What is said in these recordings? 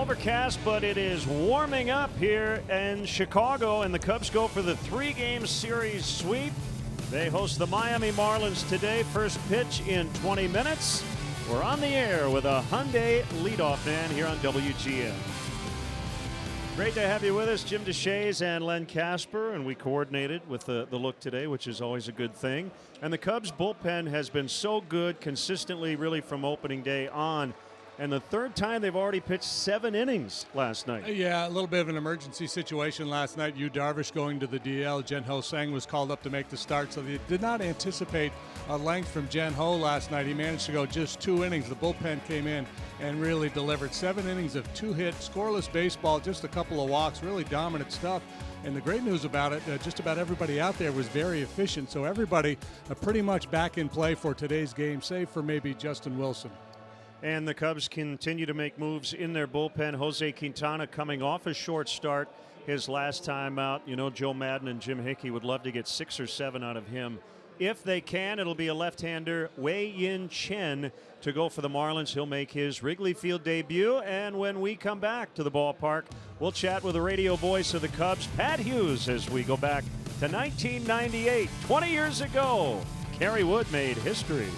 overcast, but it is warming up here in Chicago, and the Cubs go for the 3-game series sweep. They host the Miami Marlins today. First pitch in 20 minutes. We're on the air with a Hyundai leadoff man here on WGN. Great to have you with us, Jim DeShays and Len Casper, and we coordinated with the look today, which is always a good thing. And the Cubs bullpen has been so good consistently, really, from opening day on. And the third time they've already pitched 7 innings last night. Yeah, a little bit of an emergency situation last night. Yu Darvish going to the DL. Jen Ho Sang was called up to make the start, so they did not anticipate a length from Jen Ho last night. He managed to go just 2 innings. The bullpen came in and really delivered 7 innings of 2 hits, scoreless baseball, just a couple of walks, really dominant stuff. And the great news about it, just about everybody out there was very efficient. So everybody pretty much back in play for today's game, save for maybe Justin Wilson. And the Cubs continue to make moves in their bullpen. Jose Quintana coming off a short start his last time out. You know, Joe Madden and Jim Hickey would love to get 6 or 7 out of him. If they can, it'll be a left-hander, AT CHN, to go for the Marlins. He'll make his Wrigley Field debut. And when we come back to the ballpark, we'll chat with the radio voice of the Cubs, Pat Hughes, as we go back to 1998. 20 years ago, Kerry Wood made history.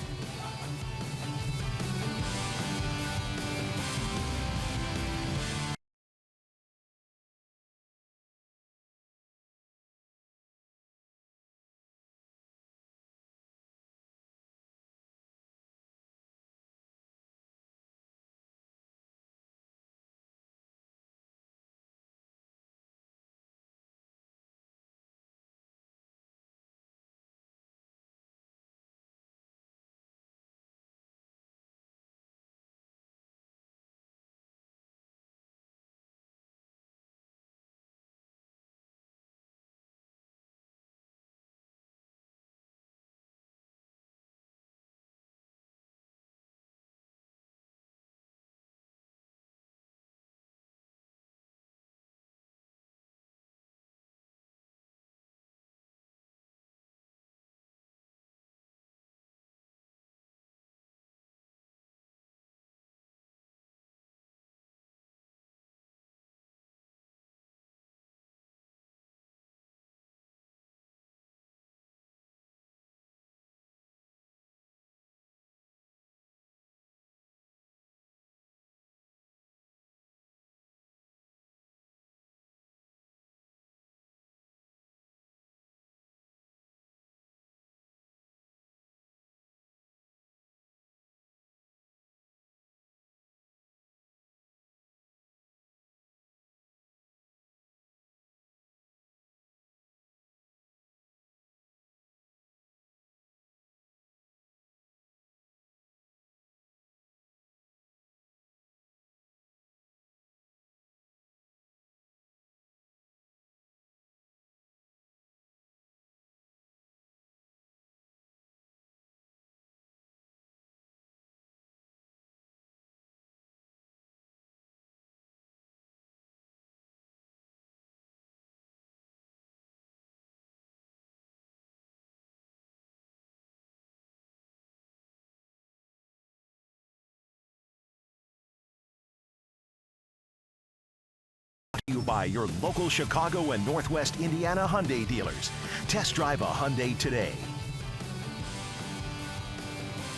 You by your local Chicago and Northwest Indiana Hyundai dealers. Test drive a Hyundai today.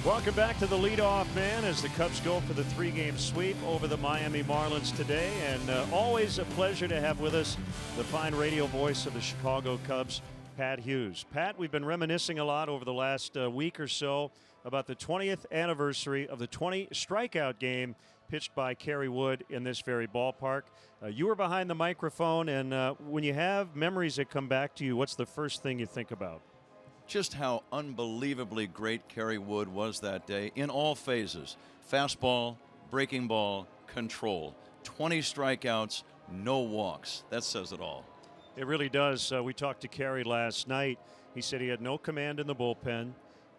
Welcome back to the leadoff man as the Cubs go for the 3-game sweep over the Miami Marlins today. And always a pleasure to have with us the fine radio voice of the Chicago Cubs, Pat Hughes. Pat, we've been reminiscing a lot over the last week or so about the 20th anniversary of the 20 strikeout game pitched by Kerry Wood in this very ballpark. You were behind the microphone, and when you have memories that come back to you, what's the first thing you think about? Just how unbelievably great Kerry Wood was that day in all phases. Fastball, breaking ball, control. 20 strikeouts, no walks. That says it all. It really does. We talked to Kerry last night. He said he had no command in the bullpen.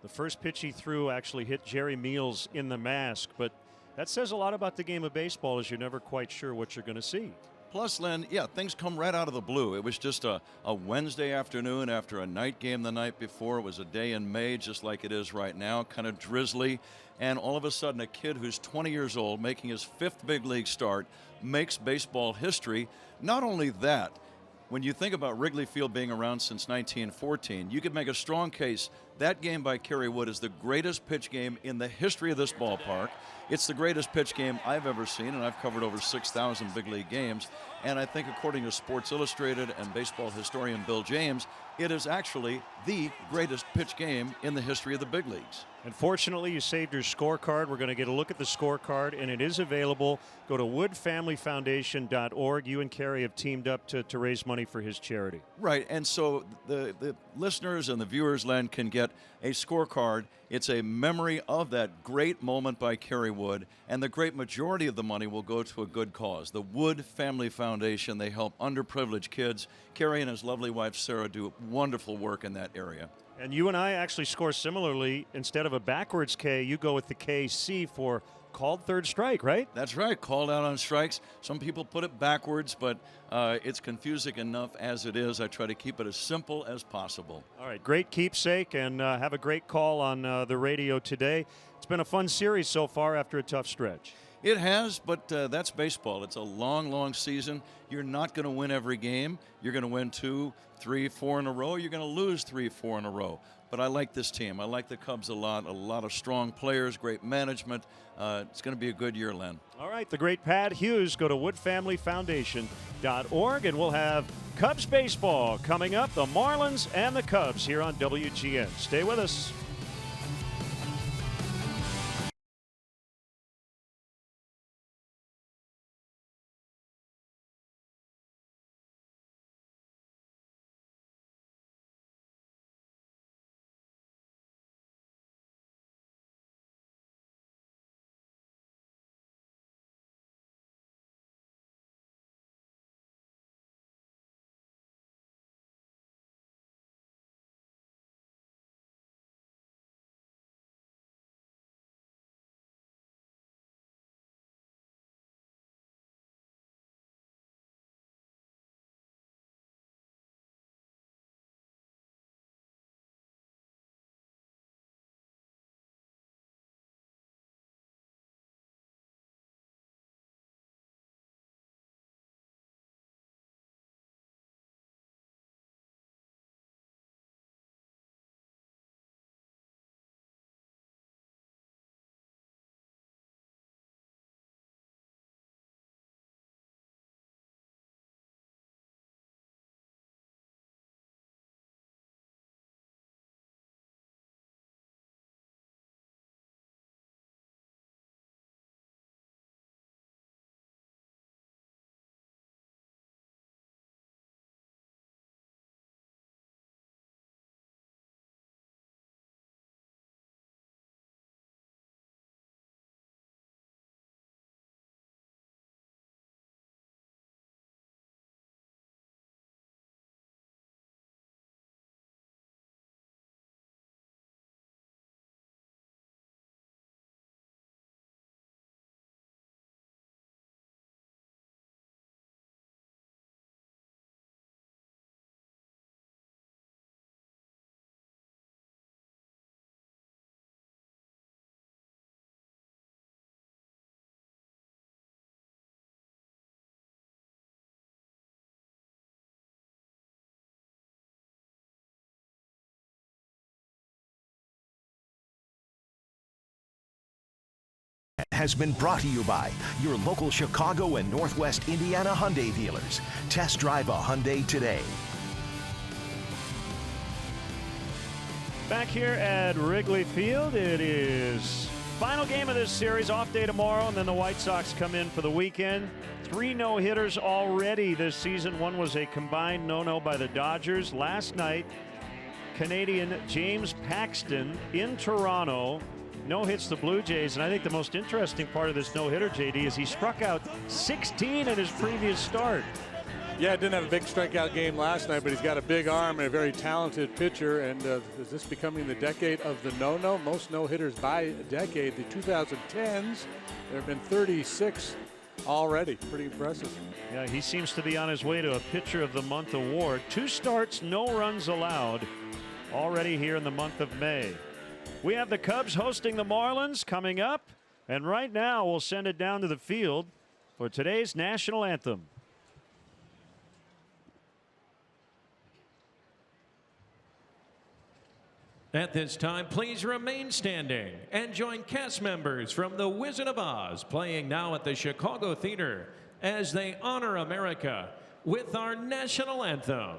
The first pitch he threw actually hit Jerry Meals in the mask, but that says a lot about the game of baseball, as you're never quite sure what you're going to see. Plus, Len, yeah, things come right out of the blue. It was just a Wednesday afternoon after a night game the night before. It was a day in May, just like it is right now, kind of drizzly. And all of a sudden, a kid who's 20 years old, making his 5th big league start, makes baseball history. Not only that, when you think about Wrigley Field being around since 1914, you could make a strong case that game by Kerry Wood is the greatest pitch game in the history of this ballpark. It's the greatest pitch game I've ever seen, and I've covered over 6,000 big league games. And I think according to Sports Illustrated and baseball historian Bill James, it is actually the greatest pitch game in the history of the big leagues. And fortunately, you saved your scorecard. We're going to get a look at the scorecard, and it is available. Go to woodfamilyfoundation.org. You and Kerry have teamed up to raise money for his charity. Right, and so the listeners and the viewers, Len, can get a scorecard. It's a memory of that great moment by Kerry Wood, and the great majority of the money will go to a good cause. The Wood Family Foundation, they help underprivileged kids. Kerry and his lovely wife, Sarah, do wonderful work in that area. And you and I actually score similarly. Instead of a backwards K, you go with the KC for called third strike, right? That's right, called out on strikes. Some people put it backwards, but it's confusing enough as it is. I try to keep it as simple as possible. All right, great keepsake, and have a great call on the radio today. It's been a fun series so far after a tough stretch. It has, but that's baseball. It's a long, long season. You're not going to win every game. You're going to win 2, 3, 4 in a row. You're going to lose 3, 4 in a row. But I like this team. I like the Cubs a lot of strong players, great management. It's going to be a good year, Len. All right, the great Pat Hughes. Go to woodfamilyfoundation.org, and we'll have Cubs baseball coming up, the Marlins and the Cubs here on WGN. Stay with us. Has been brought to you by your local Chicago and Northwest Indiana Hyundai dealers. Test drive a Hyundai today. Back here at Wrigley Field, it is final game of this series, off day tomorrow, and then the White Sox come in for the weekend. 3 no-hitters already this season. One was a combined no-no by the Dodgers. Last night, Canadian James Paxton in Toronto no-hits the Blue Jays, and I think the most interesting part of this no-hitter, JD, is he struck out 16 in his previous start. Yeah, didn't have a big strikeout game last night, but he's got a big arm and a very talented pitcher. And is this becoming the decade of the no-no? Most no-hitters by a decade. The 2010s, there have been 36 already. Pretty impressive. Yeah, he seems to be on his way to a Pitcher of the Month award. 2 starts, no runs allowed already here in the month of May. We have the Cubs hosting the Marlins coming up. And right now, we'll send it down to the field for today's national anthem. At this time, please remain standing and join cast members from The Wizard of Oz playing now at the Chicago Theater as they honor America with our national anthem.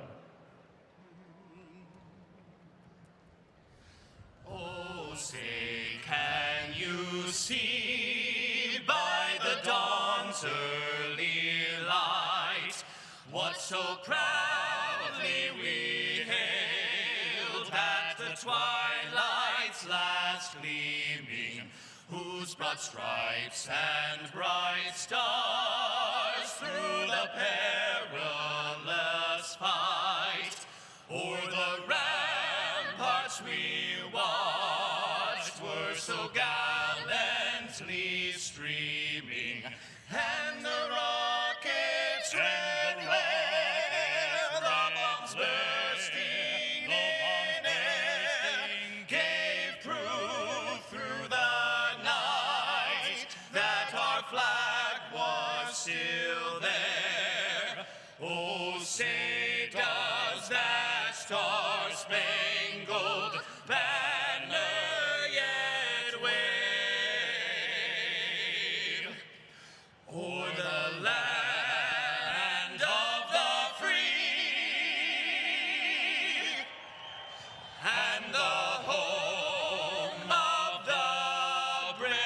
Oh, say, can you see by the dawn's early light what so proudly we hailed at the twilight's last gleaming, whose broad stripes and bright stars through the perilous fight o'er the ramparts we watched were so gallantly streaming, and the rocket's red glare, the bombs bursting in air, gave proof through the night that our flag was still there. Oh, say does that star-spangled banner yet wave o'er the land of the free and the home of the brave?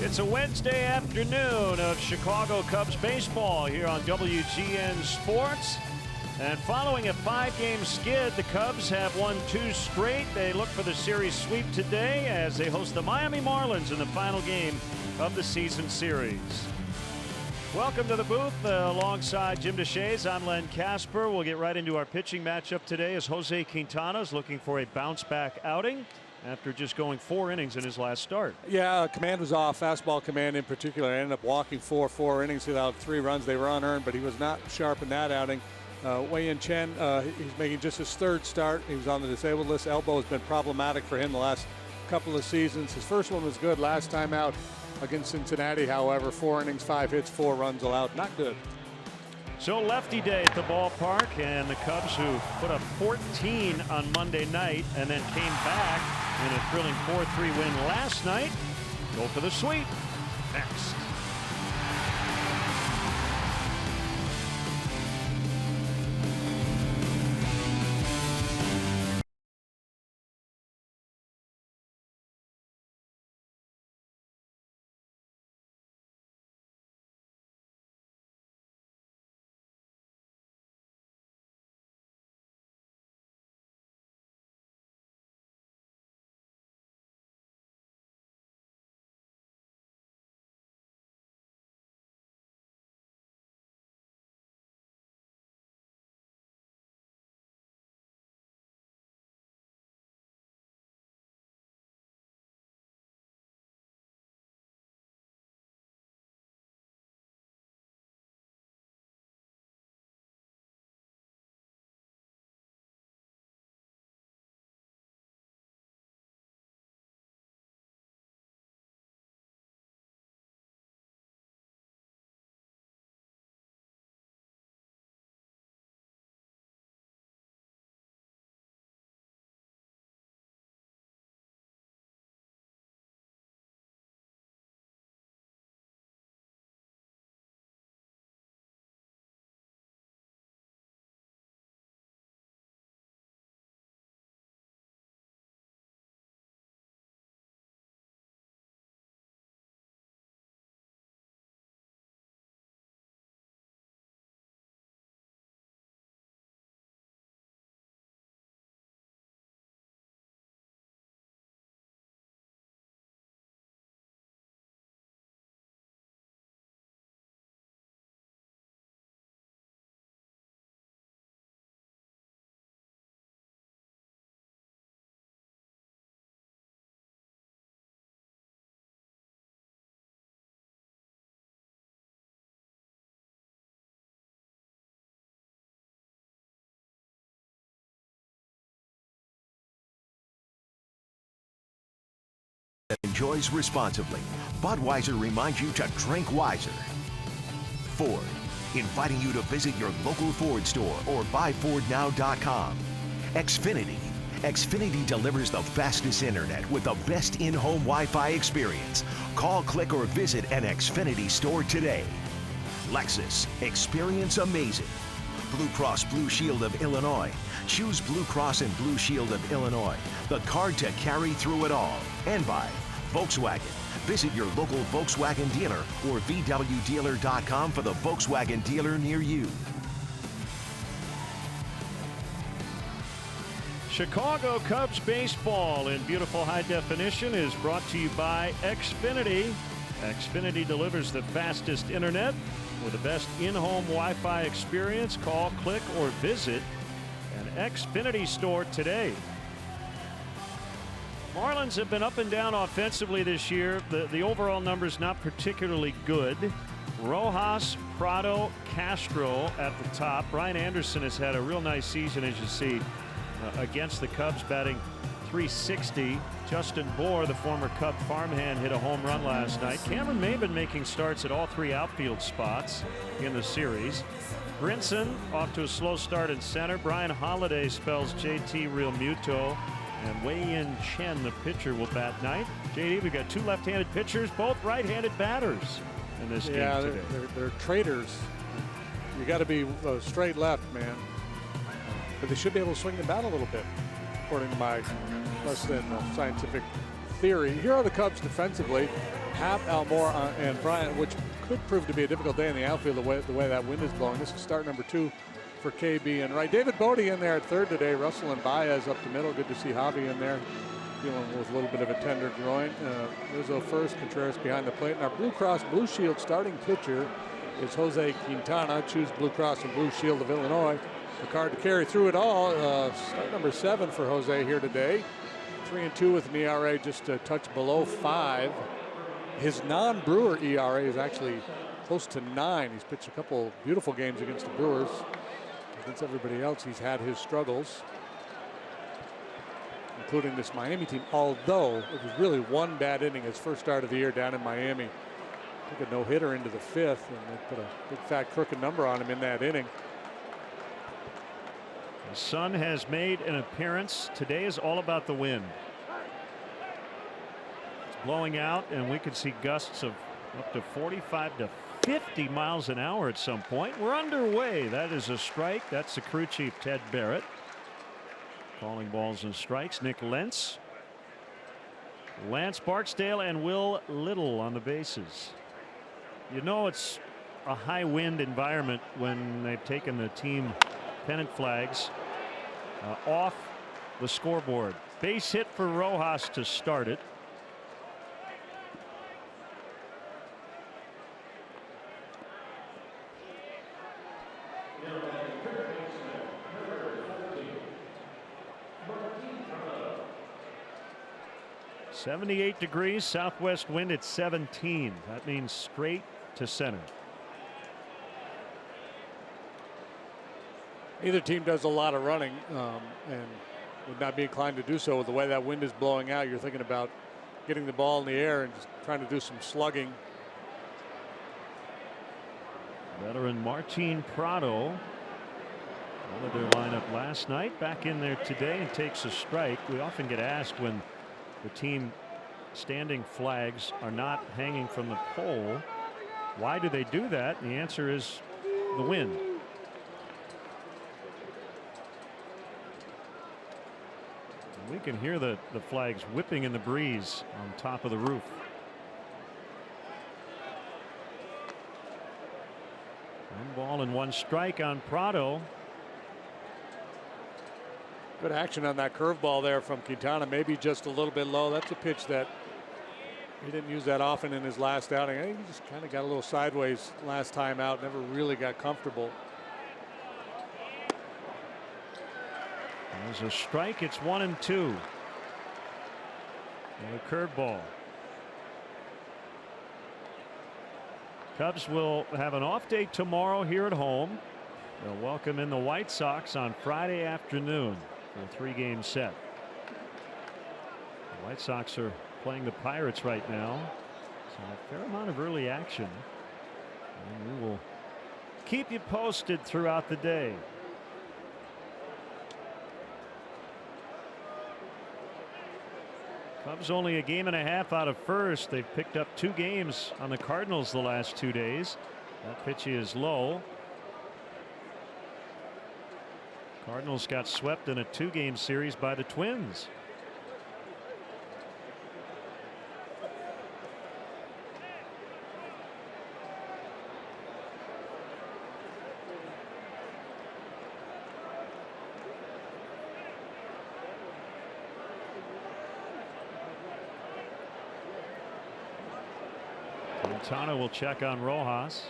It's a Wednesday afternoon of Chicago Cubs baseball here on WGN Sports. And following a 5-game skid, the Cubs have won 2 straight. They look for the series sweep today as they host the Miami Marlins in the final game of the season series. Welcome to the booth alongside Jim DeShays. I'm Len Casper. We'll get right into our pitching matchup today as Jose Quintana is looking for a bounce back outing after just going 4 innings in his last start. Yeah, command was off. Fastball command in particular. I ended up walking 4 innings without 3 runs. They were unearned, but he was not sharp in that outing. Wei-Yin Chen, he's making just his 3rd start. He was on the disabled list. Elbow has been problematic for him the last couple of seasons. His first one was good last time out against Cincinnati, however. 4 innings, 5 hits, 4 runs allowed. Not good. So lefty day at the ballpark, and the Cubs, who put up 14 on Monday night and then came back in a thrilling 4-3 win last night, go for the sweep next. Enjoys responsibly. Budweiser reminds you to drink wiser. Ford, inviting you to visit your local Ford store or buyfordnow.com. Xfinity. Xfinity delivers the fastest internet with the best in-home Wi-Fi experience. Call, click, or visit an Xfinity store today. Lexus. Experience amazing. Blue Cross Blue Shield of Illinois. Choose Blue Cross and Blue Shield of Illinois, the card to carry through it all. And by Volkswagen. Visit your local Volkswagen dealer or VWDealer.com for the Volkswagen dealer near you. Chicago Cubs baseball in beautiful high definition is brought to you by Xfinity. Xfinity delivers the fastest internet with the best in-home Wi-Fi experience. Call, click, or visit an Xfinity store today. Marlins have been up and down offensively this year. The overall numbers not particularly good. Rojas, Prado, Castro at the top. Brian Anderson has had a real nice season, as you see, against the Cubs, batting .360. Justin Bohr, the former Cub farmhand, hit a home run last night. Cameron Maybin making starts at all 3 outfield spots in the series. Brinson off to a slow start in center. Brian Holiday spells JT Realmuto. And Wei-Yin Chen, the pitcher, will bat ninth. JD, we've got 2 left-handed pitchers, both right-handed batters in this game today. They're traitors. You got to be straight left, man. But they should be able to swing the bat a little bit, according to my less than scientific theory. Here are the Cubs defensively. Happ, Almore, and Bryant, which could prove to be a difficult day in the outfield the way that wind is blowing. This is start number 2 for KB and right. David Bodie in there at third today. Russell and Baez up the middle. Good to see Javi in there, dealing with a little bit of a tender groin. Rizzo first, Contreras behind the plate. And our Blue Cross Blue Shield starting pitcher is Jose Quintana, choose Blue Cross and Blue Shield of Illinois. The card to carry through it all. Start number 7 for Jose here today. 3-2 with an ERA just a touch below 5. His non-Brewer ERA is actually close to 9. He's pitched a couple beautiful games against the Brewers. Against everybody else, he's had his struggles, including this Miami team, although it was really one bad inning his first start of the year down in Miami. Took a no-hitter into the 5th, and they put a big fat crooked number on him in that inning. The sun has made an appearance. Today is all about the wind. It's blowing out, and we could see gusts of up to 45 to 50 miles an hour at some point. We're underway. That is a strike. That's the crew chief, Ted Barrett. Calling balls and strikes. Nick Lentz, Lance Barksdale, and Will Little on the bases. You know it's a high wind environment when they've taken the team pennant flags off the scoreboard. Base hit for Rojas to start it. .78 degrees, southwest wind at 17. That means straight to center. Neither team does a lot of running, and would not be inclined to do so with the way that wind is blowing out. You're thinking about getting the ball in the air and just trying to do some slugging. Veteran Martin Prado out of their lineup last night, back in there today and takes a strike. We often get asked when the team standing flags are not hanging from the pole, why do they do that? And the answer is the wind. We can hear the flags whipping in the breeze on top of the roof. One ball and one strike on Prado. Good action on that curveball there from Quintana, maybe just a little bit low. That's a pitch that he didn't use that often in his last outing. I think he just kind of got a little sideways last time out, never really got comfortable. There's a strike. It's 1-2. And a curveball. Cubs will have an off day tomorrow here at home. They'll welcome in the White Sox on Friday afternoon for a 3-game set. The White Sox are playing the Pirates right now, so a fair amount of early action, and we will keep you posted throughout the day. Cubs only a game and a half out of first. They've picked up 2 games on the Cardinals the last 2 days. That pitch is low. Cardinals got swept in a 2-game series by the Twins. Quintana will check on Rojas.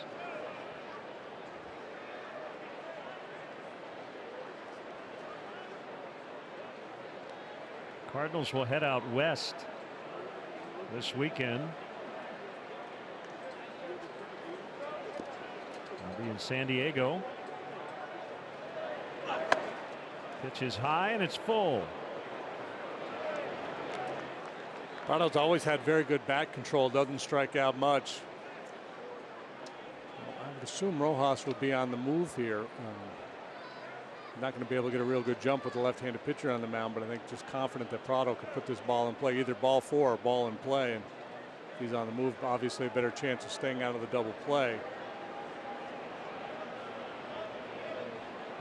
Cardinals will head out west this weekend. They'll be in San Diego. Pitch is high and it's full. Prado's always had very good bat control, doesn't strike out much. I would assume Rojas will be on the move here. Not going to be able to get a real good jump with the left-handed pitcher on the mound, but I think just confident that Prado could put this ball in play, either ball 4 or ball in play. And if he's on the move, obviously a better chance of staying out of the double play.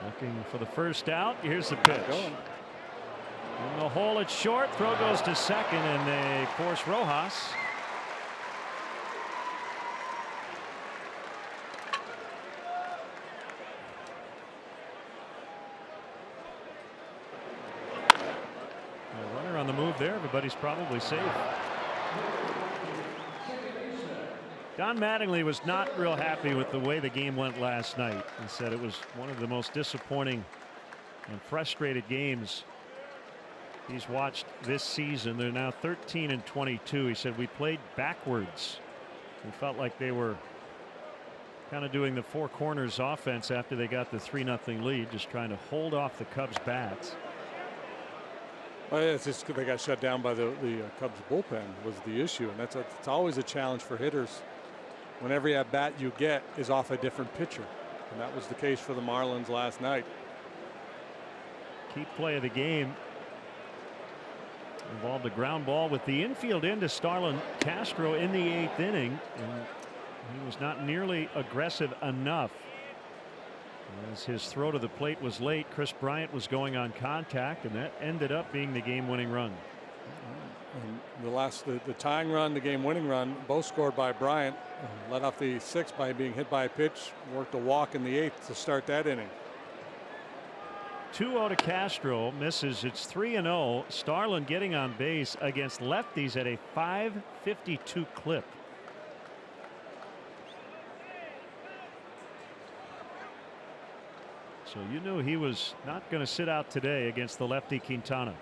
Looking for the first out. Here's the pitch. In the hole, it's short. Throw goes to second, and they force Rojas. A runner on the move there. Everybody's probably safe. Don Mattingly was not real happy with the way the game went last night. He said it was one of the most disappointing and frustrated games he's watched this season. They're now 13-22. He said we played backwards. We felt like they were kind of doing the four corners offense after they got the 3-0 lead, just trying to hold off the Cubs bats. Well, it's just they got shut down by the Cubs bullpen was the issue, and it's always a challenge for hitters when every at bat you get is off a different pitcher, and that was the case for the Marlins last night. Key play of the game involved a ground ball with the infield into Starlin Castro in the 8th inning, and he was not nearly aggressive enough. As his throw to the plate was late, Chris Bryant was going on contact, and that ended up being the game-winning run. And the tying run, the game-winning run, both scored by Bryant. Led off the 6th by being hit by a pitch, worked a walk in the 8th to start that inning. 2-0 to Castro, misses. It's 3-0. Starlin getting on base against lefties at a .552 clip. So you knew he was not going to sit out today against the lefty Quintana.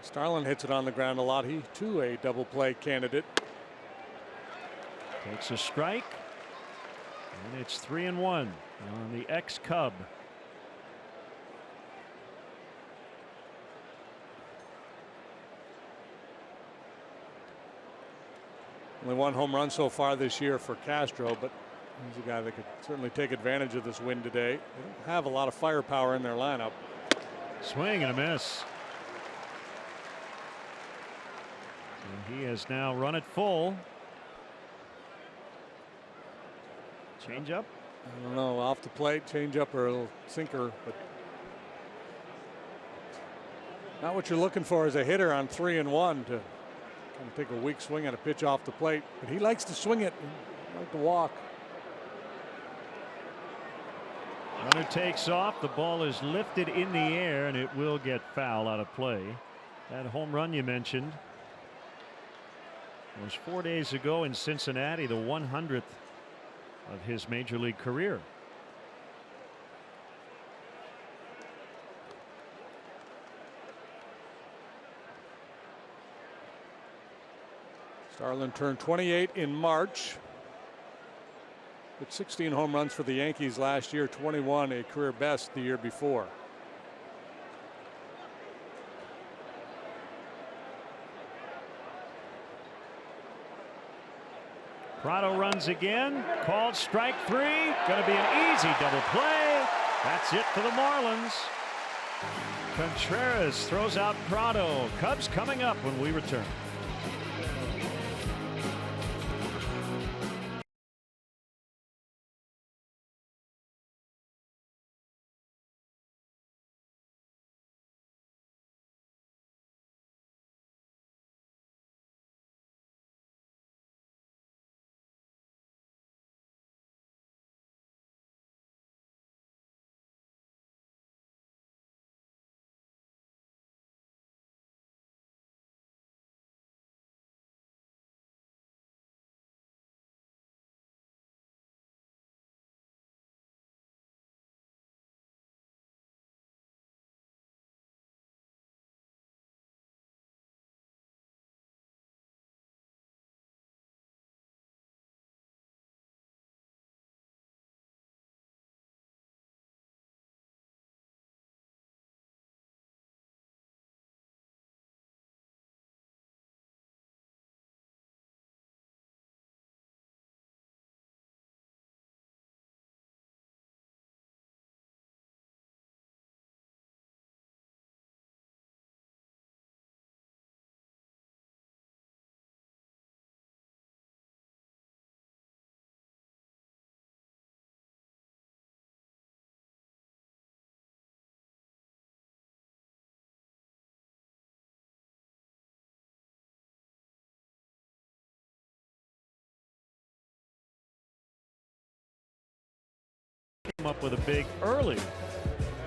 Starlin hits it on the ground a lot. He too a double play candidate. Takes a strike, and it's 3-1 on the ex-Cub. Only one home run so far this year for Castro, but he's a guy that could certainly take advantage of this win today. They don't have a lot of firepower in their lineup. Swing and a miss. And he has now run it full. Change up. I don't know, off the plate, change up or a little sinker, but not what you're looking for as a hitter on 3-1 to kind of take a weak swing at a pitch off the plate. But he likes to swing it, and like to walk. Runner takes off. The ball is lifted in the air, and it will get foul out of play. That home run you mentioned was 4 days ago in Cincinnati, the 100th of his major league career. Starlin turned 28 in March. With 16 home runs for the Yankees last year, 21 a career best the year before. Prado runs again, called strike 3. Going to be an easy double play. That's it for the Marlins. Contreras throws out Prado. Cubs coming up when we return. Came up with a big early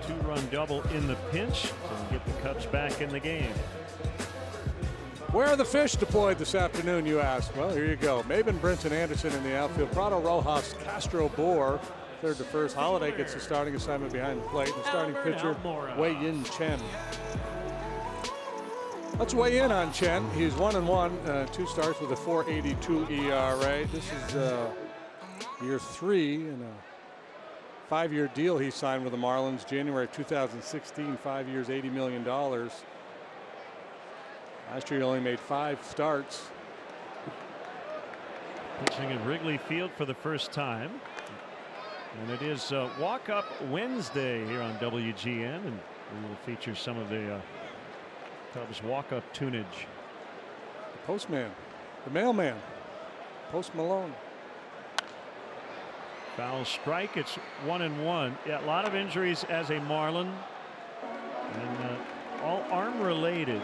2-run double in the pinch to get the Cubs back in the game. Where are the fish deployed this afternoon, you ask? Well, here you go. Maben, Brinson, Anderson in the outfield. Prado, Rojas, Castro, Bohr. Third to first. Holiday gets the starting assignment behind the plate. The starting pitcher, Wei-Yin Chen. Let's weigh in on Chen. He's 1-1, 2 starts with a 4.82 ERA. This is year 3 in a 5-year deal he signed with the Marlins January 2016. 5 years, $80 million. Last year he only made 5 starts. Pitching at Wrigley Field for the first time. And it is Walk Up Wednesday here on WGN, and we will feature some of the Cubs walk up tunage. The postman, the mailman, Post Malone. Foul strike. It's 1-1. Yeah, a lot of injuries as a Marlin, and all arm related,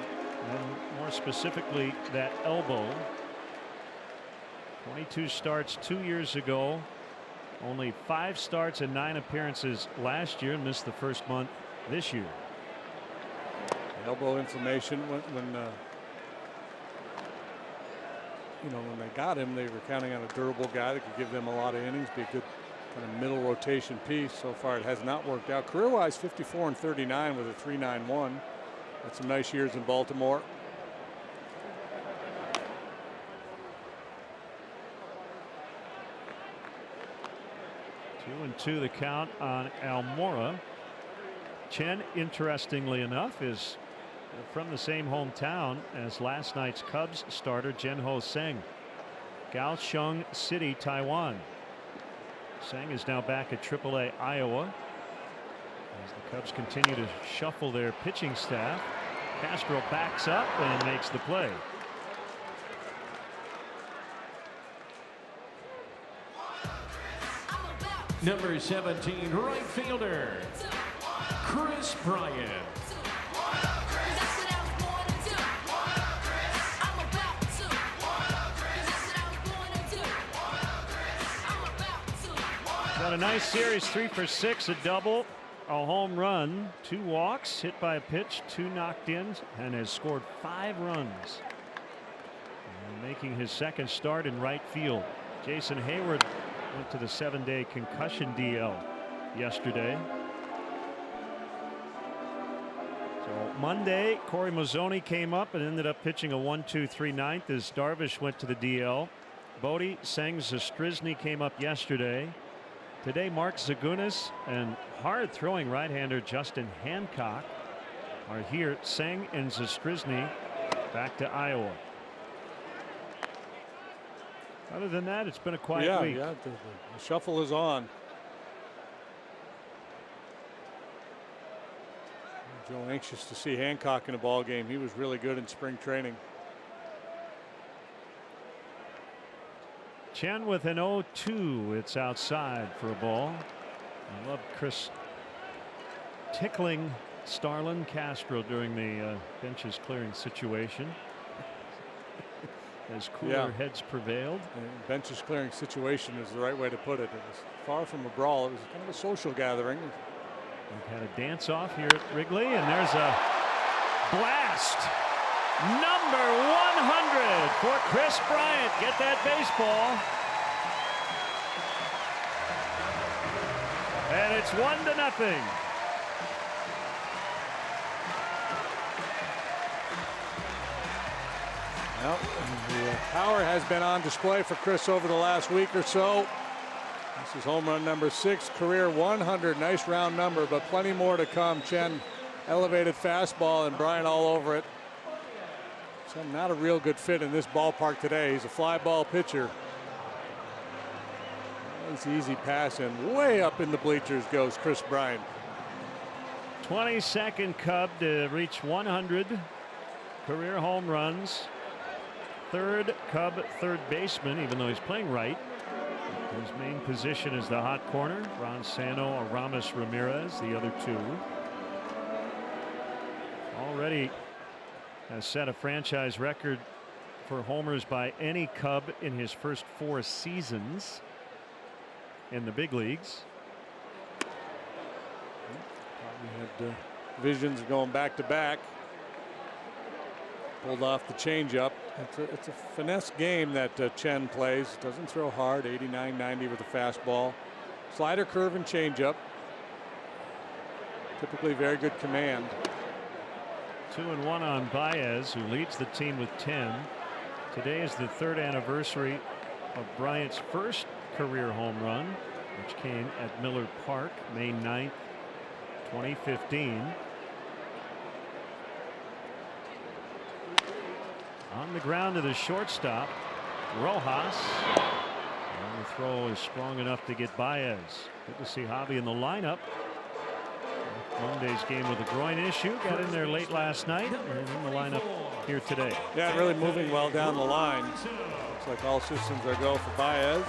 and more specifically that elbow. 22 starts 2 years ago. Only 5 starts and 9 appearances last year, and missed the first month this year. Elbow inflammation. When they got him, they were counting on a durable guy that could give them a lot of innings, be a good kind of middle rotation piece. So far, it has not worked out. Career-wise, 54 and 39 with a 3.91. Had some nice years in Baltimore. Two 2 the count on Almora. Chen, interestingly enough, is from the same hometown as last night's Cubs starter Jen-Ho Tseng. Kaohsiung City, Taiwan. Tseng is now back at AAA Iowa as the Cubs continue to shuffle their pitching staff. Castro backs up and makes the play. Number 17, right fielder, Chris Bryant. Got a nice series, 3 for 6, a double, a home run, 2 walks, hit by a pitch, 2 knocked in, and has scored 5 runs. And making his second start in right field. Jason Hayward went to the 7-day concussion DL yesterday. So Monday, Corey Mazzoni came up and ended up pitching a 1-2-3 ninth as Darvish went to the DL. Bodie, Tseng, Zastryzny came up yesterday. Today, Mark Zagunis and hard-throwing right-hander Justin Hancock are here. Tseng and Zastryzny back to Iowa. Other than that, it's been a quiet week. Yeah, the shuffle is on. Joe anxious to see Hancock in a ball game. He was really good in spring training. Chen with an 0-2. It's outside for a ball. I love Chris tickling Starlin Castro during the benches clearing situation. As cooler heads prevailed. And benches clearing situation is the right way to put it. It was far from a brawl. It was kind of a social gathering. We've had a dance off here at Wrigley, and there's a blast. Number 100 for Chris Bryant. Get that baseball. And it's 1-0. Well, the power has been on display for Chris over the last week or so. This is home run number 6, career 100. Nice round number, but plenty more to come. Chen elevated fastball and Bryant all over it. So not a real good fit in this ballpark today. He's a fly ball pitcher. Nice easy pass, and way up in the bleachers goes Chris Bryant. 22nd Cub to reach 100 career home runs. 3rd Cub third baseman, even though he's playing right. His main position is the hot corner. Ron Santo, Aramis Ramirez, the other 2. Already has set a franchise record for homers by any Cub in his first 4 seasons in the big leagues. Probably had visions of going back to back. Pulled off the changeup. It's a finesse game that Chen plays. Doesn't throw hard. 89-90 with a fastball. Slider, curve, and changeup. Typically very good command. 2-1 on Baez, who leads the team with 10. Today is the 3rd anniversary of Bryant's first career home run, which came at Miller Park, May 9th, 2015. On the ground to the shortstop, Rojas. And the throw is strong enough to get Baez. Good to see Javi in the lineup. Monday's game with a groin issue. Got in there late last night and in the lineup here today. Yeah, really moving well down the line. Looks like all systems are go for Baez.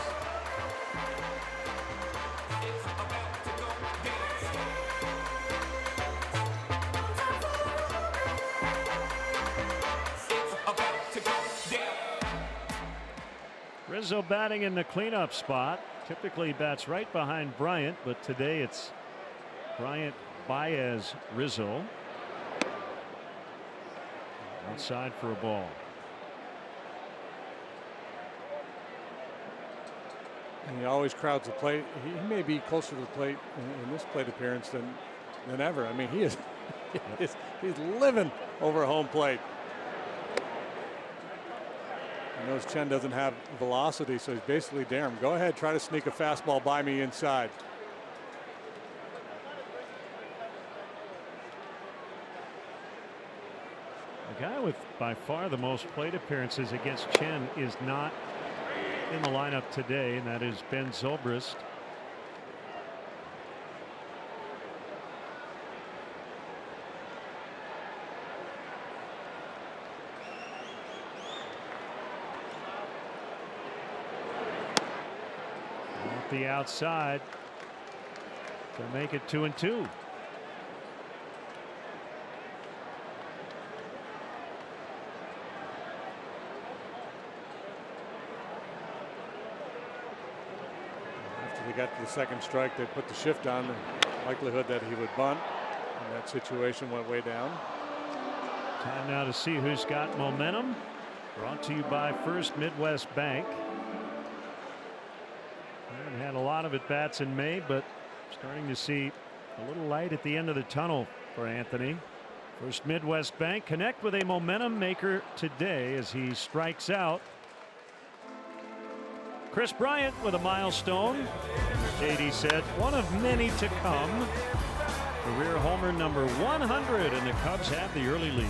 Rizzo batting in the cleanup spot. Typically bats right behind Bryant, but today it's Bryant, Baez, Rizzo. Outside for a ball. And he always crowds the plate. He may be closer to the plate in this plate appearance than ever. I mean, he is he's living over home plate. He knows Chen doesn't have velocity, so he's basically daring him. Go ahead, try to sneak a fastball by me inside. The guy with by far the most plate appearances against Chen is not in the lineup today, and that is Ben Zobrist. Off the outside to make it 2-2. They got to the second strike, they put the shift on. The likelihood that he would bunt in that situation went way down. Time now to see who's got momentum. Brought to you by First Midwest Bank. Haven't had a lot of at-bats in May, but starting to see a little light at the end of the tunnel for Anthony. First Midwest Bank, connect with a momentum maker today as he strikes out. Chris Bryant with a milestone. Katie said one of many to come. Career homer number 100, and the Cubs have the early lead.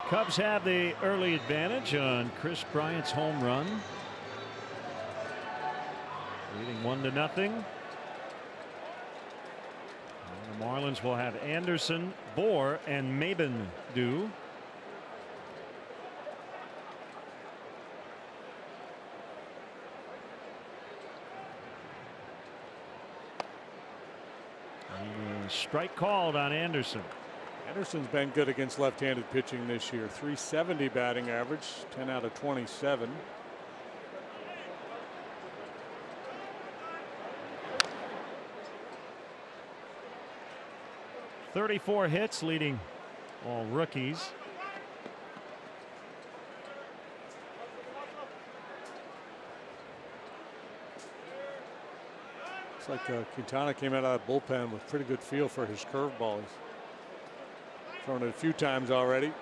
Cubs have the early advantage on Chris Bryant's home run. Leading 1-0. The Marlins will have Anderson, Bohr, and Maben do. Strike called on Anderson. Anderson's been good against left-handed pitching this year. .370 batting average, 10 out of 27. .34 hits, leading all rookies. Looks like Quintana came out of that bullpen with pretty good feel for his curveball. He's thrown it a few times already. It's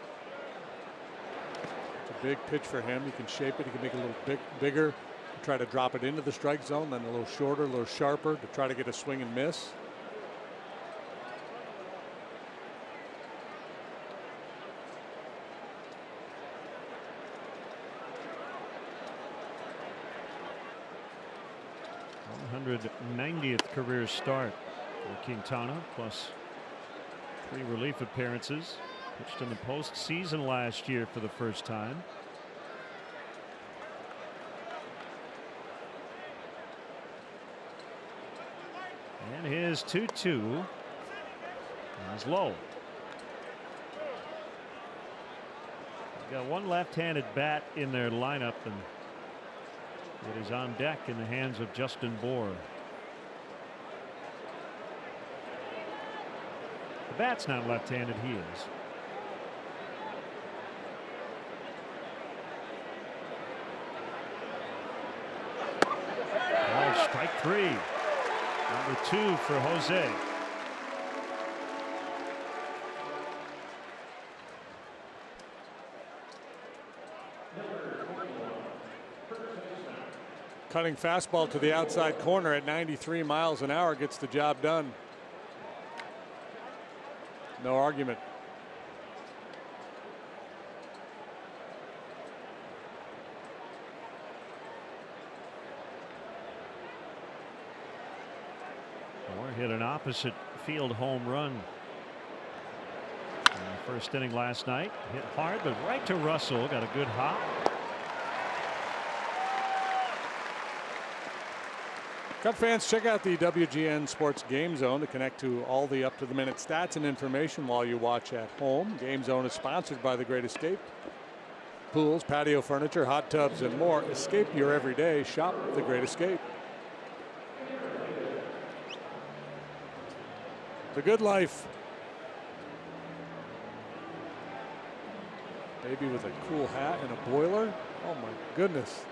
a big pitch for him. He can shape it. He can make it a little bigger. Try to drop it into the strike zone, then a little shorter, a little sharper to try to get a swing and miss. .190th career start for Quintana, plus 3 relief appearances. Pitched in the postseason last year for the first time. And his 2-2 is low. They've got one left-handed bat in their lineup, and it is on deck in the hands of Justin Bohr. The bat's not left-handed, he is. Oh, strike 3. Number 2 for Jose. Cutting fastball to the outside corner at 93 miles an hour gets the job done. No argument. Or hit an opposite field home run in the first inning last night. Hit hard, but right to Russell. Got a good hop. Cut fans, check out the WGN Sports Game Zone to connect to all the up-to-the-minute stats and information while you watch at home. Game Zone is sponsored by The Great Escape. Pools, patio furniture, hot tubs, and more. Escape your everyday. Shop The Great Escape. The Good Life. Baby with a cool hat and a boiler. Oh my goodness.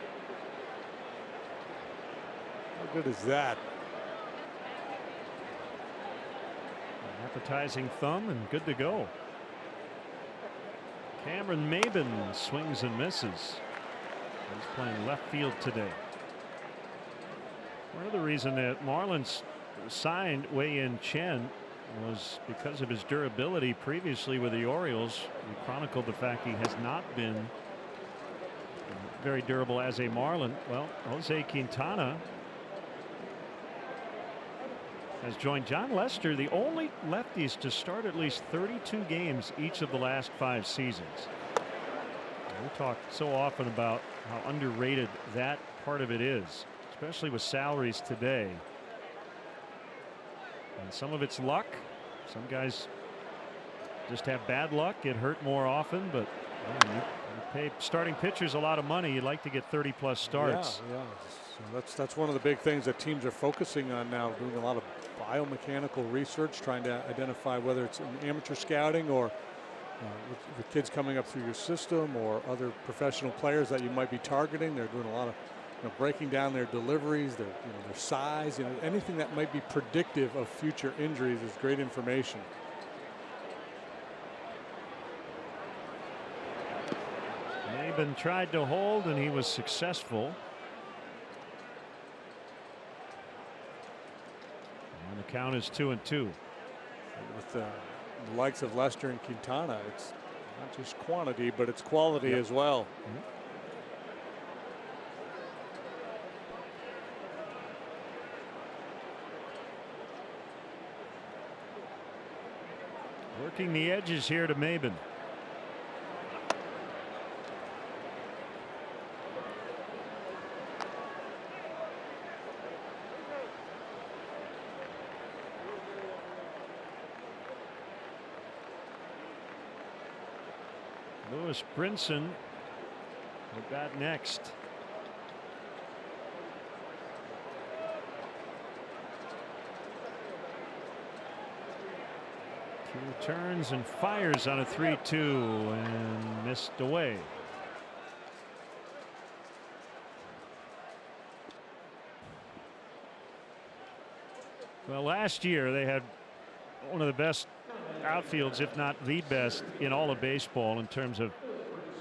How good is that? An appetizing thumb and good to go. Cameron Maben swings and misses. He's playing left field today. Part of the reason that Marlins signed Wei-Yin Chen was because of his durability previously with the Orioles. We chronicled the fact he has not been very durable as a Marlin. Well, Jose Quintana has joined John Lester, the only lefties to start at least 32 games each of the last 5 seasons. We talk so often about how underrated that part of it is, especially with salaries today. And some of it's luck. Some guys just have bad luck, get hurt more often, but you pay starting pitchers a lot of money. You'd like to get 30+ starts. Yeah. So that's one of the big things that teams are focusing on now, doing a lot of biomechanical research, trying to identify whether it's in amateur scouting or with kids coming up through your system or other professional players that you might be targeting. They're doing a lot of breaking down their deliveries, their size, anything that might be predictive of future injuries is great information. Maben tried to hold and he was successful. And the count is 2-2. With the likes of Lester and Quintana, it's not just quantity, but it's quality as well. Working the edges here to Maben. Lewis Brinson will bat next. Two turns and fires on a 3-2 and missed away. Well, last year they had one of the best outfields, if not the best, in all of baseball in terms of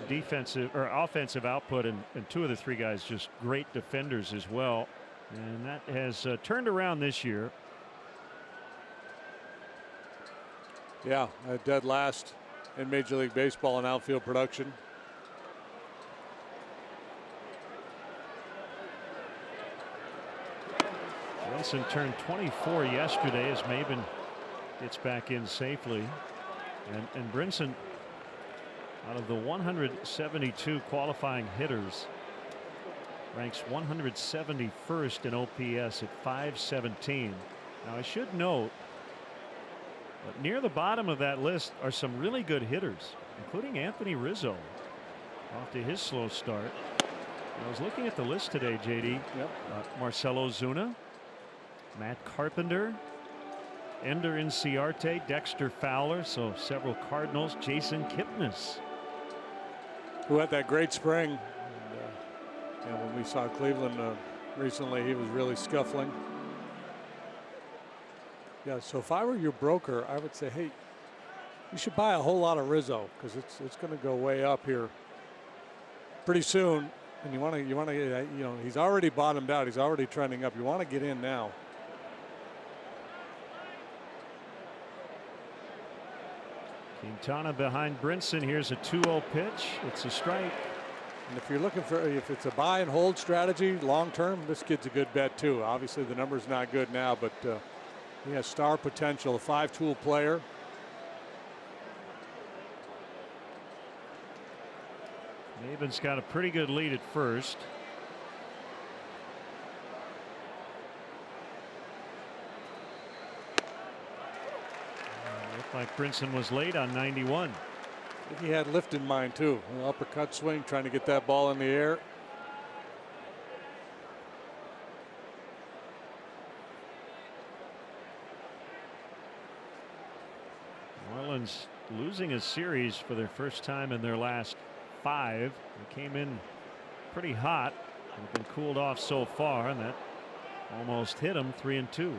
defensive or offensive output, and two of the three guys just great defenders as well, and that has turned around this year. Yeah, dead last in Major League Baseball in outfield production. Brinson turned 24 yesterday as Maben gets back in safely, and Brinson, out of the 172 qualifying hitters, ranks 171st in OPS at 517. Now I should note but near the bottom of that list are some really good hitters, including Anthony Rizzo off to his slow start. I was looking at the list today, JD. Yep. Marcelo Zuna, Matt Carpenter, Ender Inciarte, Dexter Fowler, so several Cardinals, Jason Kipnis, who had that great spring. And when we saw Cleveland recently, he was really scuffling. Yeah, so if I were your broker, I would say, hey, you should buy a whole lot of Rizzo, because it's going to go way up here pretty soon, and you want to he's already bottomed out, he's already trending up. You want to get in now. Quintana behind Brinson. Here's a 2-0 pitch. It's a strike. And if you're looking for, if it's a buy and hold strategy long term, this kid's a good bet too. Obviously the number's not good now, but he has star potential, a 5-tool player. Maben's got a pretty good lead at first. Looked like Brinson was late on 91. I think he had lift in mind too. An uppercut swing, trying to get that ball in the air. Marlins losing a series for their first time in their last 5. They came in pretty hot. They've been cooled off so far, and that almost hit them. 3-2.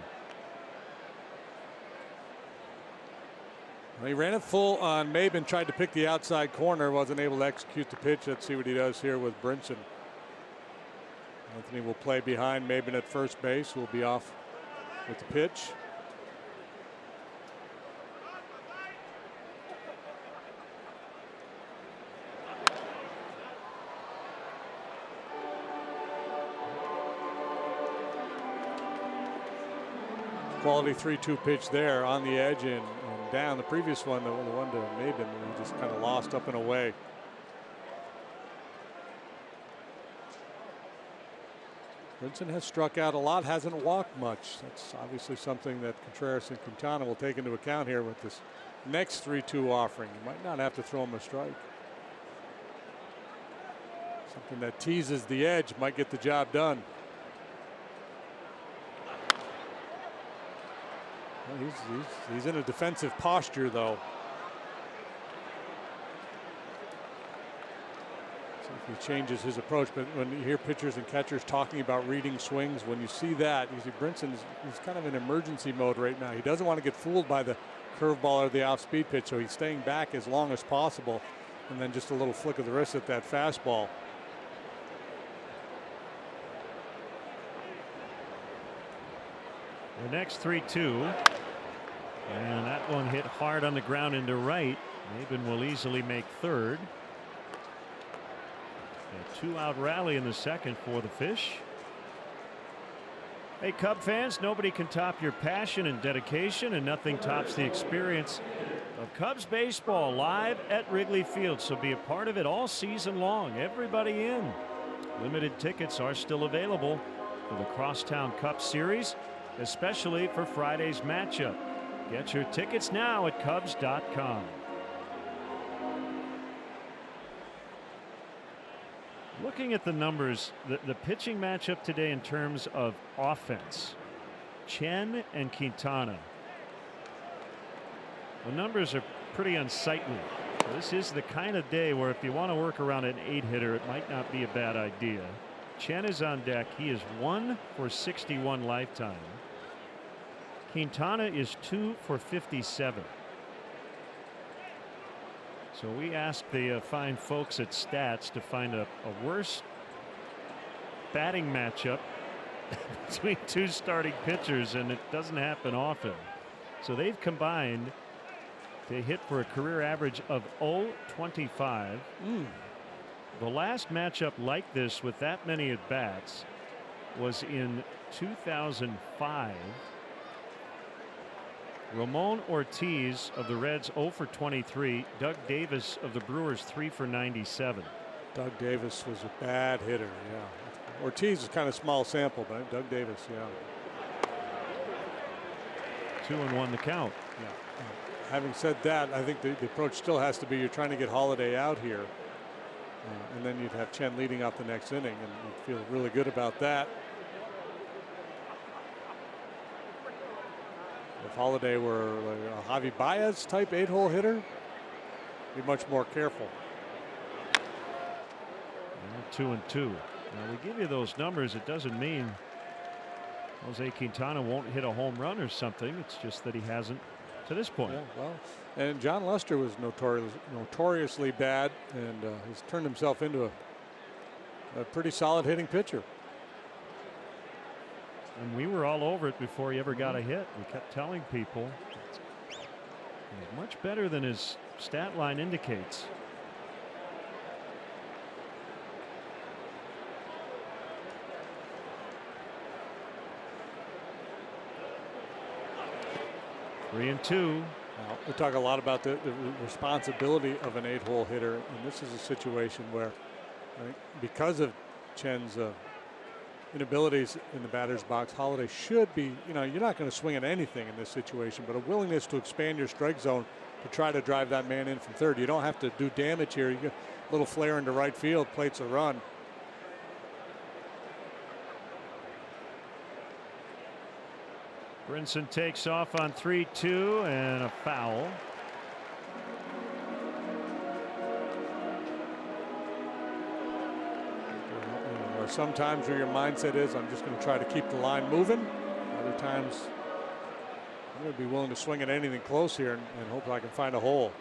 He ran it full on Maben, tried to pick the outside corner, wasn't able to execute the pitch. Let's see what he does here with Brinson. Anthony will play behind Maben at first base. Will be off with the pitch. Quality 3-2 pitch there on the edge and down. The previous one, the one to Maben, he just kind of lost up and away. Brinson has struck out a lot, hasn't walked much. That's obviously something that Contreras and Quintana will take into account here with this next 3-2 offering. You might not have to throw him a strike. Something that teases the edge might get the job done. He's in a defensive posture, though. See if he changes his approach. But when you hear pitchers and catchers talking about reading swings, when you see that, you see he's kind of in emergency mode right now. He doesn't want to get fooled by the curveball or the off-speed pitch, so he's staying back as long as possible, and then just a little flick of the wrist at that fastball. The next 3-2. And that one hit hard on the ground into right. Maben will easily make third. A 2-out rally in the second for the Fish. Hey, Cub fans, nobody can top your passion and dedication, and nothing tops the experience of Cubs baseball live at Wrigley Field. So be a part of it all season long. Everybody in. Limited tickets are still available for the Crosstown Cup Series, especially for Friday's matchup. Get your tickets now at Cubs.com. Looking at the numbers, the pitching matchup today in terms of offense, Chen and Quintana. The numbers are pretty unsightly. This is the kind of day where if you want to work around an 8-hitter, it might not be a bad idea. Chen is on deck. He is 1 for 61 lifetime. Quintana is 2 for 57. So we asked the fine folks at Stats to find a worse batting matchup between two starting pitchers, and it doesn't happen often. So they've combined to hit for a career average of 0.25. The last matchup like this with that many at bats was in 2005. Ramon Ortiz of the Reds 0 for 23. Doug Davis of the Brewers 3 for 97. Doug Davis was a bad hitter. Yeah. Ortiz is kind of small sample, but Doug Davis, yeah. 2-1 the count. Yeah. Having said that, I think the approach still has to be you're trying to get Holiday out here. And then you'd have Chen leading off the next inning, and you'd feel really good about that. If Holiday were like a Javi Baez type 8-hole hitter, be much more careful. 2-2. Now we give you those numbers. It doesn't mean Jose Quintana won't hit a home run or something. It's just that he hasn't to this point. Yeah, well, and John Lester was notoriously bad, and he's turned himself into a pretty solid hitting pitcher. And we were all over it before he ever got a hit. We kept telling people he's much better than his stat line indicates. Three and two. Now, we talk a lot about the responsibility of an 8-hole hitter, and this is a situation where I think because of Chen's inabilities in the batter's box, Holiday should be, you're not going to swing at anything in this situation, but a willingness to expand your strike zone to try to drive that man in from third. You don't have to do damage here. You get a little flare into right field, plates a run. Brinson takes off on 3-2 and a foul. Or sometimes where your mindset is, I'm just going to try to keep the line moving. Other times, I'm going to be willing to swing at anything close here and hope I can find a hole.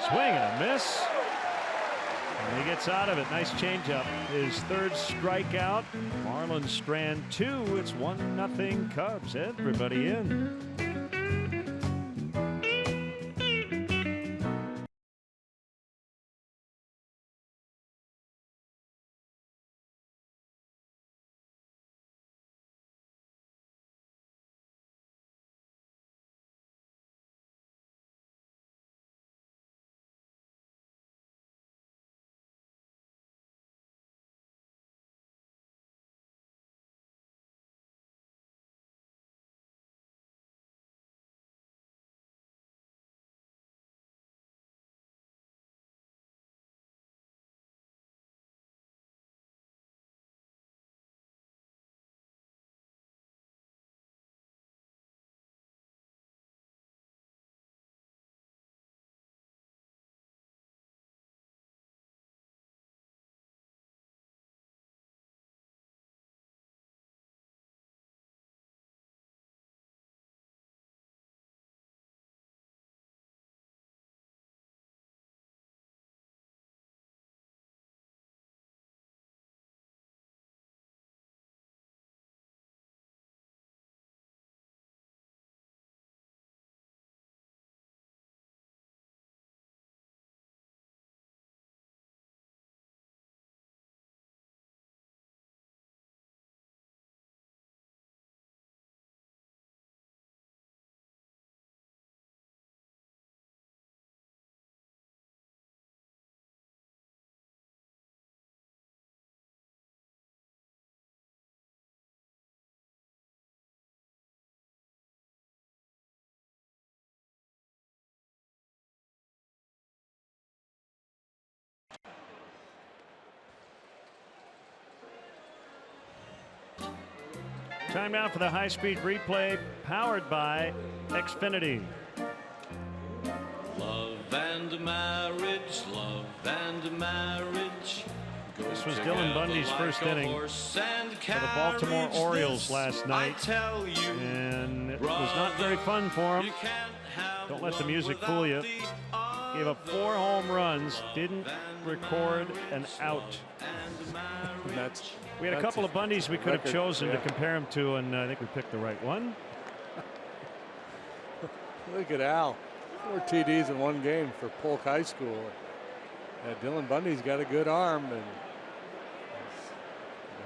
Swing and a miss. And he gets out of it. Nice changeup. His third strikeout. Marlins strand 2. It's 1-0 Cubs. Everybody in. Time now for the high-speed replay powered by Xfinity. Love and marriage, love and marriage. This was Dylan Bundy's first inning for the Baltimore Orioles last night, and it was not very fun for him. Don't let the music fool you. Gave up 4 home runs, didn't record an out. We had a couple of Bundys we could have chosen to compare him to, and I think we picked the right one. Look at Al. 4 TDs in one game for Polk High School. Dylan Bundy's got a good arm and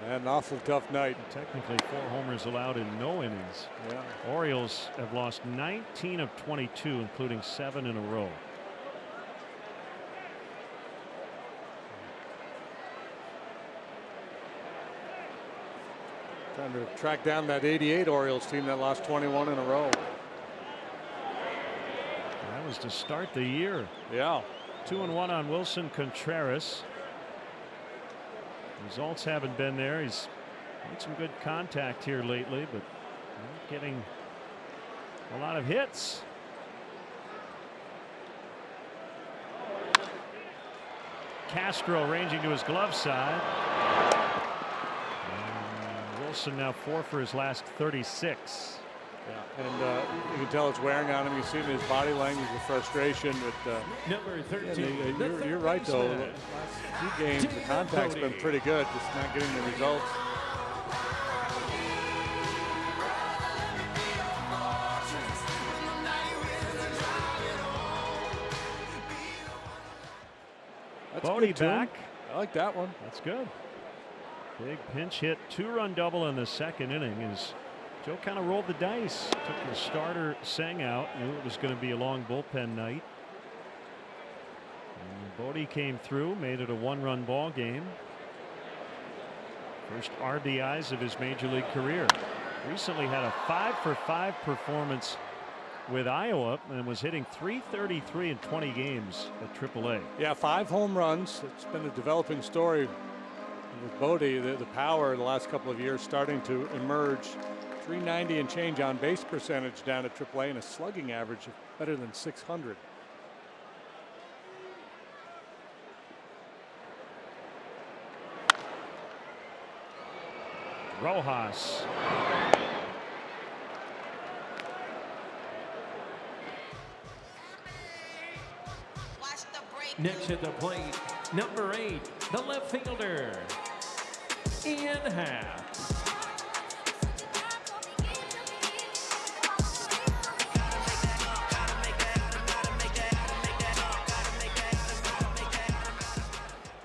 had an awful tough night. Technically 4 homers allowed in no innings. Yeah. Orioles have lost 19 of 22, including 7 in a row. Trying to track down that 88 Orioles team that lost 21 in a row. That was to start the year. Yeah. 2-1 on Wilson Contreras. Results haven't been there. He's made some good contact here lately, but not getting a lot of hits. Castro ranging to his glove side. And Wilson now 4 for his last 36. Yeah, and you can tell it's wearing on him. You see in his body language the frustration. But Number 13. you're right though. The last few games the contact's been pretty good, just not getting the results. That's Bodie good, back. I like that one. That's good. Big pinch hit, 2-run double in the second inning as Joe kind of rolled the dice. Took the starter Seng out. Knew it was going to be a long bullpen night. And Bodie came through, made it a 1-run ball game. First RBIs of his major league career. Recently had a 5-for-5 performance with Iowa and was hitting .333 in 20 games at AAA. Yeah, 5 home runs. It's been a developing story with Bodie. The power the last couple of years starting to emerge. .390 and change on base percentage down at AAA and a slugging average of better than .600. Rojas. Next at the plate, number 8, the left fielder, Ian Happ.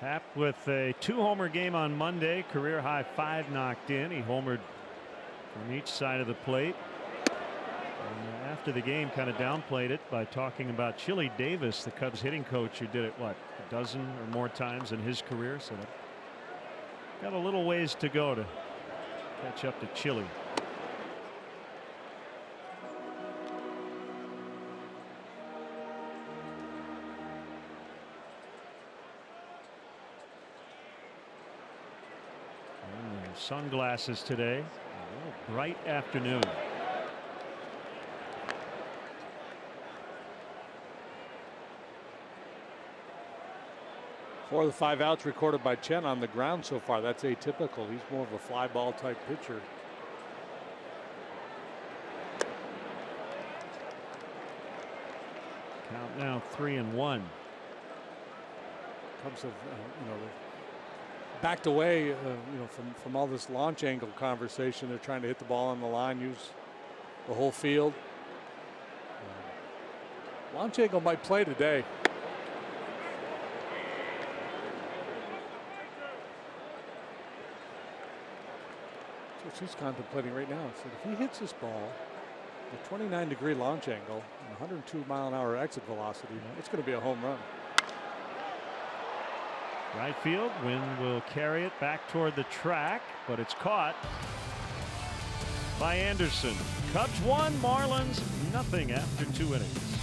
Happ with a 2-homer game on Monday, career high 5 knocked in. He homered from each side of the plate. And after the game kind of downplayed it by talking about Chili Davis, the Cubs hitting coach, who did it what, a dozen or more times in his career. So got a little ways to go to catch up to Chili. Sunglasses today. A bright afternoon. Four of the 5 outs recorded by Chen on the ground so far. That's atypical. He's more of a fly ball type pitcher. Count now 3-1. Cubs have backed away from all this launch angle conversation. They're trying to hit the ball on the line, use the whole field. Launch angle might play today. That's what she's contemplating right now. So if he hits this ball, the 29-degree launch angle and 102-mile-an-hour exit velocity, it's going to be a home run. Right field, Wynn will carry it back toward the track, but it's caught by Anderson. Cubs 1, Marlins nothing after 2 innings.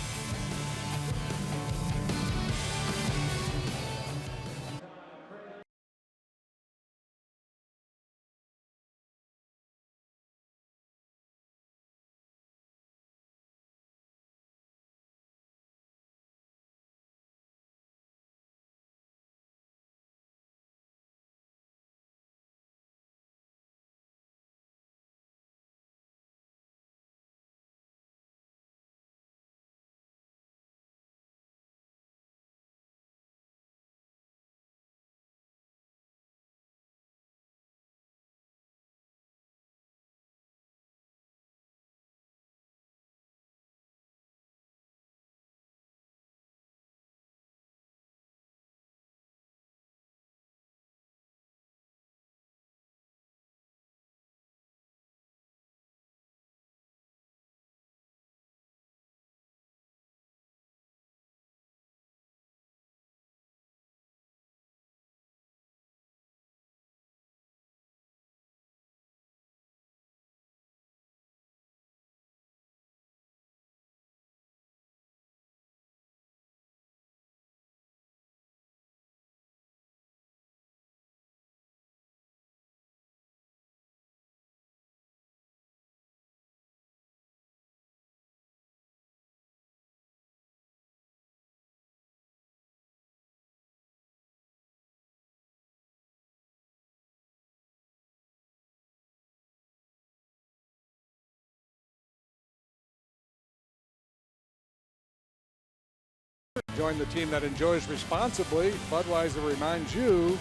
Join the team that enjoys responsibly. Budweiser reminds you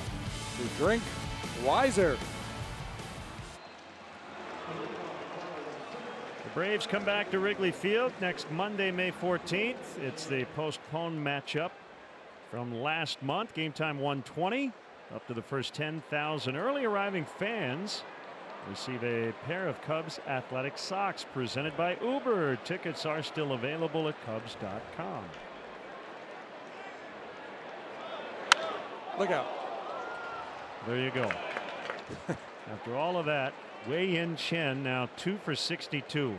to drink wiser. The Braves come back to Wrigley Field next Monday, May 14th. It's the postponed matchup from last month. Game time 1:20. Up to the first 10,000 early arriving fans receive a pair of Cubs athletic socks presented by Uber. Tickets are still available at Cubs.com. Look out. There you go. After all of that, Wei-Yin Chen now 2 for 62.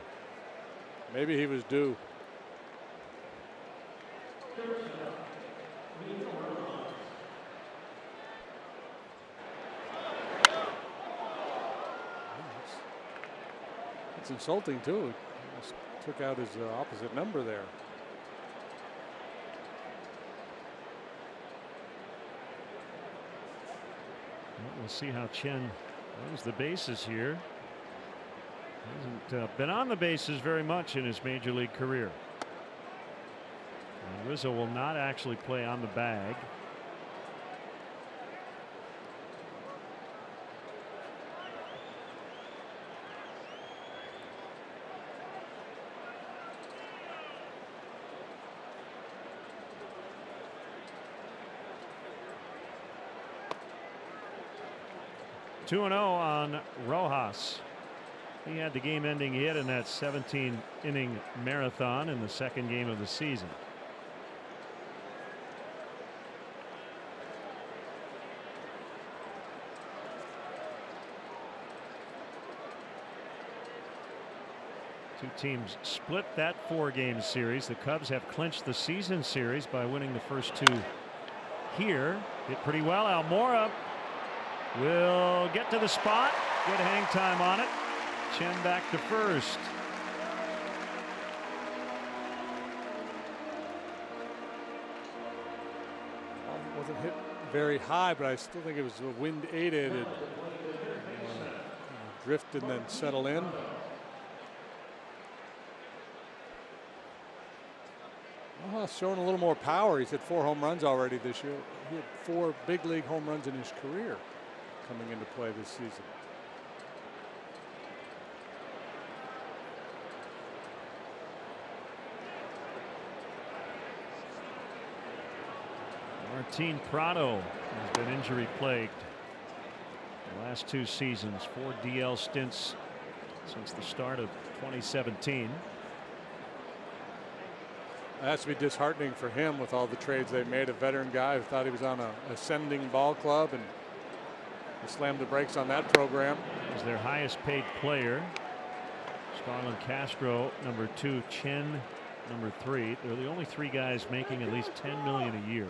Maybe he was due. It's insulting too. He just took out his opposite number there. Well, we'll see how Chen runs the bases here. Hasn't been on the bases very much in his major league career. And Rizzo will not actually play on the bag. (2-0) on Rojas. He had the game-ending hit in that 17-inning marathon in the second game of the season. Two teams split that 4-game series. The Cubs have clinched the season series by winning the first 2 here. Hit pretty well. Almora will get to the spot. Good hang time on it. Chen back to first. Wasn't hit very high, but I still think it was wind aided. It drifted and then settled in. Showing a little more power. He's hit 4 home runs already this year. He had 4 big league home runs in his career coming into play this season. Martin Prado has been injury plagued the last 2 seasons. 4 DL stints since the start of 2017. It has to be disheartening for him with all the trades they made. A veteran guy who thought he was on an ascending ball club, and slammed the brakes on that program. He's their highest paid player. Starlin Castro number 2, Chen number 3. They're the only 3 guys making at least $10 million a year.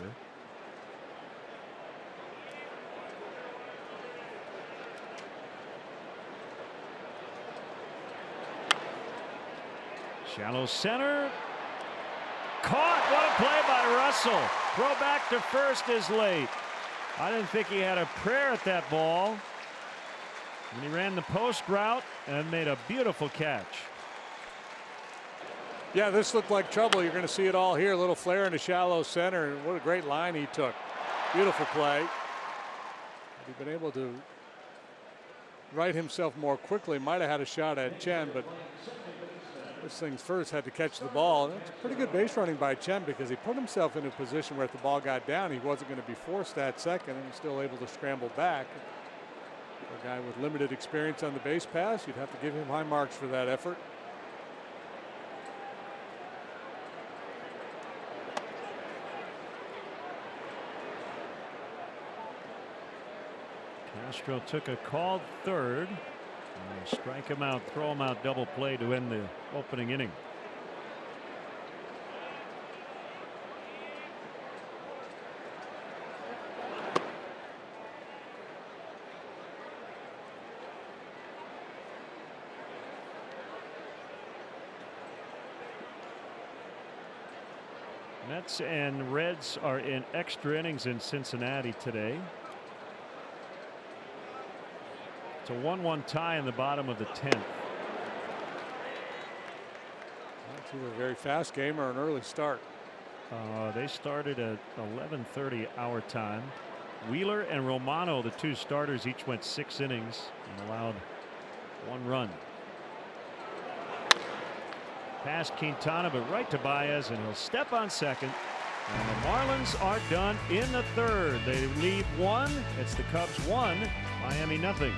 Shallow center. Caught. What a play by Russell. Throw back to first is late. I didn't think he had a prayer at that ball. And he ran the post route and made a beautiful catch. Yeah, this looked like trouble. You're going to see it all here. A little flare in the shallow center. And what a great line he took. Beautiful play. He'd been able to right himself more quickly. Might have had a shot at Chen, but this thing's first had to catch the ball. It's pretty good base running by Chen because he put himself in a position where if the ball got down, he wasn't going to be forced that second, and still able to scramble back. For a guy with limited experience on the base pass, you'd have to give him high marks for that effort. Castro took a called third. Strike him out, throw him out, double play to end the opening inning. Mets and Reds are in extra innings in Cincinnati today. It's a 1-1 tie in the bottom of the 10th. It's either a very fast game or an early start. They started at 11:30 our time. Wheeler and Romano, the two starters, each went 6 innings and allowed 1 run. Past Quintana, but right to Baez, and he'll step on second. And the Marlins are done in the 3rd. They lead 1. It's the Cubs 1, Miami nothing.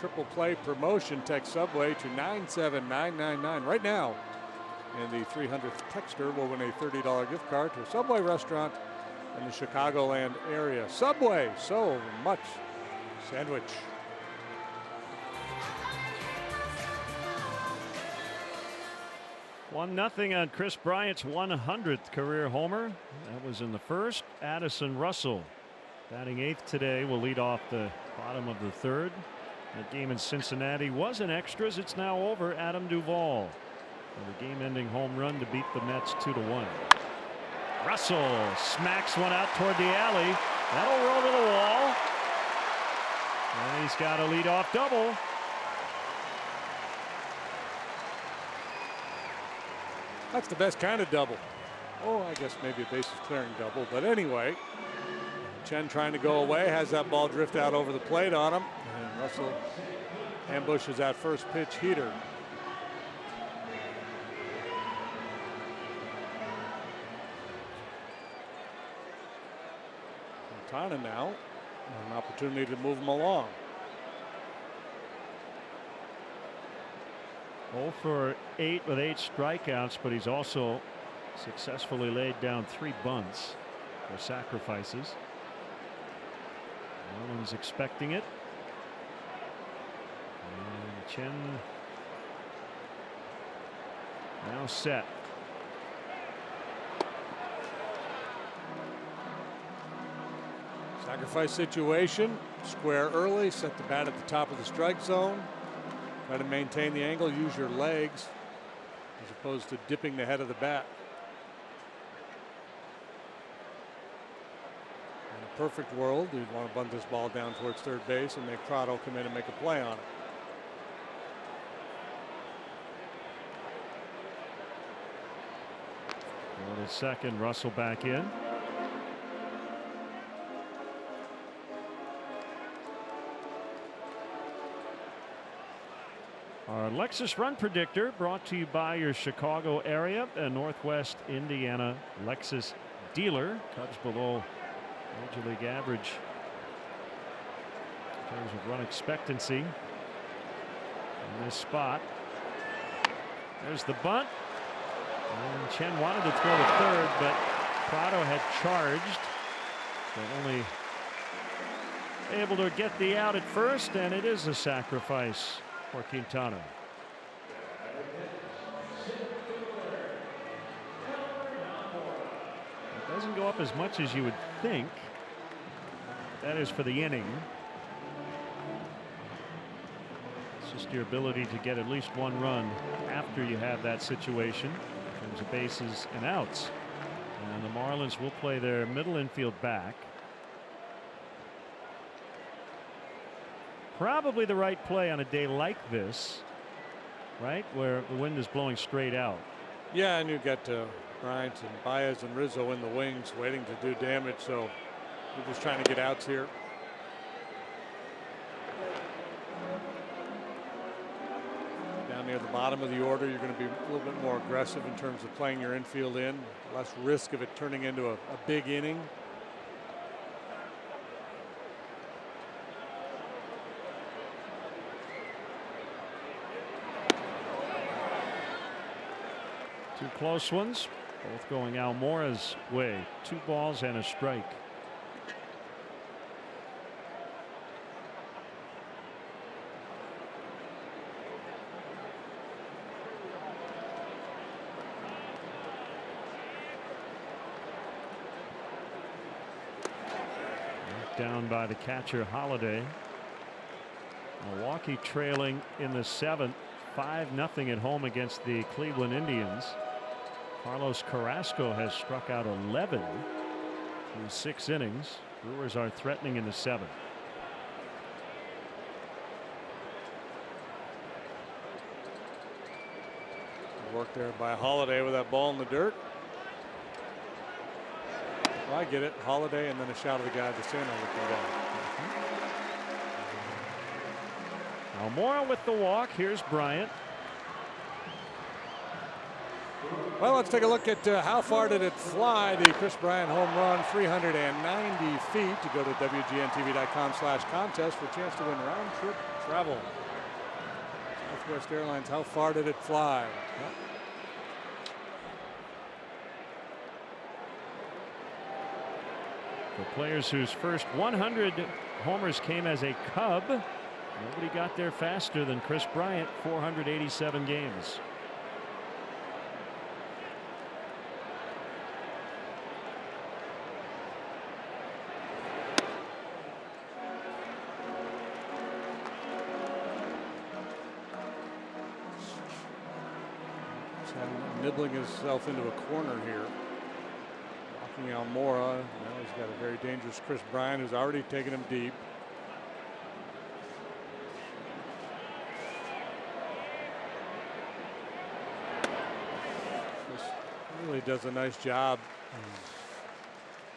Triple play promotion. Text Subway to 97999 right now. And the 300th texter will win a $30 gift card to a Subway restaurant in the Chicagoland area. Subway, so much sandwich. One nothing on Chris Bryant's 100th career homer. That was in the 1st. Addison Russell, batting 8th today, will lead off the bottom of the 3rd. That game in Cincinnati was in extras. It's now over. Adam Duvall with a game-ending home run to beat the Mets 2-1. Russell smacks one out toward the alley. That'll roll to the wall. And he's got a leadoff double. That's the best kind of double. Oh, I guess maybe a bases clearing double. But anyway, Chen trying to go away, has that ball drift out over the plate on him. And Russell ambushes that first pitch heater. Quintana now, an opportunity to move him along. 0 for 8 with 8 strikeouts, but he's also successfully laid down 3 bunts for sacrifices. No one's expecting it. And Chen now set. Sacrifice situation, square early, set the bat at the top of the strike zone. Try to maintain the angle, use your legs as opposed to dipping the head of the bat. In a perfect world, you'd want to bunt this ball down towards third base and make Prado come in and make a play on it. On his second, Russell back in. Our Lexus Run Predictor brought to you by your Chicago area and Northwest Indiana Lexus dealer. Cubs below Major League average in terms of run expectancy in this spot. There's the bunt. And Chen wanted to throw to third, but Prado had charged. So only able to get the out at first, and it is a sacrifice for Quintana. It doesn't go up as much as you would think. That is for the inning. It's just your ability to get at least one run after you have that situation in terms of bases and outs. And the Marlins will play their middle infield back. Probably the right play on a day like this, right, where the wind is blowing straight out. Yeah, and you got Bryant and Baez and Rizzo in the wings waiting to do damage, so we're just trying to get outs here. Down near the bottom of the order, you're going to be a little bit more aggressive in terms of playing your infield in, less risk of it turning into a big inning. Two close ones, both going Almora's way. 2 balls and a strike. Down by the catcher Holiday. Milwaukee trailing in the 7th, 5-0 at home against the Cleveland Indians. Carlos Carrasco has struck out 11 through 6 innings. Brewers are threatening in the 7th. Work there by Holiday with that ball in the dirt. Well, I get it. Holiday and then a shot of the guy at the center looking down. Almora with the walk. Here's Bryant. Well, let's take a look at how far did it fly. The Chris Bryant home run, 390 feet. To go to WGNTV.com/contest for a chance to win round trip travel. Southwest Airlines, how far did it fly? For players whose first 100 homers came as a Cub, nobody got there faster than Chris Bryant. 487 games. Nibbling himself into a corner here. Walking Almora. Now he's got a very dangerous Chris Bryant who's already taken him deep. This really does a nice job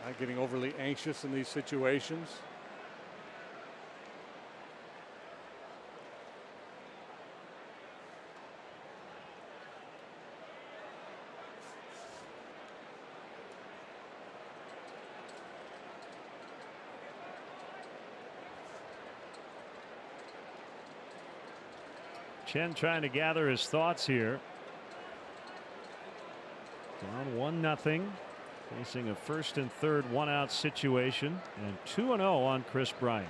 not getting overly anxious in these situations. Chen trying to gather his thoughts here. Down 1-0. Facing a first and third 1-out situation, and 2-0 on Chris Bryant.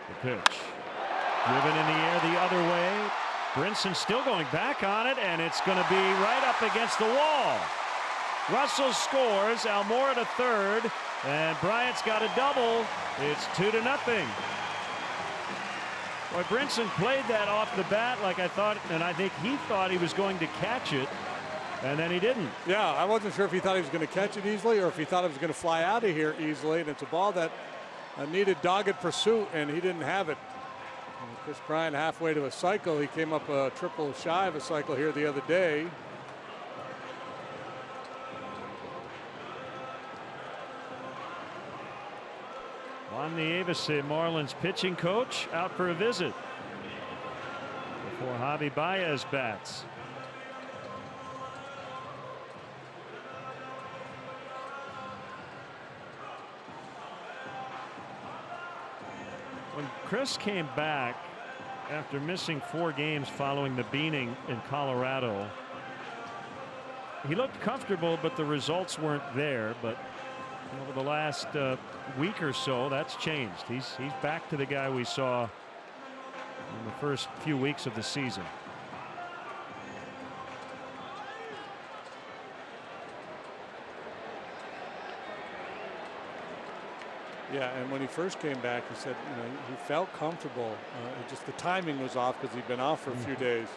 The pitch. Driven in the air the other way. Brinson still going back on it, and it's going to be right up against the wall. Russell scores. Almora to third, and Bryant's got a double. It's 2-0. Boy, Brinson played that off the bat like I thought, and I think he thought he was going to catch it, and then he didn't. Yeah, I wasn't sure if he thought he was going to catch it easily or if he thought it was going to fly out of here easily, and it's a ball that needed dogged pursuit, and he didn't have it. And Chris Bryant halfway to a cycle. He came up a triple shy of a cycle here the other day. Juan Nieves, Marlins pitching coach, out for a visit before Javi Baez bats. When Chris came back after missing 4 games following the beating in Colorado. He looked comfortable, but the results weren't there. But over the last week or so, that's changed. He's back to the guy we saw in the first few weeks of the season. Yeah, and when he first came back, he said, you know, he felt comfortable. Just the timing was off because he'd been off for a few days.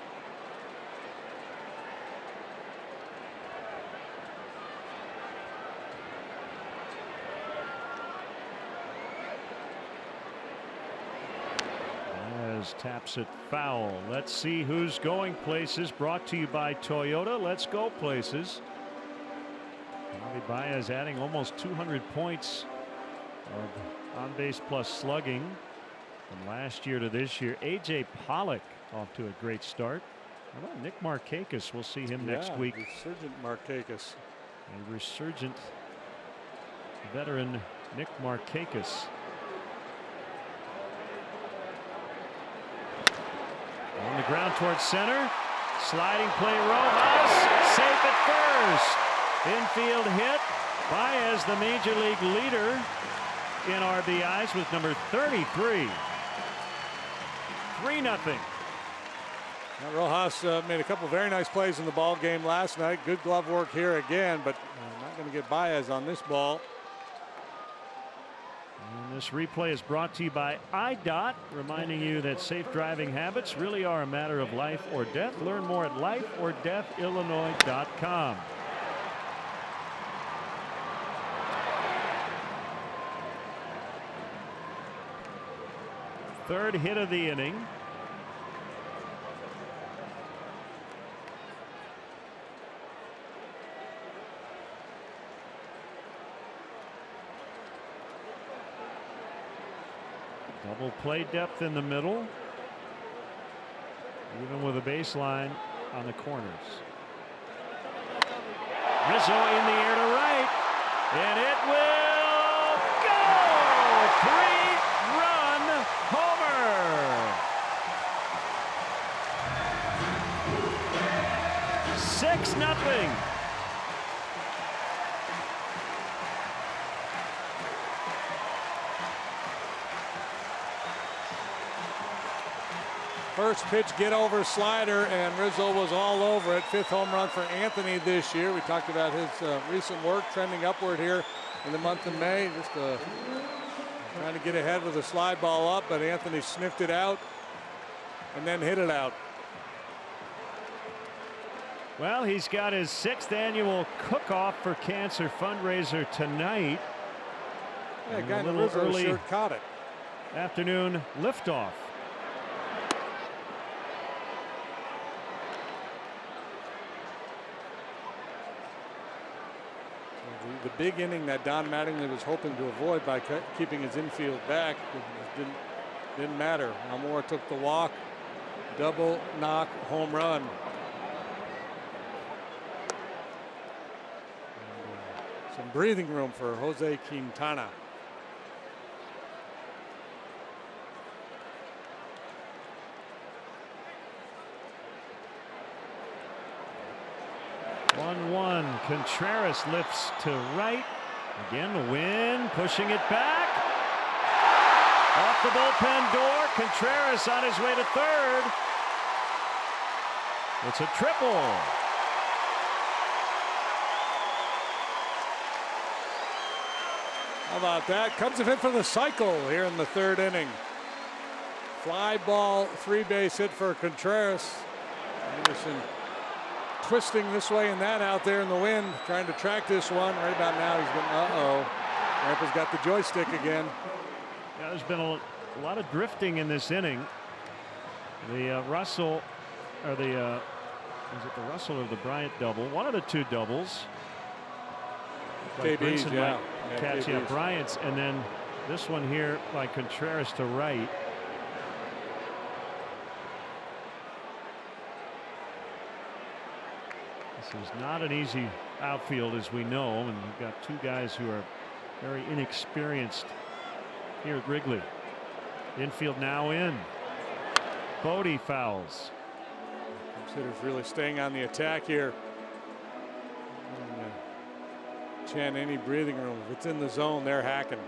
Baez taps it foul. Let's see who's going places. Brought to you by Toyota. Let's go places. Baez adding almost 200 points of on base plus slugging from last year to this year. AJ Pollock off to a great start. How about Nick Markakis? We'll see him next week. Resurgent Markakis. A resurgent veteran Nick Markakis. On the ground towards center. Sliding play, Rojas safe at first. Infield hit. Baez, the major league leader in RBIs, with number 33. 3-0. Rojas made a couple very nice plays in the ball game last night. Good glove work here again, but not going to get Baez on this ball. And this replay is brought to you by IDOT, reminding you that safe driving habits really are a matter of life or death. Learn more at lifeordeathillinois.com. Third hit of the inning. Double play depth in the middle, even with a baseline on the corners. Rizzo in the air to right, and it will go! 3-run homer! 6-0. First pitch, get over slider, and Rizzo was all over it. 5th home run for Anthony this year. We talked about his recent work trending upward here in the month of May. Just trying to get ahead with a slide ball up, but Anthony sniffed it out and then hit it out. Well, he's got his 6th annual cook-off for cancer fundraiser tonight. Yeah, guy in the Rizzo shirt caught it. Afternoon liftoff. The big inning that Don Mattingly was hoping to avoid by keeping his infield back didn't matter. Almora took the walk, double, knock, home run. Some breathing room for Jose Quintana. Contreras lifts to right. Again, the wind pushing it back. Off the bullpen door. Contreras on his way to third. It's a triple. How about that? Comes a hit for the cycle here in the 3rd inning. Fly ball, 3-base hit for Contreras. Anderson twisting this way and that out there in the wind, trying to track this one. Right about now, he's going, uh-oh. Rampa's got the joystick again. Yeah, there's been a lot of drifting in this inning. The Russell, or the, is it the Russell or the Bryant double? One of the 2 doubles. KB's, yeah. Catch, yeah, Bryant's, and then this one here by Contreras to right. This is not an easy outfield, as we know, and we've got 2 guys who are very inexperienced here at Wrigley. Infield now in. Bodie fouls. Hitters really staying on the attack here. Chen, any breathing room. If it's in the zone, they're hacking.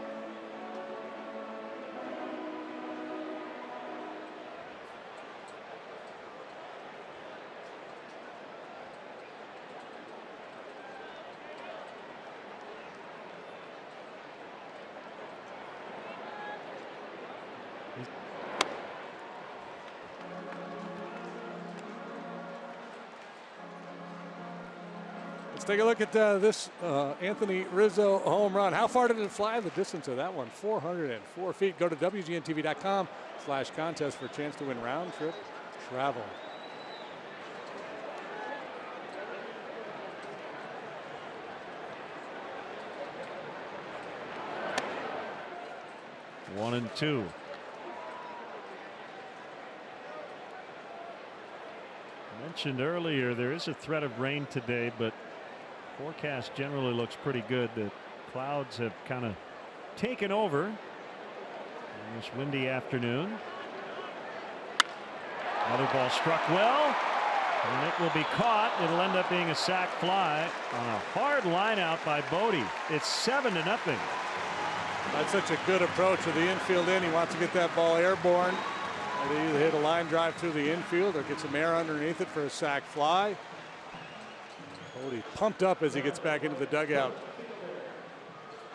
Let's take a look at this Anthony Rizzo home run. How far did it fly? The distance of that one, 404 feet. Go to WGNTV.com/contest for a chance to win round trip travel. One and two. Mentioned earlier, there is a threat of rain today, but forecast generally looks pretty good. The clouds have kind of taken over on this windy afternoon. Another ball struck well, and it will be caught. It'll end up being a sac fly on a hard line out by Bodie. It's 7-0. That's such a good approach to the infield in. He wants to get that ball airborne. They either hit a line drive through the infield or get some air underneath it for a sac fly. Bodie pumped up as he gets back into the dugout.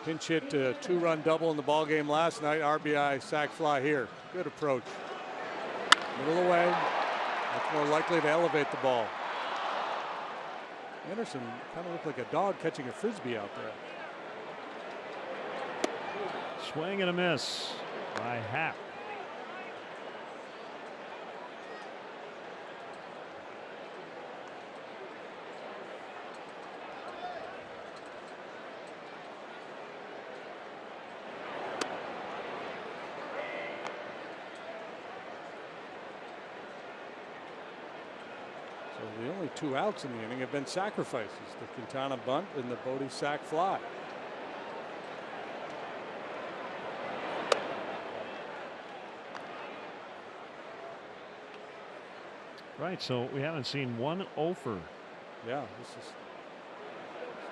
Pinch hit a 2-run double in the ball game last night. RBI sac fly here. Good approach. Middle away. Much more likely to elevate the ball. Anderson kind of looked like a dog catching a frisbee out there. Swing and a miss by Happ. The only two outs in the inning have been sacrifices, the Quintana bunt and the Bodie sac fly. Right, so we haven't seen one offer. Yeah, this is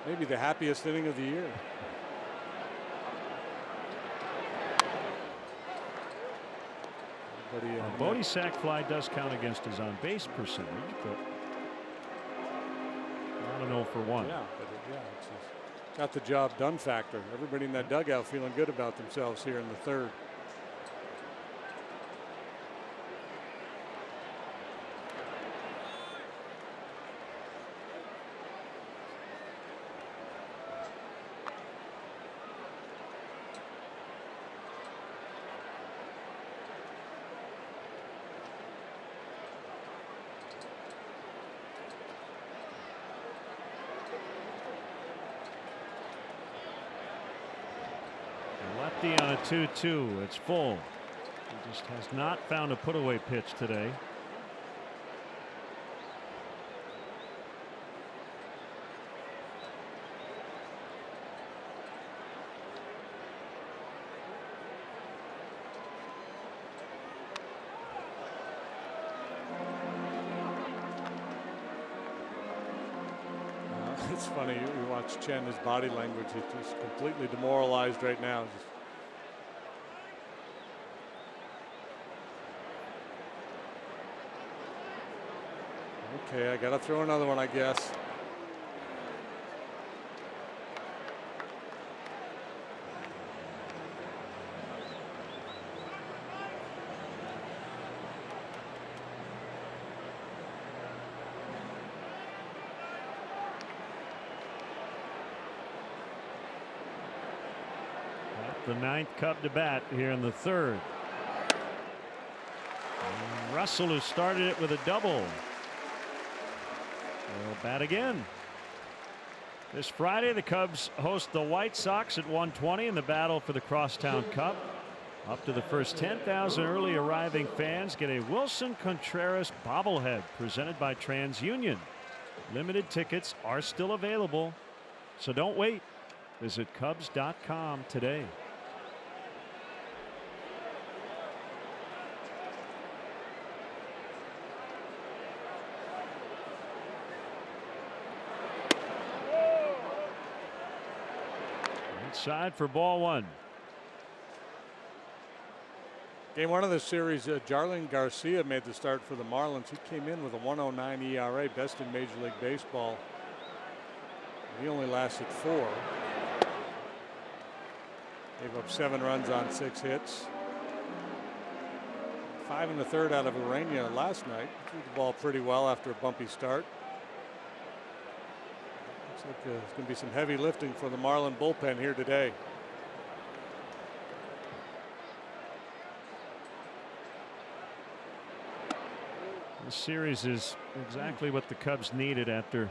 maybe the happiest inning of the year. Bodie sac fly does count against his on base percentage, but not an 0 for 1. Yeah, but it's got the job done factor. Everybody in that dugout feeling good about themselves here in the third. Lefty on a 2-2. It's full. He just has not found a put-away pitch today. It's funny, you watch Chen, his body language, he's just completely demoralized right now. Okay, I gotta throw another one, I guess. The ninth Cub to bat here in the third. And Russell, who started it with a double, will bat again. This Friday, the Cubs host the White Sox at 1:20 in the battle for the Crosstown Cup. Up to the first 10,000 early arriving fans get a Wilson Contreras bobblehead presented by TransUnion. Limited tickets are still available, so don't wait. Visit Cubs.com today. Outside for ball one. Game one of the series, Jarlin Garcia made the start for the Marlins. He came in with a 1.09 ERA, best in Major League Baseball. He only lasted 4. Gave up 7 runs on 6 hits. 5 1/3 out of Urania last night. Threw the ball pretty well after a bumpy start. Looks like there's going to be some heavy lifting for the Marlin bullpen here today. This series is exactly what the Cubs needed after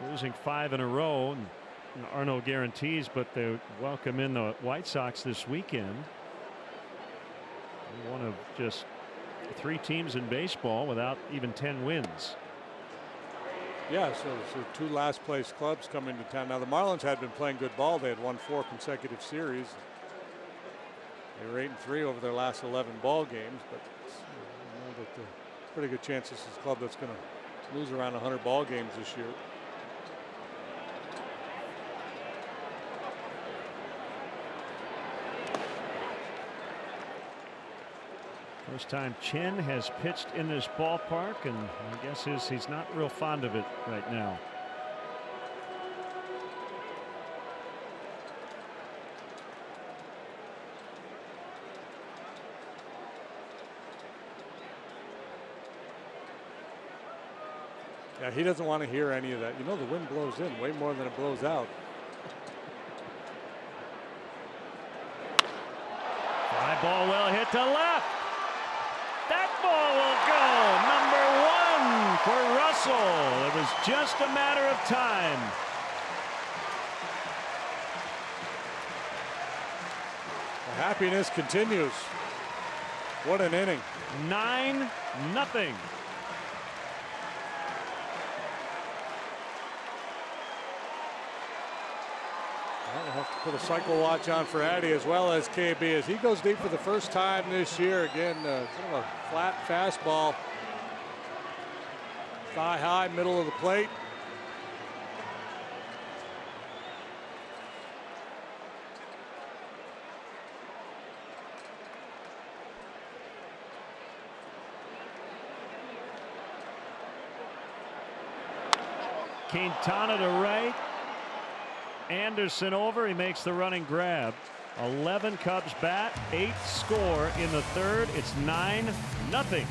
losing 5 in a row. And there are no guarantees, but they welcome in the White Sox this weekend. One of just 3 teams in baseball without even 10 wins. Yeah, so 2 last place clubs coming to town. Now the Marlins had been playing good ball. They had won 4 consecutive series. They were 8-3 over their last 11 ball games, but I know that pretty good chance this is a club that's going to lose around 100 ball games this year. First time Chen has pitched in this ballpark, and my guess is he's not real fond of it right now. Yeah, he doesn't want to hear any of that. You know, the wind blows in way more than it blows out. Fly ball well hit to left. That ball will go. Number 1 for Russell. It was just a matter of time. The happiness continues. What an inning. 9-0. We'll have to put a cycle watch on for Addy as well as KB as he goes deep for the first time this year. Again, kind of a flat fastball. Thigh high, middle of the plate. Quintana to right. Anderson over. He makes the running grab. 11 Cubs bat, 8 score in the third. It's 9-0.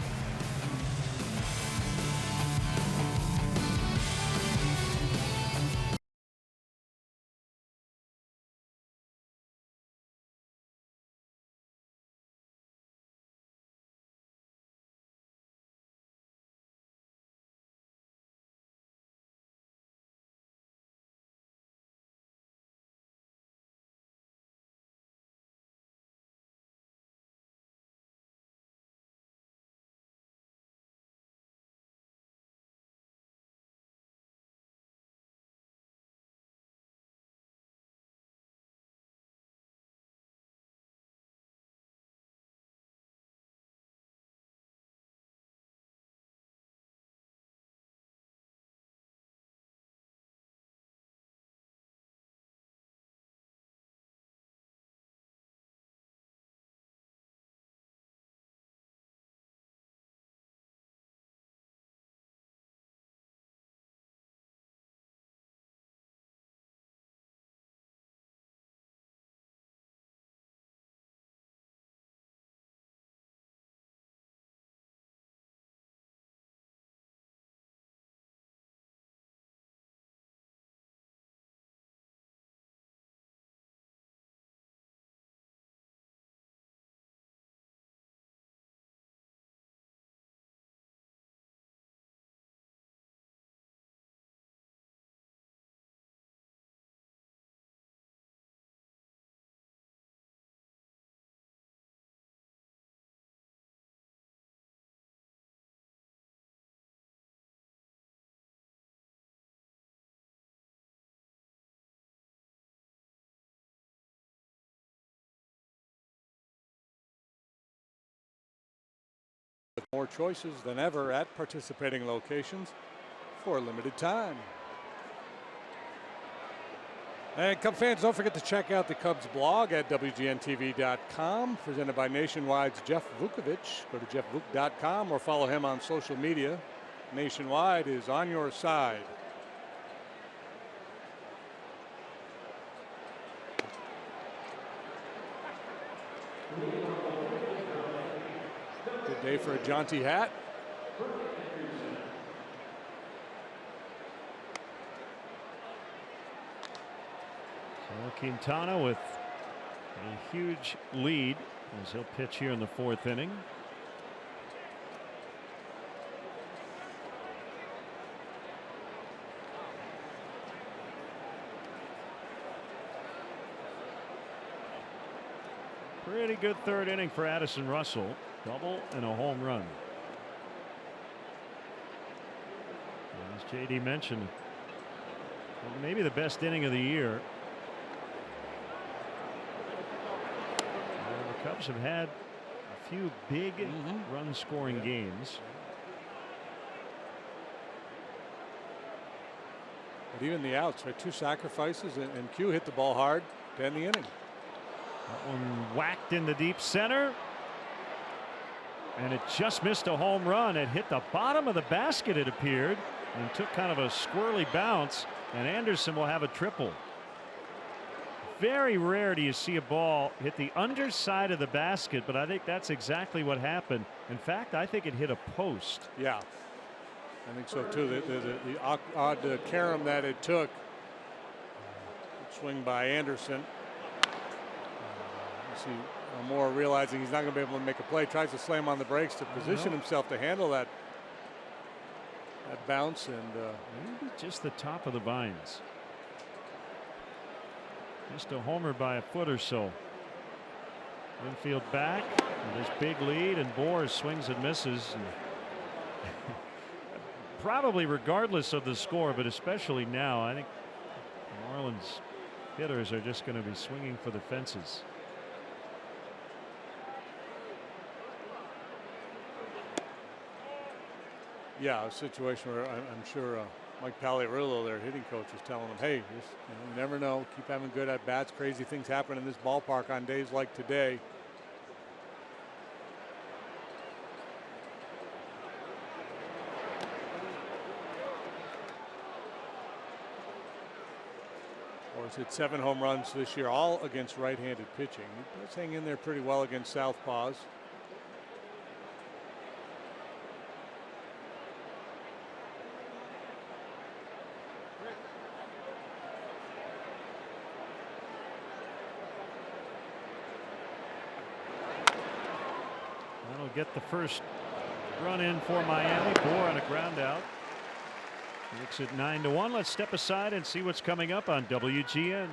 With more choices than ever at participating locations for a limited time. And Cub fans, don't forget to check out the Cubs blog at WGNTV.com, presented by Nationwide's Jeff Vukovich. Go to jeffvuk.com or follow him on social media. Nationwide is on your side. Good day for a jaunty hat. Quintana with a huge lead as he'll pitch here in the 4th inning. Pretty good 3rd inning for Addison Russell. Double and a home run. As JD mentioned, maybe the best inning of the year. The Cubs have had a few big run scoring games. But even the outs, right? 2 sacrifices, and Q hit the ball hard to end the inning. That one whacked in the deep center. And it just missed a home run. It hit the bottom of the basket, it appeared, and took kind of a squirrely bounce. And Anderson will have a triple. Very rare do you see a ball hit the underside of the basket, but I think that's exactly what happened. In fact, I think it hit a post. Yeah, I think so too. The odd carom that it took. Swing by Anderson. You see Moore realizing he's not going to be able to make a play. Tries to slam on the brakes to position himself to handle that bounce, and maybe just the top of the vines. Just a homer by a foot or so. Infield back with this big lead, and Bohr swings and misses. And probably regardless of the score, but especially now, I think Marlins hitters are just going to be swinging for the fences. Yeah, a situation where I'm sure Mike Pagliarulo, their hitting coach, is telling them, hey, you never know. Keep having good at bats. Crazy things happen in this ballpark on days like today. He's hit 7 home runs this year, all against right-handed pitching. He does hang in there pretty well against southpaws. That'll get the first run in for Miami. Bohr on a ground out. Makes it 9-1. Let's step aside and see what's coming up on WGN.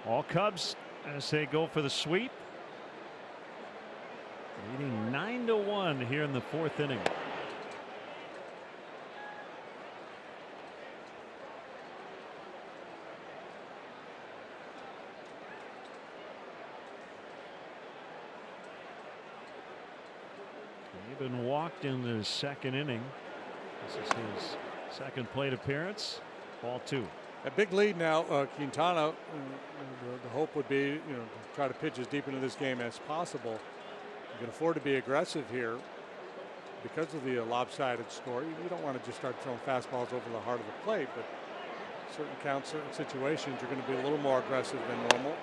All Cubs as they go for the sweep. Leading 9-1 here in the 4th inning. Even walked in the 2nd inning. This is his 2nd plate appearance. Ball 2. A big lead now. Quintana. The hope would be, to try to pitch as deep into this game as possible. You can afford to be aggressive here because of the lopsided score. You don't want to just start throwing fastballs over the heart of the plate, but certain counts, certain situations, you're going to be a little more aggressive than normal.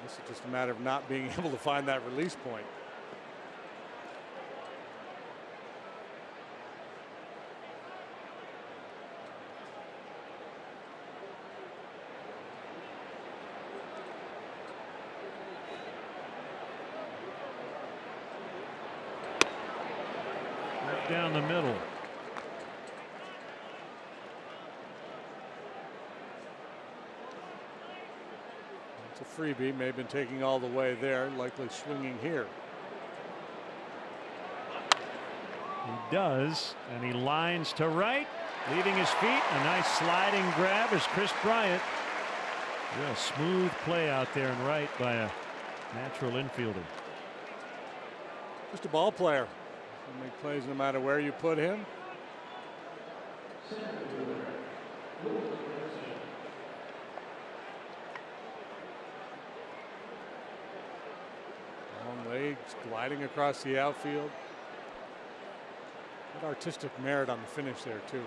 This is just a matter of not being able to find that release point. Down the middle. It's a freebie. May have been taking all the way there. Likely swinging here. He does, and he lines to right, leaving his feet. A nice sliding grab as Chris Bryant. Real smooth play out there and right by a natural infielder. Just a ball player. He'll make plays no matter where you put him. Long legs gliding across the outfield. Good artistic merit on the finish there too.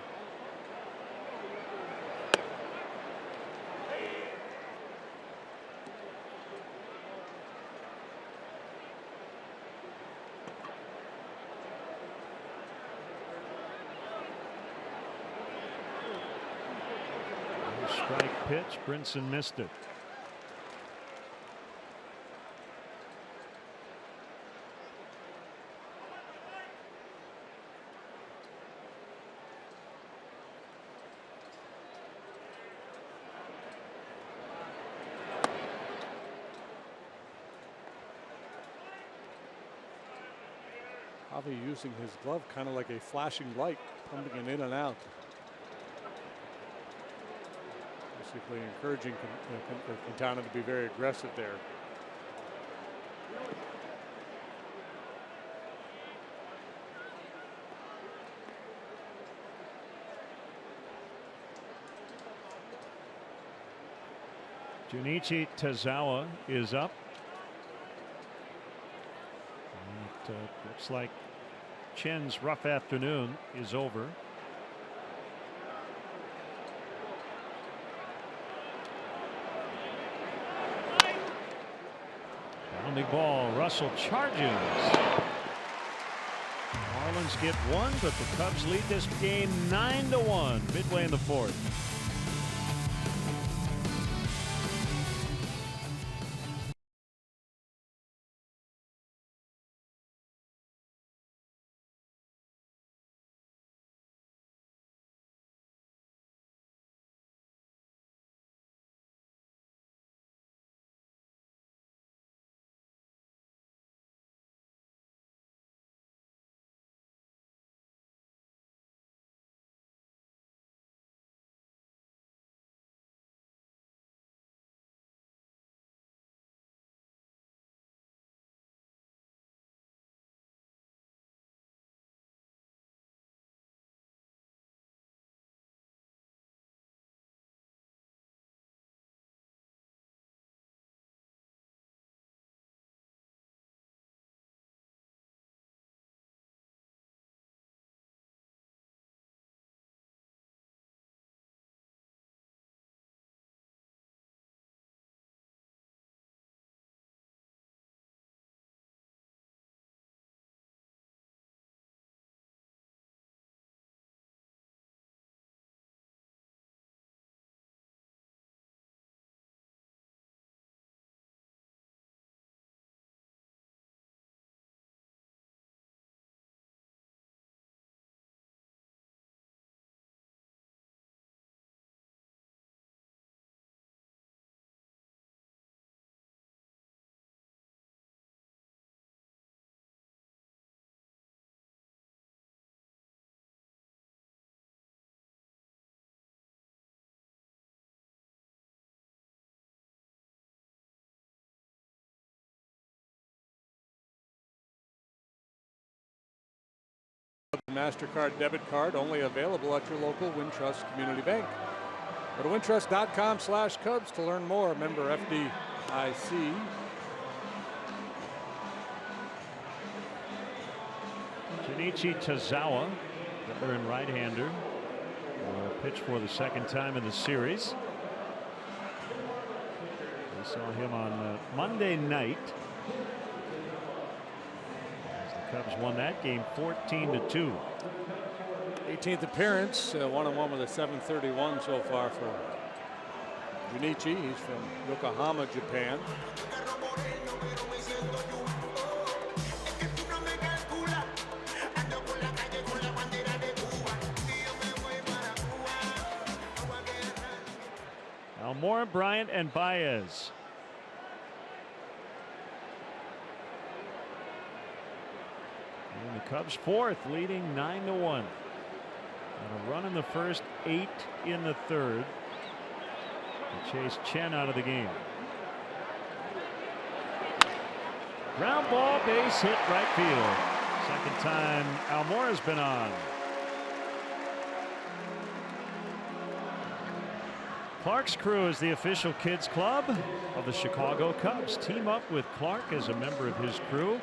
Strike pitch. Brinson missed it. Javi using his glove kind of like a flashing light, pumping it in and out. Basically encouraging Quintana to be very aggressive there. Junichi Tazawa is up. It looks like Chen's rough afternoon is over. Bounding ball. Russell charges. Marlins get one, but the Cubs lead this game 9-1 midway in the fourth. MasterCard debit card only available at your local Wintrust Community Bank. Go to wintrust.com/Cubs to learn more. Member FDIC. Junichi Tazawa, veteran right-hander, will pitch for the second time in the series. We saw him on Monday night. Cubs won that game 14-2. 18th appearance, 1-1 with a 7.31 so far for Junichi. He's from Yokohama, Japan. Almora, Bryant, and Baez. And the Cubs fourth, leading 9-1. And a run in the first, 8 in the third to chase Chen out of the game. Ground ball, base hit, right field. Second time Almora's been on. Clark's crew is the official kids club of the Chicago Cubs. Team up with Clark as a member of his crew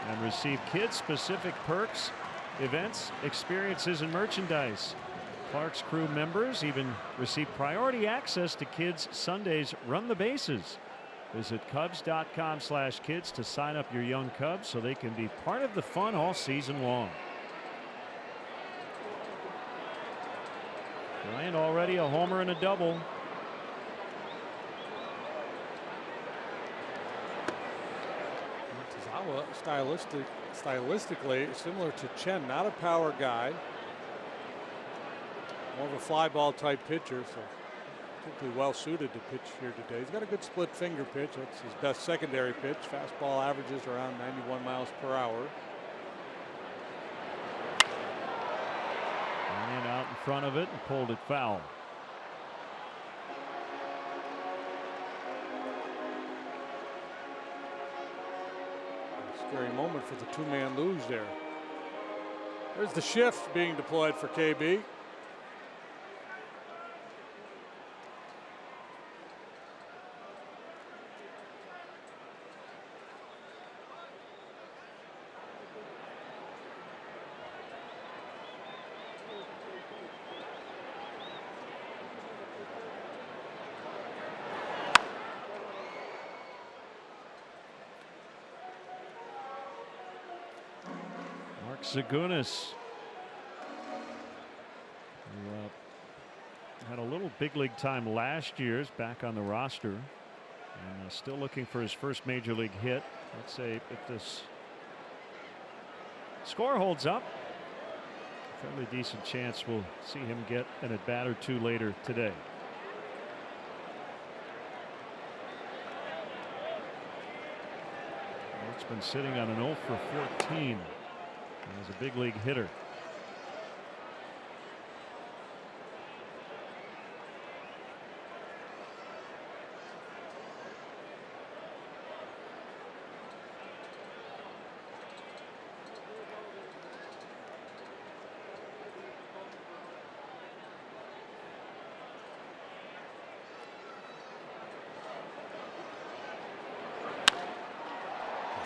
and receive kid-specific perks, events, experiences, and merchandise. Clark's crew members even receive priority access to Kids Sunday's Run the Bases. Visit Cubs.com/kids to sign up your young Cubs so they can be part of the fun all season long. Bryant already a homer and a double. Stylistically similar to Chen, not a power guy, more of a fly ball type pitcher, so particularly well suited to pitch here today. He's got a good split finger pitch. That's his best secondary pitch. Fastball averages around 91 miles per hour. And out in front of it and pulled it foul. Scary moment for the two-man luge there. There's the shift being deployed for KB. Zagunis, who had a little big league time last year, is back on the roster and still looking for his first major league hit. Let's say if this score holds up, fairly decent chance we'll see him get an at bat or two later today. It's been sitting on an 0 for 14. As a big league hitter.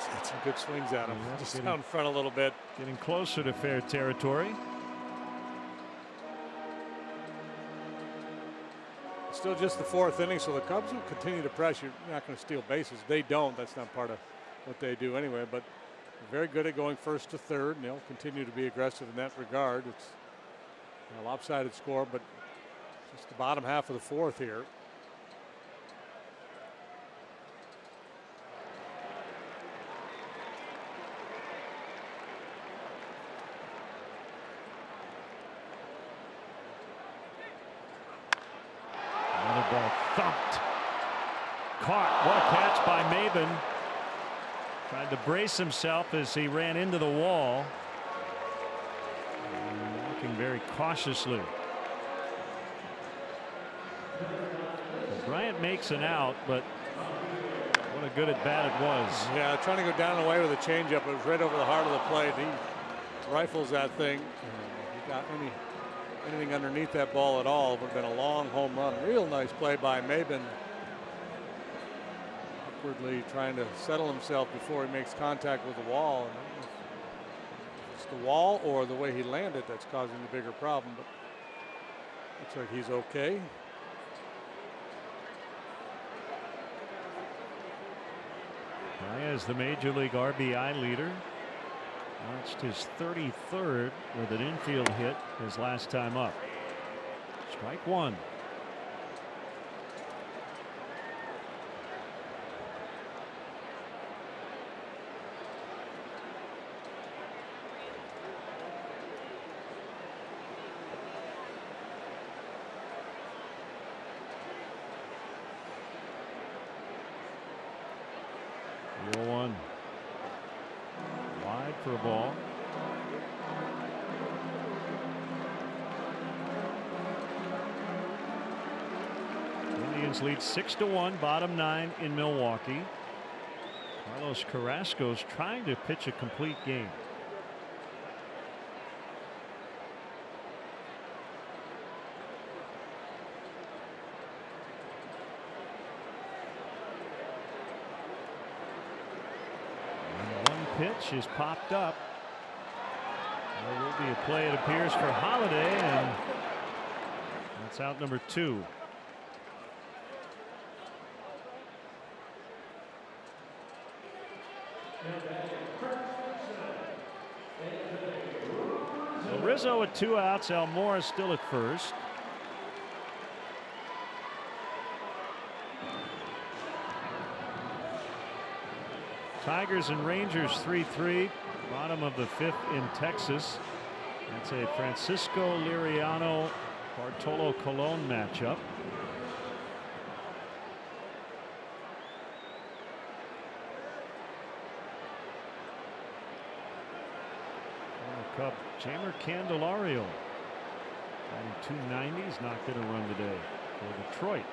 Had some good swings at him. Just down front a little bit. Getting closer to fair territory. Still just the fourth inning, so the Cubs will continue to pressure. You're not going to steal bases. They don't. That's not part of what they do anyway. But they're very good at going first to third, and they'll continue to be aggressive in that regard. It's a lopsided score, but just the bottom half of the fourth here. Ball thumped. Caught. What a catch by Maben. Tried to brace himself as he ran into the wall. Walking very cautiously. Bryant makes an out, but what a good at bat it was. Yeah, trying to go down and away with a changeup. It was right over the heart of the plate. He rifles that thing. He got anything underneath that ball at all. It would have been a long home run. Real nice play by Maben. Awkwardly trying to settle himself before he makes contact with the wall. And it's the wall or the way he landed that's causing the bigger problem, but looks like he's okay. He is the Major League RBI leader. Notched his 33rd with an infield hit his last time up. Strike one. One wide for a ball. Indians lead 6-1, bottom 9 in Milwaukee. Carlos Carrasco's trying to pitch a complete game. And one pitch is popped up. There will be a play, it appears, for Holiday, and that's out number 2. So Rizzo with 2 outs. Almora still at first. Tigers and Rangers 3-3. Bottom of the 5th in Texas. That's a Francisco Liriano Bartolo Colon matchup. Cub Jamer Candelario, batting .290, is not going to run today for Detroit.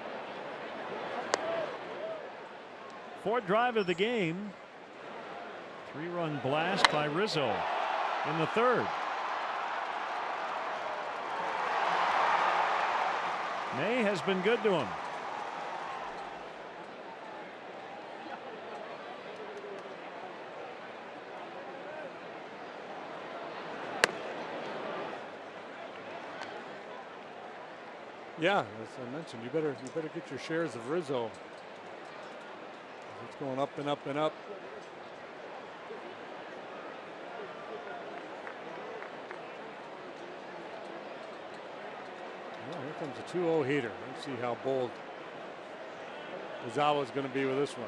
4th drive of the game. 3-run blast by Rizzo in the 3rd. May has been good to him. Yeah, as I mentioned, you better get your shares of Rizzo. It's going up and up and up. Well, here comes a 2-0 heater. Let's see how bold Ozawa's going to be with this one.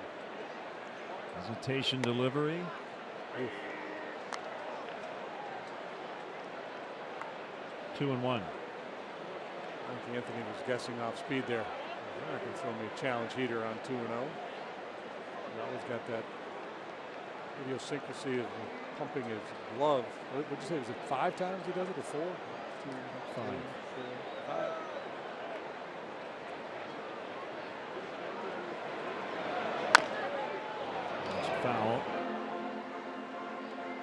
Hesitation delivery. Oof. 2-1. I think Anthony was guessing off speed there. They're not going to throw me a challenge heater on 2-0. He always got that idiosyncrasy of pumping his glove. What did you say? Was it 5 times he does it, or 4? 2, 5. 3, 4, 5. That's a foul.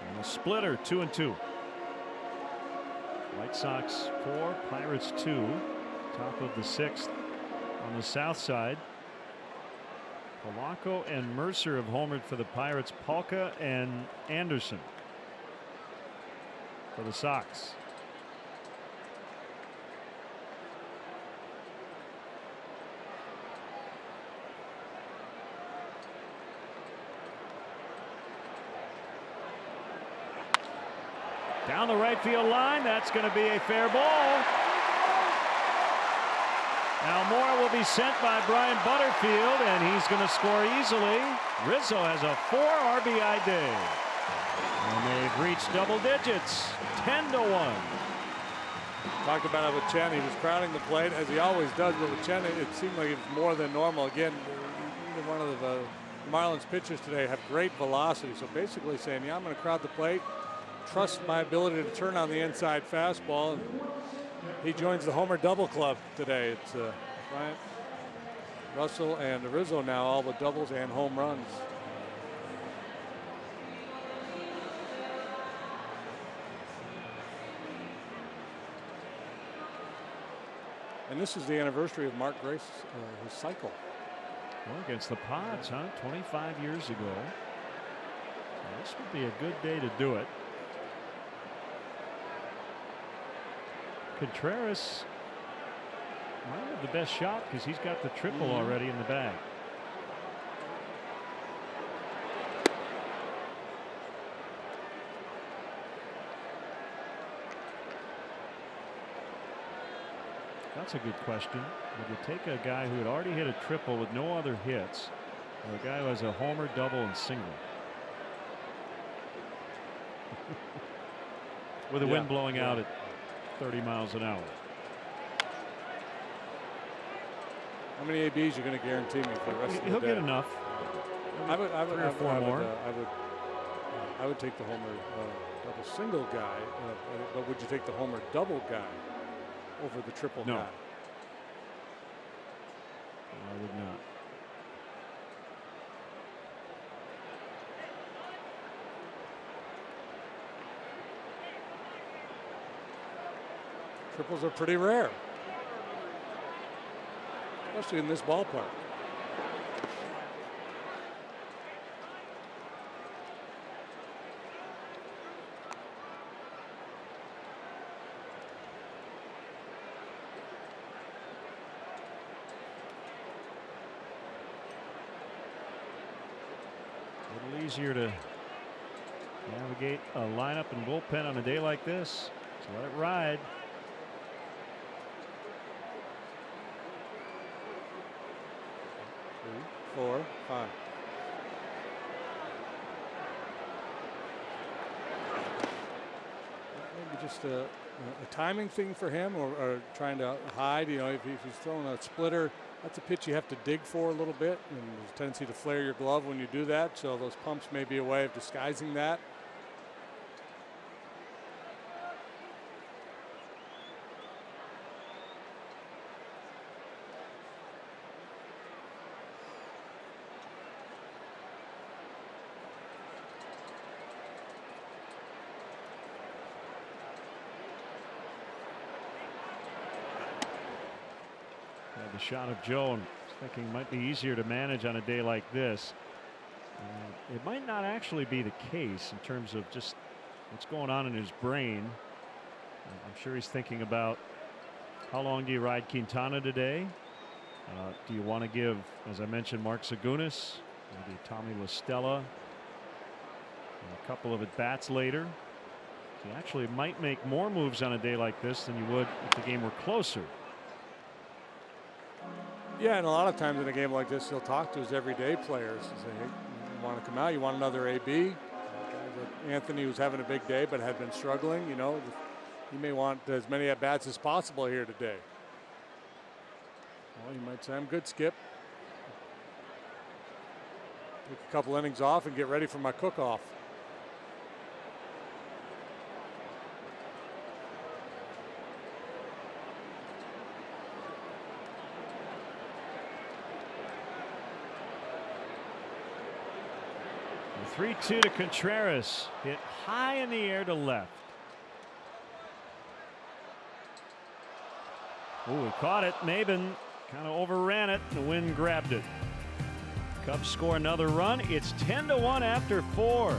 And a splitter, 2-2. White Sox 4, Pirates 2. Top of the 6th on the south side. Polanco and Mercer have homered for the Pirates. Palka and Anderson for the Sox. Down the right field line, that's going to be a fair ball. Almora will be sent by Brian Butterfield, and he's going to score easily. Rizzo has a 4 RBI day. And they've reached double digits, 10-1. Talked about it with Chen. He was crowding the plate, as he always does, but with Chen, it seemed like it was more than normal. Again, either one of the Marlins pitchers today have great velocity. So basically saying, yeah, I'm going to crowd the plate, trust my ability to turn on the inside fastball. And he joins the homer double club today. It's Bryant, Russell, and Rizzo now, all the doubles and home runs. And this is the anniversary of Mark Grace, his cycle. Well, against the Pods, huh? 25 years ago. Well, this would be a good day to do it. Contreras might have the best shot because he's got the triple already in the bag. That's a good question. Would you take a guy who had already hit a triple with no other hits, or a guy who has a homer, double, and single? With the wind blowing out at 30 miles an hour. How many ABs are you going to guarantee me for the rest of the day? He'll get enough. I would 3 or 4 more. I would take the homer double single guy, but would you take the homer double guy over the triple guy? I would not. Triples are pretty rare, especially in this ballpark. A little easier to navigate a lineup and bullpen on a day like this. So let it ride. 3, 4, 5. Maybe just a timing thing for him, or trying to hide. You know, if he's throwing a splitter, that's a pitch you have to dig for a little bit, and there's a tendency to flare your glove when you do that. So those pumps may be a way of disguising that. The shot of Joe, and thinking it might be easier to manage on a day like this. It might not actually be the case in terms of just what's going on in his brain. I'm sure he's thinking about how long do you ride Quintana today? Do you want to give, as I mentioned, Mark Zagunis, maybe Tommy La Stella, a couple of at-bats later? He actually might make more moves on a day like this than you would if the game were closer. Yeah, and a lot of times in a game like this, he'll talk to his everyday players and say, hey, you want to come out? You want another AB? Anthony, who's having a big day but had been struggling, you know, he may want as many at-bats as possible here today. Well, you might say, I'm good, Skip. Take a couple innings off and get ready for my cook-off. The 3-2 to Contreras, hit high in the air to left. Oh, he caught it. Maben kind of overran it. The wind grabbed it. Cubs score another run. It's 10-1 after 4.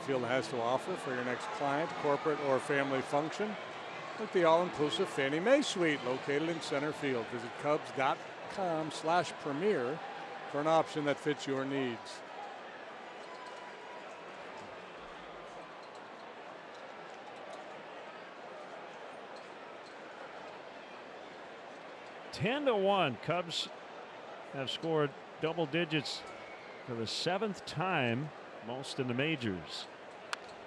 Field has to offer for your next client, corporate, or family function. with the all-inclusive Fannie Mae suite located in center field. Visit Cubs.com/premier for an option that fits your needs. Ten to 1. Cubs have scored double digits for the 7th time, most in the majors.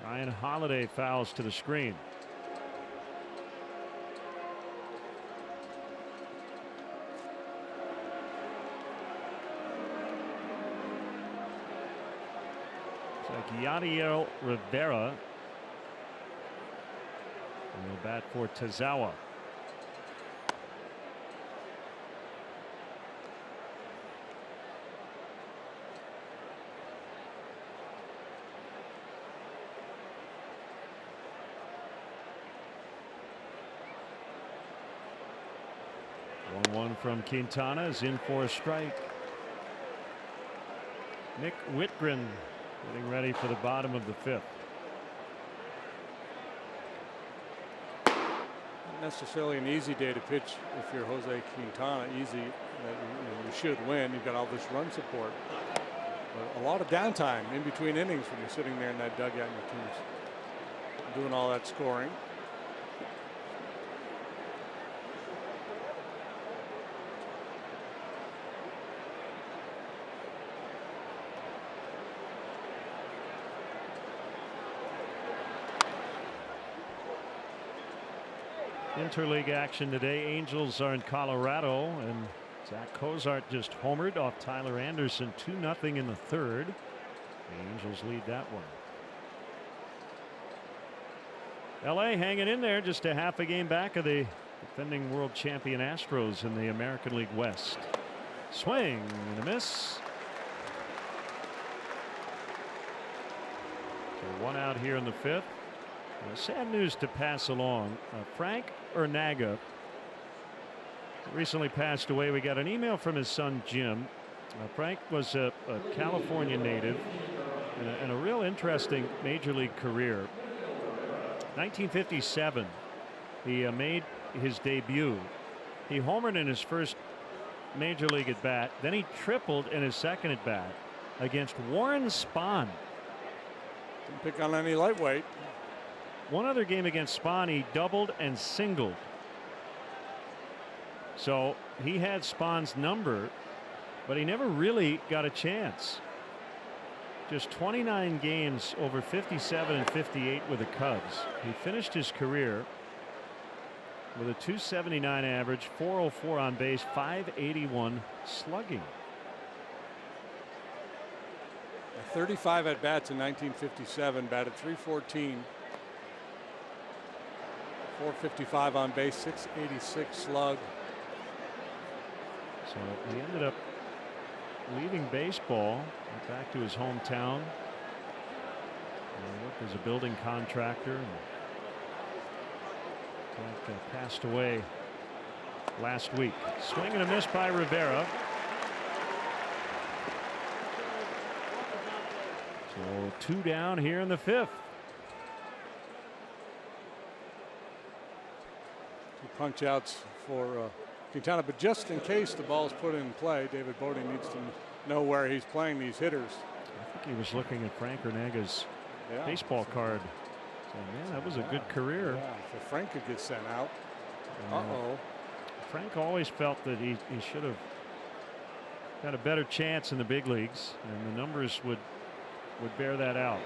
Ryan Holiday fouls to the screen. It's like Yadiel Rivera will bat for Tazawa. One from Quintana is in for a strike. Nick Whitgren getting ready for the bottom of the 5th. Not necessarily an easy day to pitch if you're Jose Quintana. Easy, you should win. You've got all this run support. But a lot of downtime in between innings when you're sitting there in that dugout and your team's doing all that scoring. Interleague action today. Angels are in Colorado, and Zach Cozart just homered off Tyler Anderson. 2-0 in the 3rd. The Angels lead that one. LA hanging in there, just a half a game back of the defending world champion Astros in the American League West. Swing and a miss. So 1 out here in the 5th. Sad news to pass along. Frank Ernaga recently passed away. We got an email from his son Jim. Frank was a California native and a real interesting major league career. 1957 he made his debut. He homered in his first major league at bat. Then he tripled in his second at bat against Warren Spahn. Didn't pick on any lightweight. One other game against Spahn, he doubled and singled. So he had Spahn's number, but he never really got a chance. Just 29 games over 57 and 58 with the Cubs. He finished his career with a .279 average, .404 on base, .581 slugging. 35 at bats in 1957, batted .314. .455 on base, .686 slug. So he ended up leaving baseball, went back to his hometown, worked as a building contractor, and passed away last week. Swing and a miss by Rivera. So 2 down here in the 5th. 2 punch outs for Quintana, but just in case the ball's put in play, David Bodie needs to know where he's playing these hitters. I think he was looking at Frank Ernaga's baseball card. So, man, that was a good career. Yeah, if Frank could get sent out. Frank always felt that he should have had a better chance in the big leagues, and the numbers would bear that out.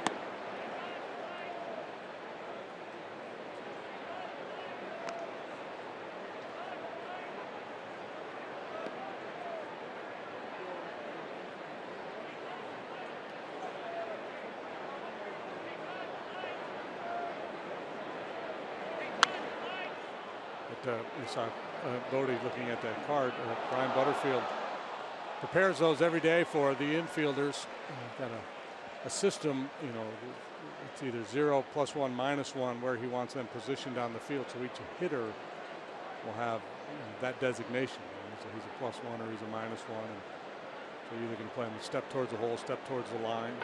You saw Bodie looking at that card. Brian Butterfield prepares those every day for the infielders. Got a system, it's either 0, +1, -1, where he wants them positioned on the field, so each hitter will have that designation. So he's a +1 or he's a -1, and so you either can play him a step towards the hole, step towards the line.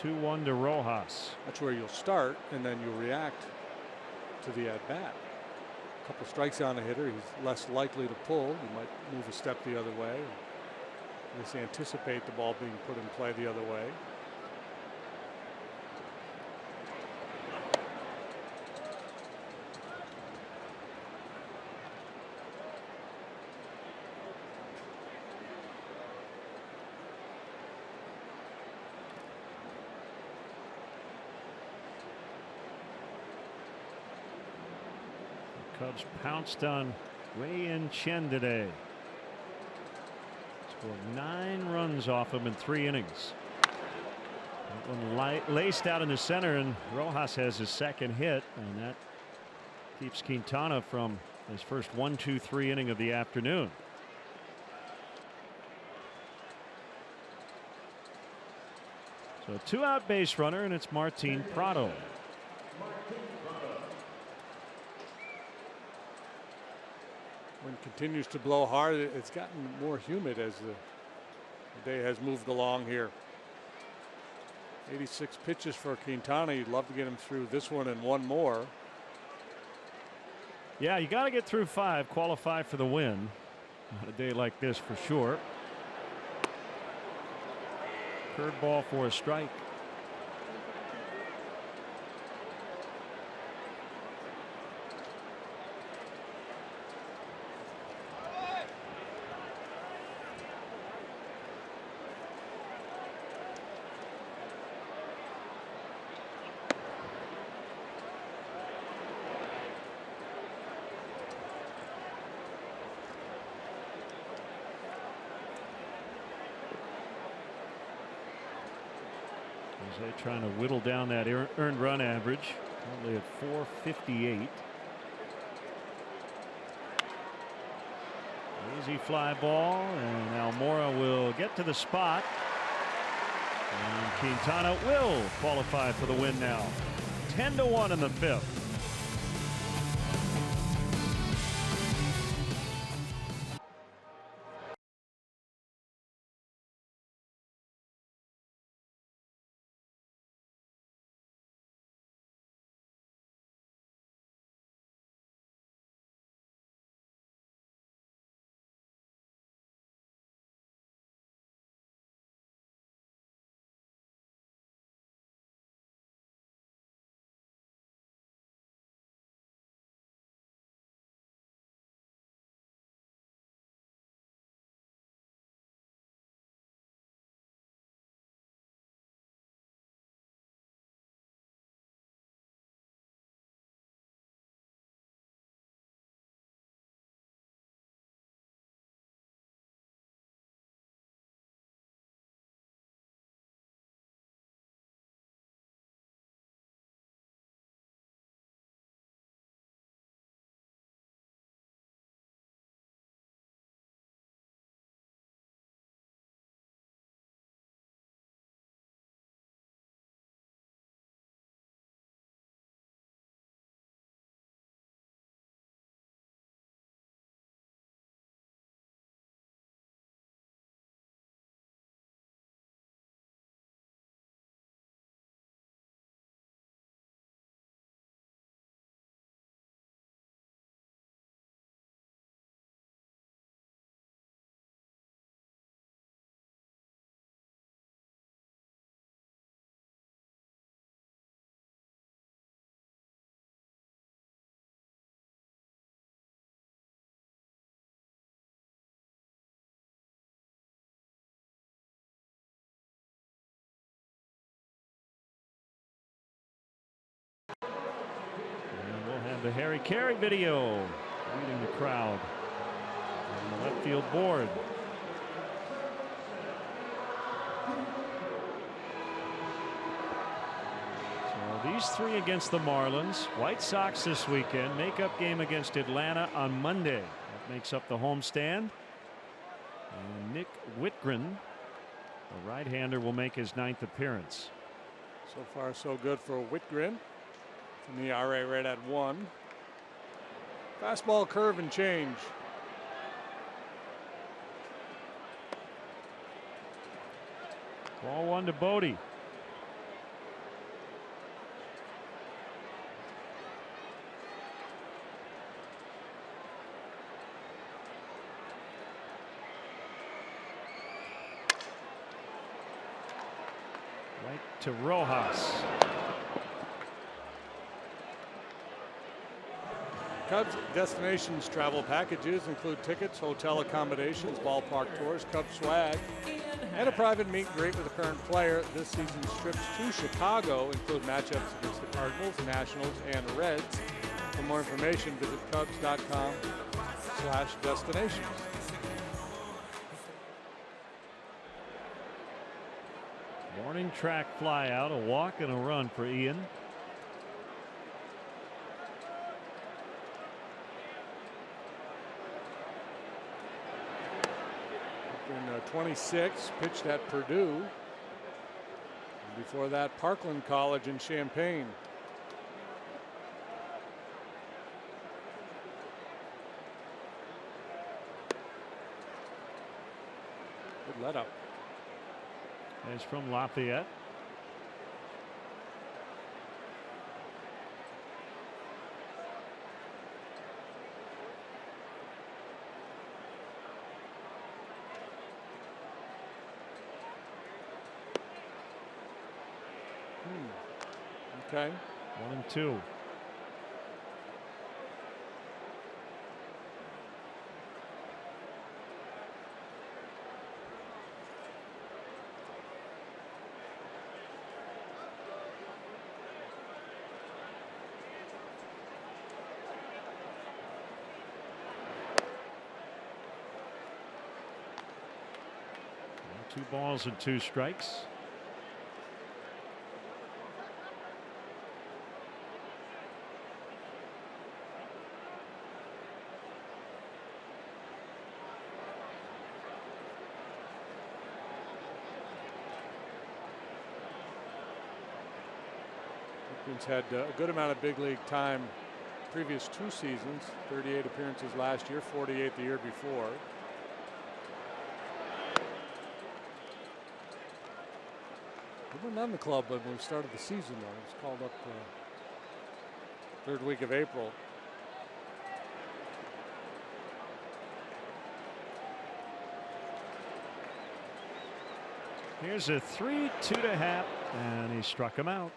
2-1 to Rojas. That's where you'll start, and then you'll react to the at-bat. A couple strikes on a hitter, he's less likely to pull. You might move a step the other way. At least anticipate the ball being put in play the other way. Cubs pounced on Wei-Yin Chen today. Scored 9 runs off him in 3 innings. That one laced out in the center, and Rojas has his second hit, and that keeps Quintana from his first 1-2-3 inning of the afternoon. So a 2-out base runner, and it's Martin Prado. Wind continues to blow hard. It's gotten more humid as the day has moved along here. 86 pitches for Quintana. You'd love to get him through this one and one more. Yeah, you got to get through 5, qualify for the win on a day like this for sure. Curveball for a strike. They're trying to whittle down that earned run average, currently at 458. Easy fly ball, and Almora will get to the spot, and Quintana will qualify for the win now. 10-1 in the 5th. The Harry Carey video leading the crowd on the left field board. So these 3 against the Marlins. White Sox this weekend. Makeup game against Atlanta on Monday. That makes up the homestand. And Nick Whitgren, the right-hander, will make his 9th appearance. So far so good for Whitgren. From the ERA right at 1. Fastball, curve, and change. Ball 1 to Bodie. Right to Rojas. Cubs destinations travel packages include tickets, hotel accommodations, ballpark tours, Cubs swag, and a private meet and greet with a current player. This season's trips to Chicago include matchups against the Cardinals, Nationals, and Reds. For more information, visit Cubs.com/destinations. Morning track fly out, a walk and a run for Ian. In 26, pitched at Purdue. And before that, Parkland College in Champaign. Good let up. He's from Lafayette. Okay. 1-2. Two balls and 2 strikes. He's had a good amount of big league time previous 2 seasons, 38 appearances last year, 48 the year before. He wasn't on the club when we started the season, though. He was called up the 3rd week of April. Here's a 3-2 to Happ, and he struck him out.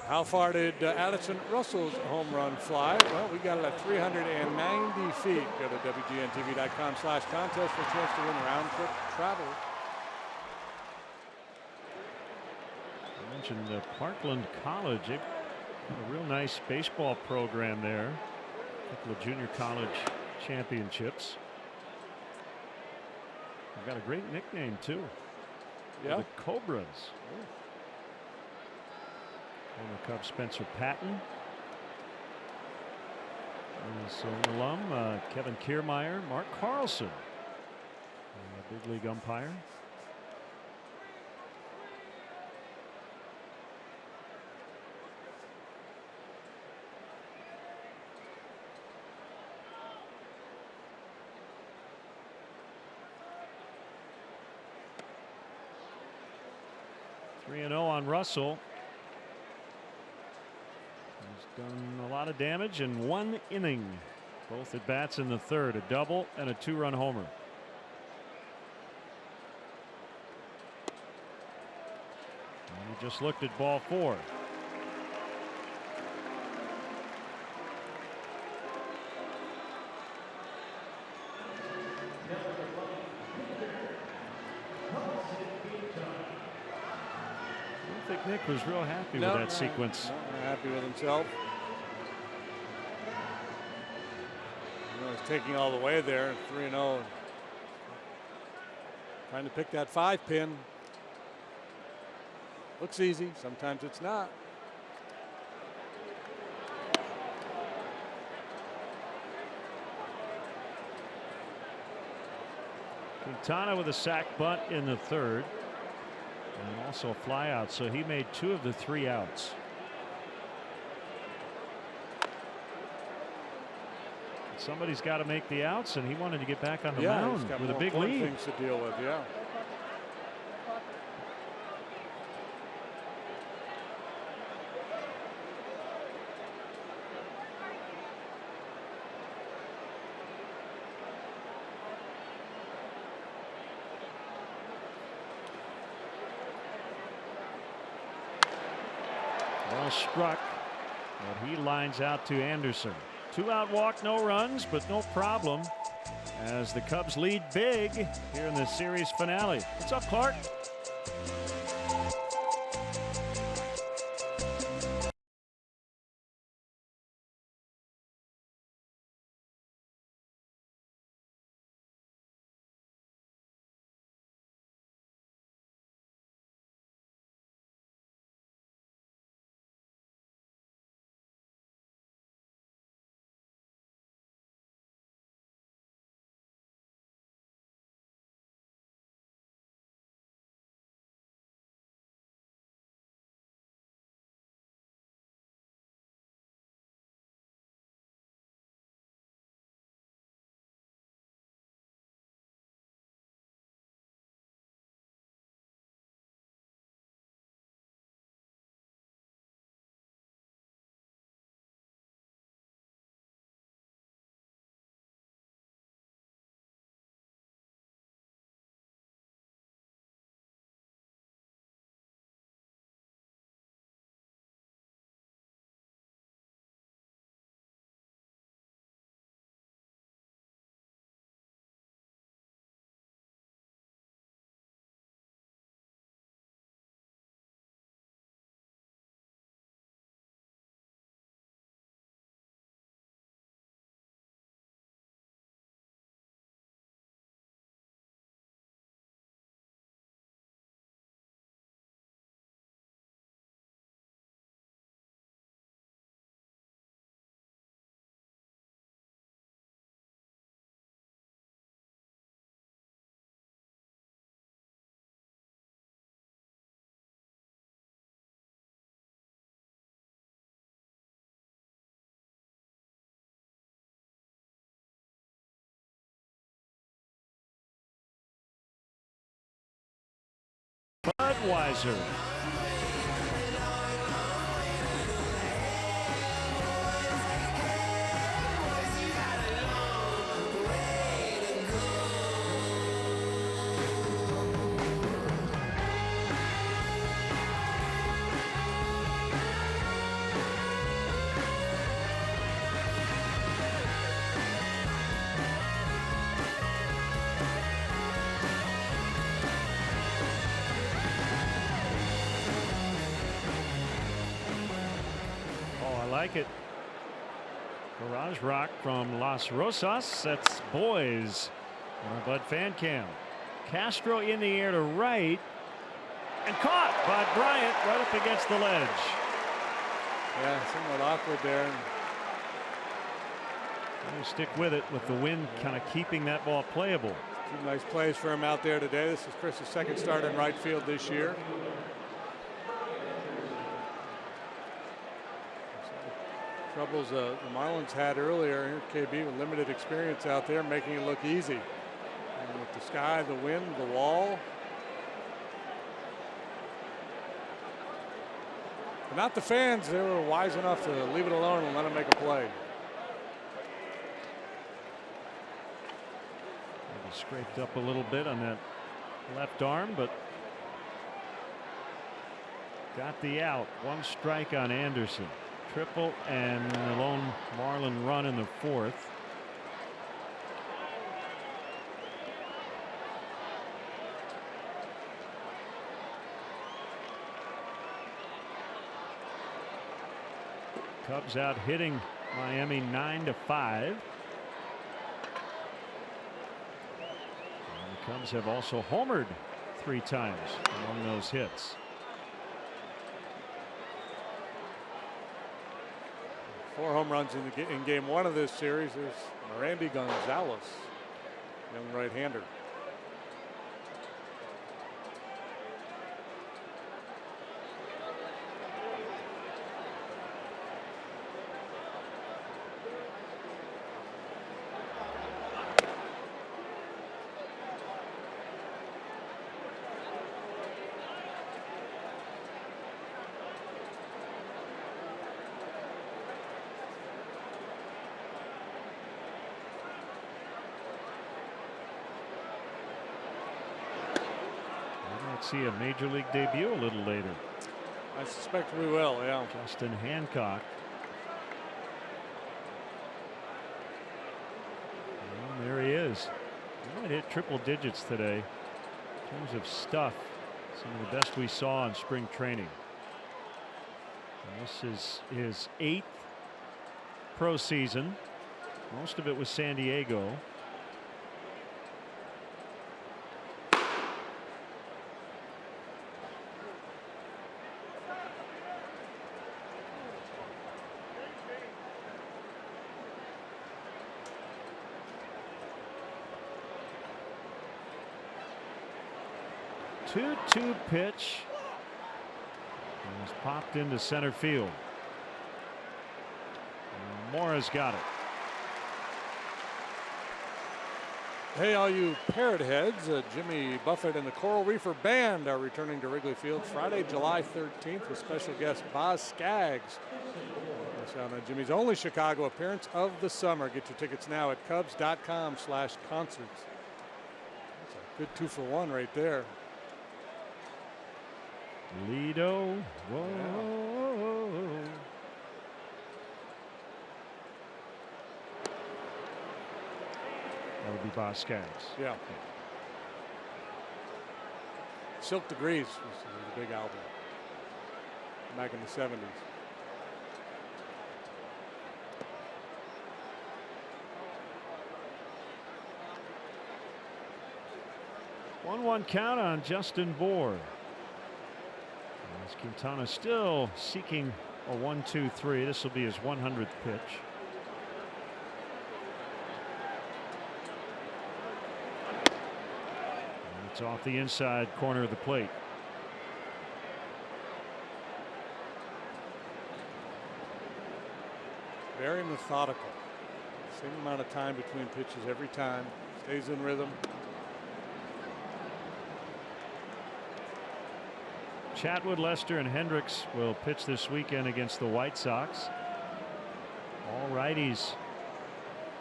How far did Addison Russell's home run fly? Well, we got it at 390 feet. Go to WGNTV.com/contest for a chance to win round trip travel. I mentioned Parkland College. They've got a real nice baseball program there. A couple of junior college championships. They've got a great nickname, too. Yeah. The Cobras. Former Cub Spencer Patton. So an alum, Kevin Kiermaier, Mark Carlson, a big league umpire. Three 3-0 on Russell. He's done a lot of damage in 1 inning. Both at bats in the 3rd, a double and a 2-run homer. And he just looked at ball 4. I think Nick was real happy with that sequence. Happy with himself. He's taking all the way there, 3-0. Trying to pick that 5-pin. Looks easy. Sometimes it's not. Quintana with a sac bunt in the 3rd. And also a fly out, so he made 2 of the 3 outs. Somebody's got to make the outs, and he wanted to get back on the mound with a big lead. Things to deal with, yeah. struck, but he lines out to Anderson. 2-out walk, no runs, but no problem as the Cubs lead big here in the series finale. What's up, Clark? Budweiser. Like it. Garage Rock from Las Rosas. That's Boys on our Bud fan cam. Castro in the air to right and caught by Bryant right up against the ledge. Yeah, somewhat awkward there. They stick with it with the wind kind of keeping that ball playable. Two nice plays for him out there today. This is Chris's second start in right field this year. Troubles the Marlins had earlier. Here KB with limited experience out there, making it look easy. And with the sky, the wind, the wall. But not the fans. They were wise enough to leave it alone and let him make a play. Maybe scraped up a little bit on that left arm, but got the out. One strike on Anderson. Triple and the lone Marlin run in the fourth. Cubs out hitting Miami 9-5. And the Cubs have also homered 3 times among those hits. 4 home runs in game 1 of this series. There's Randy Gonzalez, young right-hander. See a major league debut a little later. I suspect we will, yeah. Justin Hancock. And there he is. He might hit triple digits today in terms of stuff. Some of the best we saw in spring training. And this is his 8th pro season. Most of it was San Diego. Two-two pitch. And it's popped into center field. Mora's got it. Hey, all you parrot heads, Jimmy Buffett and the Coral Reefer Band are returning to Wrigley Field Friday, July 13th with special guest Boz Scaggs. That's on Jimmy's only Chicago appearance of the summer. Get your tickets now at Cubs.com/concerts. That's a good 2-for-1 right there. Lido. Whoa. That would be Boz Scaggs. Yeah. Silk Degrees was the big album back in the 70s. One count on Justin Bour. As Quintana still seeking a 1-2-3. This will be his 100th pitch. And it's off the inside corner of the plate. Very methodical. Same amount of time between pitches every time. Stays in rhythm. Chatwood, Lester, and Hendricks will pitch this weekend against the White Sox. All righties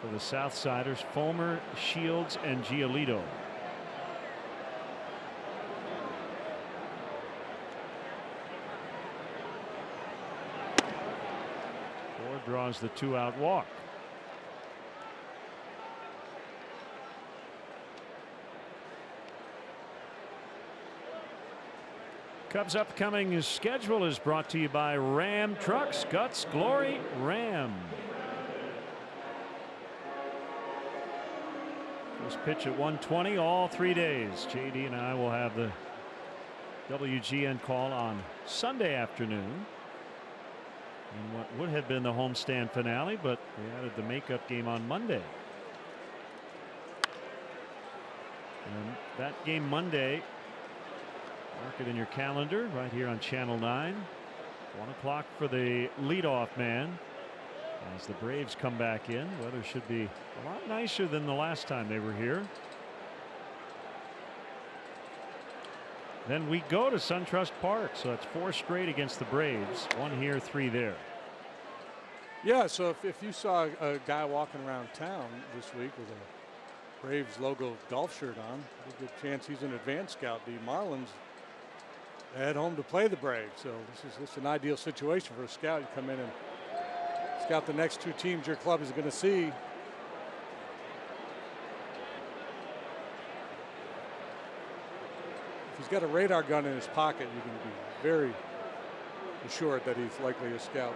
for the Southsiders: Fulmer, Shields, and Giolito. Bour draws the 2-out walk. Cubs' upcoming schedule is brought to you by Ram Trucks. Guts, glory, Ram. First pitch at 1:20 all 3 days. JD and I will have the WGN call on Sunday afternoon in what would have been the homestand finale, but we added the makeup game on Monday. And that game Monday, mark it in your calendar right here on Channel 9. 1 o'clock for the leadoff man. As the Braves come back in, weather should be a lot nicer than the last time they were here. Then we go to SunTrust Park, so that's 4 straight against the Braves. 1 here, 3 there. Yeah, so if you saw a guy walking around town this week with a Braves logo golf shirt on, there's a good chance he's an advanced scout. The Marlins at home to play the Braves, so this is an ideal situation for a scout. You come in and scout the next 2 teams your club is going to see. If he's got a radar gun in his pocket, you can be very assured that he's likely a scout.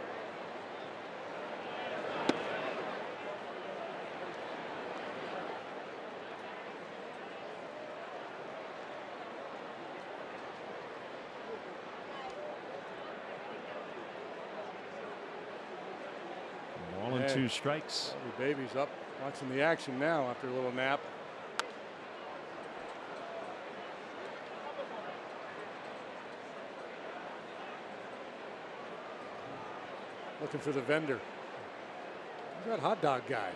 Ball and 2 strikes. The baby's up watching the action now after a little nap. Looking for the vendor. Who's that hot dog guy?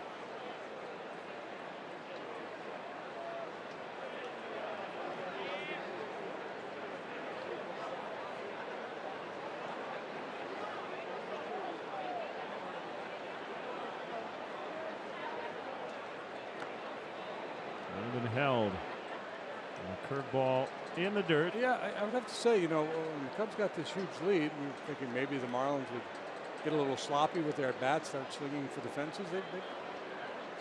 Held. Curveball in the dirt. Yeah, I would have to say, you know, when the Cubs got this huge lead, we were thinking maybe the Marlins would get a little sloppy with their bats, start swinging for the fences.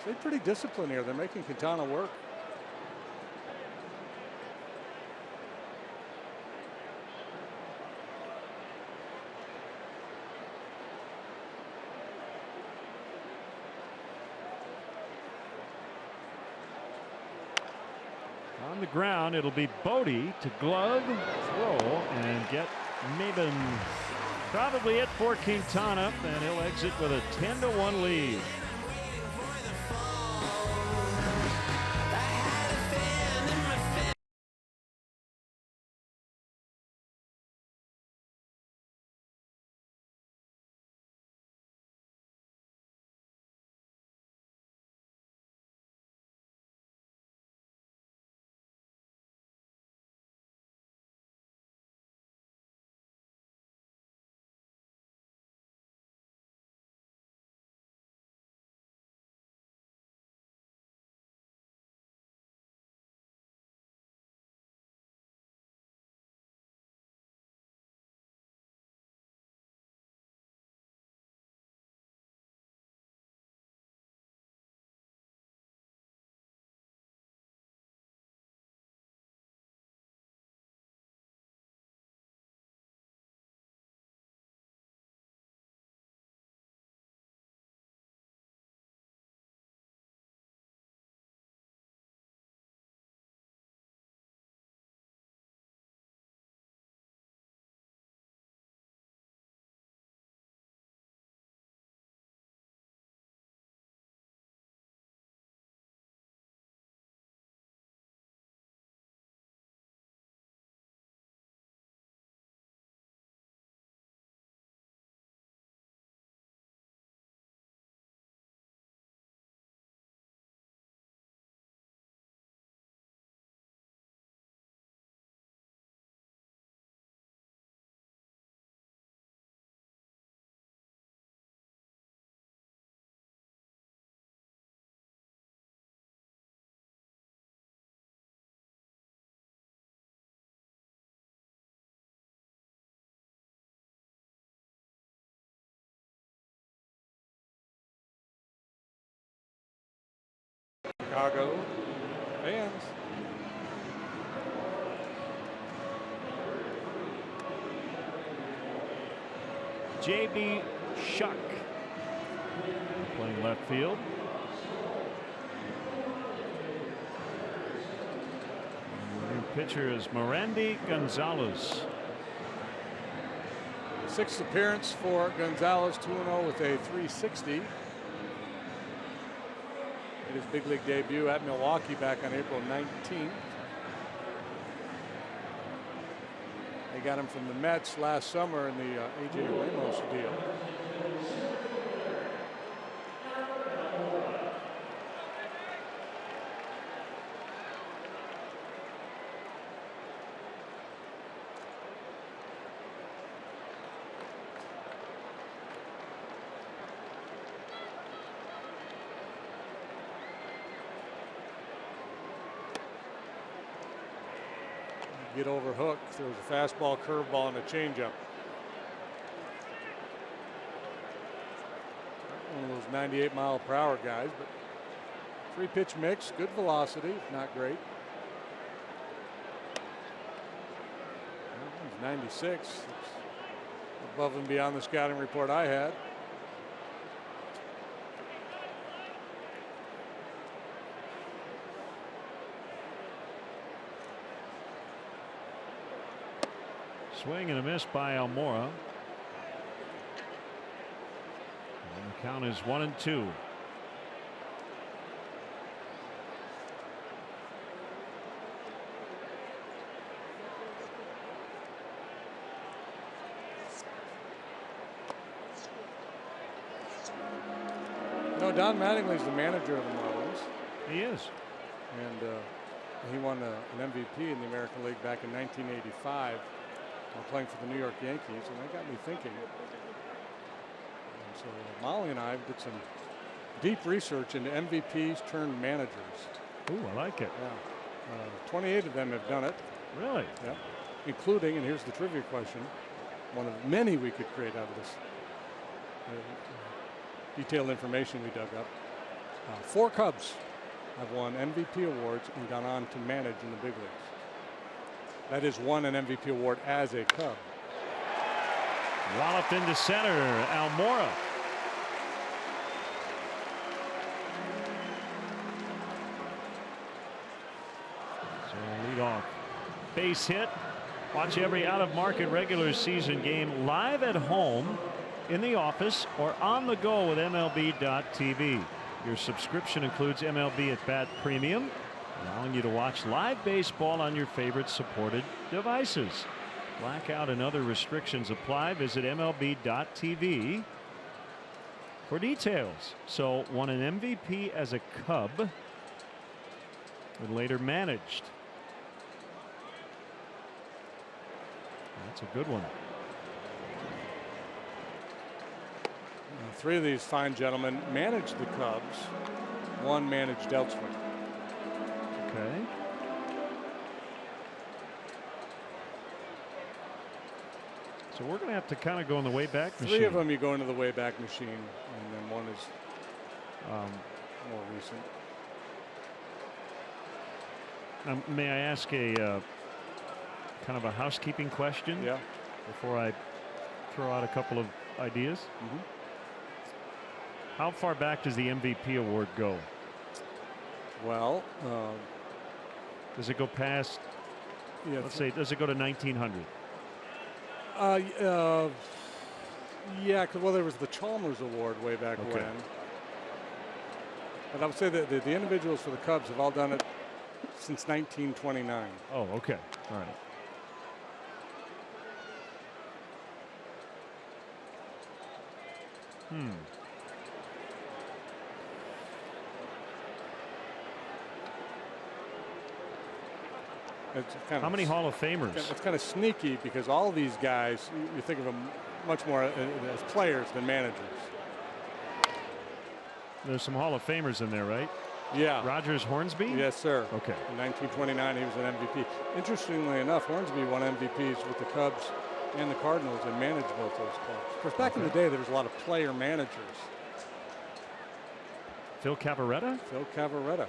They're pretty disciplined here. They're making Quintana work. On the ground, it'll be Bodie to glove, throw, and get Maben probably it for Quintana, and he'll exit with a 10-1 lead. Chicago fans. J.B. Shuck playing left field. The new pitcher is Merandy Gonzalez. Sixth appearance for Gonzalez, 2-0 with a 360. Made his big league debut at Milwaukee back on April 19th. They got him from the Mets last summer in the A.J. Ramos deal. Get over hook. There was a fastball, curveball, and a changeup. One of those 98-mile-per-hour guys, but 3-pitch mix, good velocity, not great. Well, he's 96. It's above and beyond the scouting report I had. Swing and a miss by Almora. And the count is 1-2. No, Don Mattingly's the manager of the Marlins. He is. And he won an MVP in the American League back in 1985. While playing for the New York Yankees, and that got me thinking. And so Molly and I did some deep research into MVPs turned managers. Ooh, I like it. Yeah. 28 of them have done it. Really? Yep. Including, and here's the trivia question, one of many we could create out of this detailed information we dug up. 4 Cubs have won MVP awards and gone on to manage in the big leagues. That is, won an MVP award as a Cub. Walloped into center, Almora. So lead off. Base hit. Watch every out-of-market regular season game live at home, in the office, or on the go with MLB.tv. Your subscription includes MLB at Bat Premium, allowing you to watch live baseball on your favorite supported devices. Blackout and other restrictions apply. Visit MLB.tv for details. So won an MVP as a Cub and later managed. That's a good one. 3 of these fine gentlemen managed the Cubs. 1 managed elsewhere. Okay. So we're going to have to kind of go in the way back machine. 3 of them you go into the way back machine, and then 1 is more recent. May I ask a kind of a housekeeping question? Yeah. Before I throw out a couple of ideas. Mm-hmm. How far back does the MVP award go? Well, does it go past? Yeah, let's say, does it go to 1900? Yeah, because well, there was the Chalmers Award way back when. But I would say that the individuals for the Cubs have all done it since 1929. Oh, okay. All right. It's kind of, how many Hall of Famers? It's kind of sneaky because all these guys, you think of them much more as players than managers. There's some Hall of Famers in there, right? Yeah. Rogers Hornsby? Yes, sir. Okay. In 1929, he was an MVP. Interestingly enough, Hornsby won MVPs with the Cubs and the Cardinals and managed both those clubs. Of course, back in the day, there was a lot of player managers. Phil Cavaretta? Phil Cavaretta.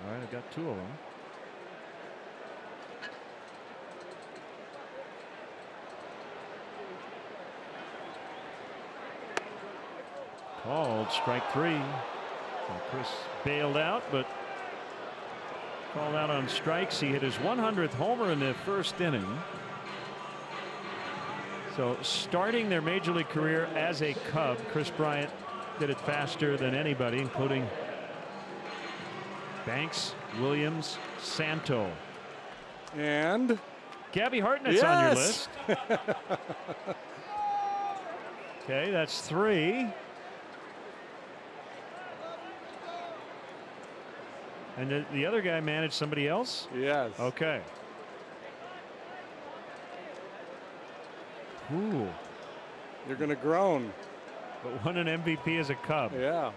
All right, I've got 2 of them. Called strike 3. So Chris bailed out, but called out on strikes. He hit his 100th homer in the first inning. So starting their major league career as a Cub, Chris Bryant did it faster than anybody, including Banks, Williams, Santo. And Gabby Hartnett's on your list. Okay, that's 3. And the other guy managed somebody else? Yes. Okay. Ooh. You're going to groan. But won an MVP as a Cub. Yeah.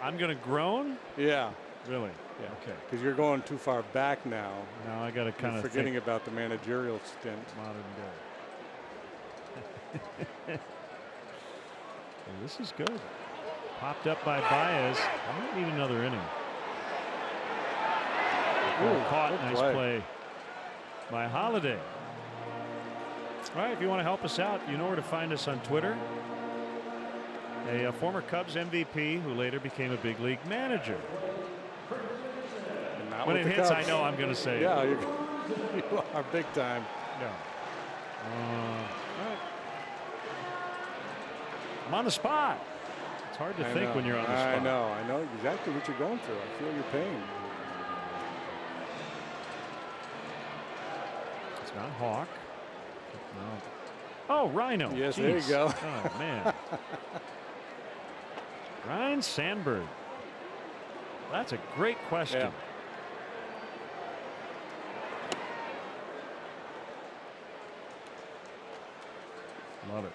I'm going to groan? Yeah. Really? Yeah. Okay. Because you're going too far back now. Now I got to kind of forgetting about the managerial stint. Modern day. Well, this is good. Popped up by Baez. I might need another inning. Ooh, caught. good Nice play by Holiday. All right, if you want to help us out, you know where to find us on Twitter. A former Cubs MVP who later became a big league manager. When it hits, Cubs. I know I'm going to say yeah, it. You are big time. Yeah. All right. I'm on the spot. It's hard to think when you're on the spot. I know exactly what you're going through. I feel your pain. It's not Hawk. No. Oh, Rhino. Yes, Jeez. there you go. Oh, man. Ryan Sandberg. That's a great question. Yeah. Love it.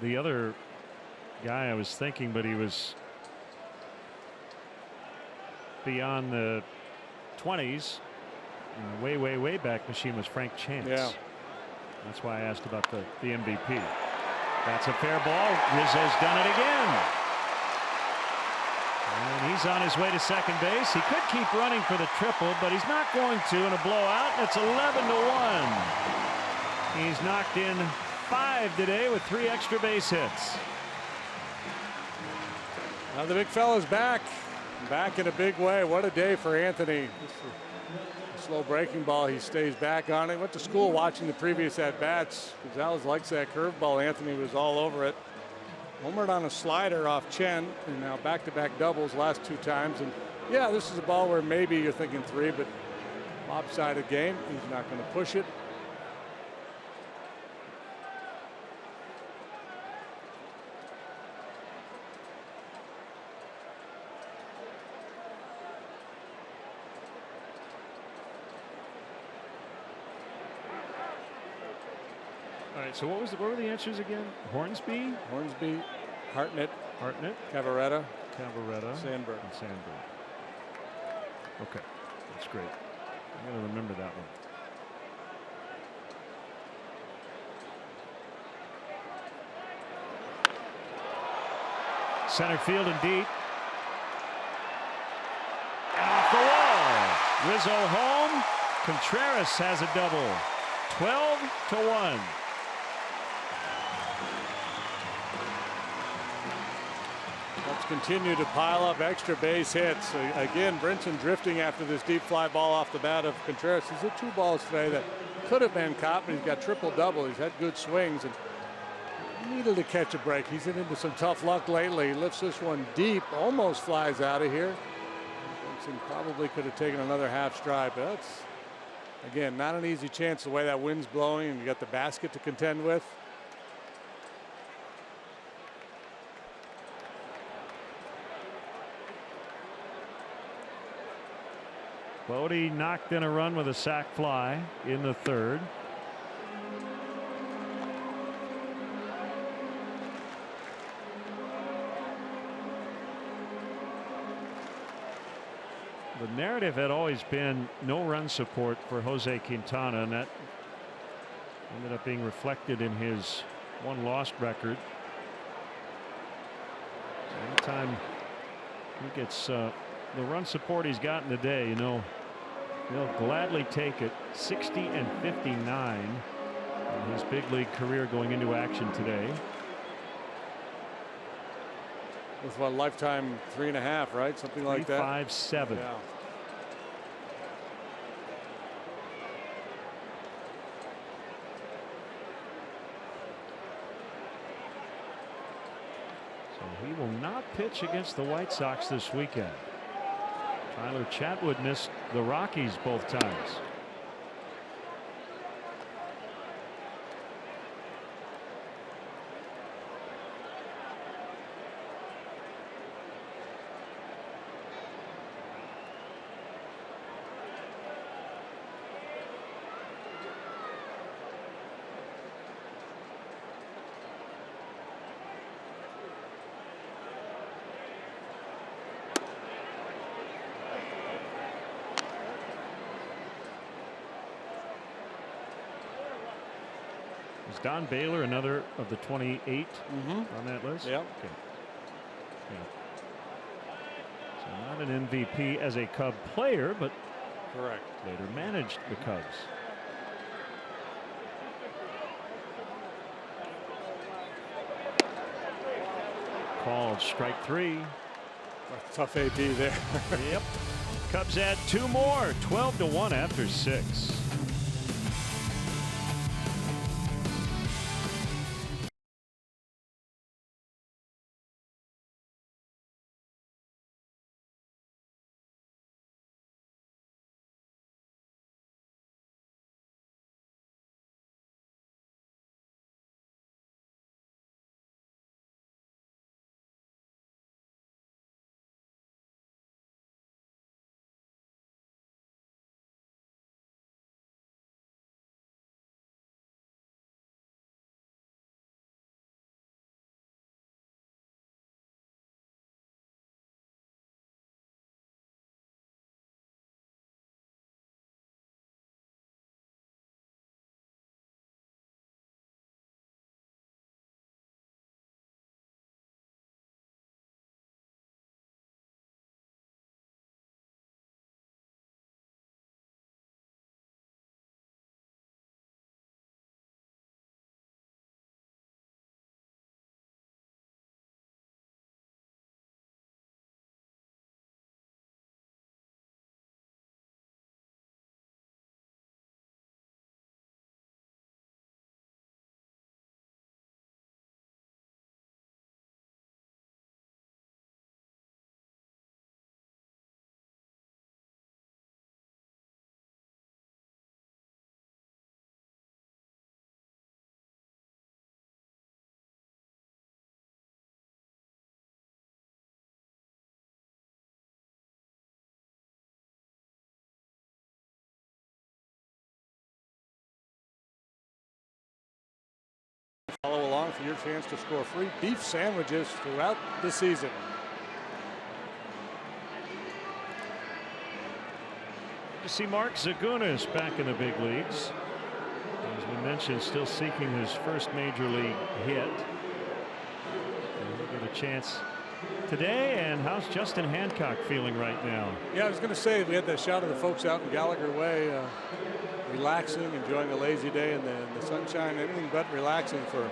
the other guy I was thinking, but he was beyond the 20s. And the way back machine was Frank Chance. Yeah. That's why I asked about the MVP. That's a fair ball. Rizzo's done it again. And he's on his way to second base. He could keep running for the triple, but he's not going to in a blowout. It's 11-1. He's knocked in 5 today with 3 extra base hits. Now the big fella's back in a big way. What a day for Anthony. Slow breaking ball. He stays back on it. Went to school watching the previous at-bats. Gonzalez likes that curveball. Anthony was all over it. Homered on a slider off Chen, and now back-to-back doubles last 2 times. And yeah, this is a ball where maybe you're thinking 3, but lopsided game. He's not going to push it. All right, so what were the answers again? Hornsby, Hartnett, Cavaretta, Sandberg. and Sandberg. Okay, that's great. I'm going to remember that one. Center field and deep. And off the wall. Rizzo home. Contreras has a double. 12-1. Let's continue to pile up extra base hits. Again, Brinson drifting after this deep fly ball off the bat of Contreras. He's hit 2 balls today that could have been caught, but he's got triple-double. He's had good swings and needed to catch a break. He's into some tough luck lately. He lifts this one deep, almost flies out of here. Brinson probably could have taken another half stride, but that's, again, not an easy chance the way that wind's blowing and you got the basket to contend with. Bodie knocked in a run with a sac fly in the 3rd. The narrative had always been no run support for Jose Quintana, and that ended up being reflected in his 1 lost record. Anytime he gets the run support he's gotten today, you know, he'll gladly take it. 60 and 59 in his big league career going into action today. With what, lifetime 3.5, right? Something like that. 3.57. Yeah. So he will not pitch against the White Sox this weekend. Tyler Chatwood missed the Rockies both times. Is Don Baylor another of the 28 on that list? Yep. Okay. Yeah. So not an MVP as a Cub player, but Correct. later managed the Cubs. Called strike 3. Tough AP there. Yep. Cubs add 2 more. 12-1 after 6. Follow along for your chance to score free beef sandwiches throughout the season. To see Mark Zagunis back in the big leagues. As we mentioned, still seeking his first major league hit. And he'll get a chance today. And how's Justin Hancock feeling right now? Yeah, I was going to say, we had that shot of the folks out in Gallagher Way, relaxing, enjoying a lazy day in the sunshine, anything but relaxing for